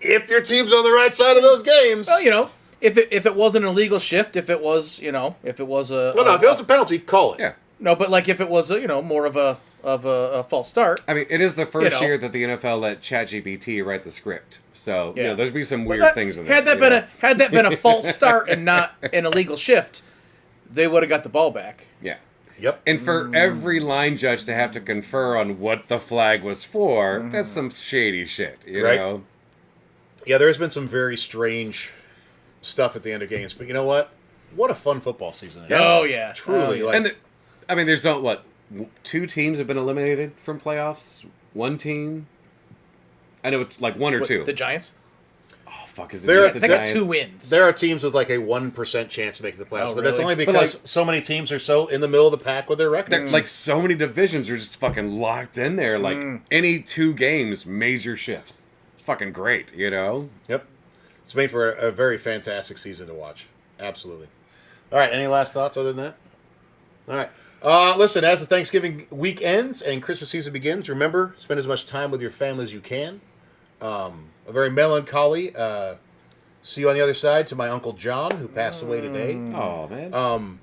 [SPEAKER 2] if your team's on the right side of those games.
[SPEAKER 4] Well, you know, if it was an illegal shift, if it was, you know, if it was a...
[SPEAKER 2] Well, no, if it was a penalty, call it.
[SPEAKER 1] Yeah.
[SPEAKER 4] No, but like if it was, you know, more of a false start.
[SPEAKER 1] I mean, it is the first
[SPEAKER 4] You know.
[SPEAKER 1] year that the NFL let ChatGPT write the script. So, you
[SPEAKER 4] Yeah.
[SPEAKER 1] know, there's be some weird
[SPEAKER 4] That-
[SPEAKER 1] things in there.
[SPEAKER 4] had that
[SPEAKER 1] you
[SPEAKER 4] been
[SPEAKER 1] know?
[SPEAKER 4] had that been a false start and not an illegal shift, they would have got the ball back.
[SPEAKER 1] Yeah.
[SPEAKER 2] Yep.
[SPEAKER 1] And for every line judge to have to confer on what the flag was for, that's some shady shit, you
[SPEAKER 2] Right.
[SPEAKER 1] know?
[SPEAKER 2] Yeah, there's been some very strange stuff at the end of games, but you know what? What a fun football season! it is.
[SPEAKER 4] Oh, yeah.
[SPEAKER 2] Truly.
[SPEAKER 4] Oh,
[SPEAKER 2] Like,
[SPEAKER 1] And I mean, there's not, what, 2 teams have been eliminated from playoffs? 1 team? I know it's like 1 or 2.
[SPEAKER 4] The Giants?
[SPEAKER 1] Oh, fuck, is it
[SPEAKER 2] They're-
[SPEAKER 1] just the
[SPEAKER 4] They got
[SPEAKER 1] Giants?
[SPEAKER 4] 2 wins.
[SPEAKER 2] there are teams with like a 1% chance of making the playoffs,
[SPEAKER 4] Oh,
[SPEAKER 2] but that's
[SPEAKER 4] really?
[SPEAKER 2] only
[SPEAKER 1] But,
[SPEAKER 2] because
[SPEAKER 1] like-
[SPEAKER 2] so many teams are so in the middle of the pack with their record.
[SPEAKER 1] They're, like, so many divisions are just fucking locked in there. Like, any 2 games, major shifts. It's fucking great, you know?
[SPEAKER 2] Yep. It's made for a very fantastic season to watch. Absolutely. All right. Any last thoughts other than that? All right. Listen, as the Thanksgiving week ends and Christmas season begins, remember, spend as much time with your family as you can. A very melancholy see you on the other side to my Uncle John, who passed away today.
[SPEAKER 1] Oh, man.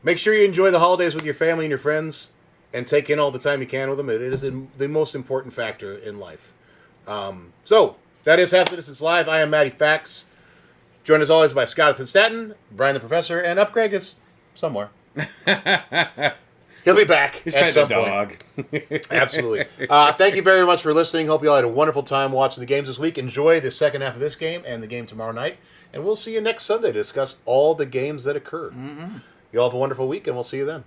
[SPEAKER 2] Make sure you enjoy the holidays with your family and your friends and take in all the time you can with them. It is the most important factor in life. So, that is Half Citizens Live. I am Matty Fax. Joined as always by Scott Staten, Brian the Professor, and Up Greg is somewhere. He'll be back
[SPEAKER 1] He's
[SPEAKER 2] at
[SPEAKER 1] petting
[SPEAKER 2] some
[SPEAKER 1] a
[SPEAKER 2] point.
[SPEAKER 1] dog.
[SPEAKER 2] Absolutely. Thank you very much for listening. Hope you all had a wonderful time watching the games this week. Enjoy the second half of this game and the game tomorrow night. And we'll see you next Sunday to discuss all the games that occurred. You all have a wonderful week, and we'll see you then.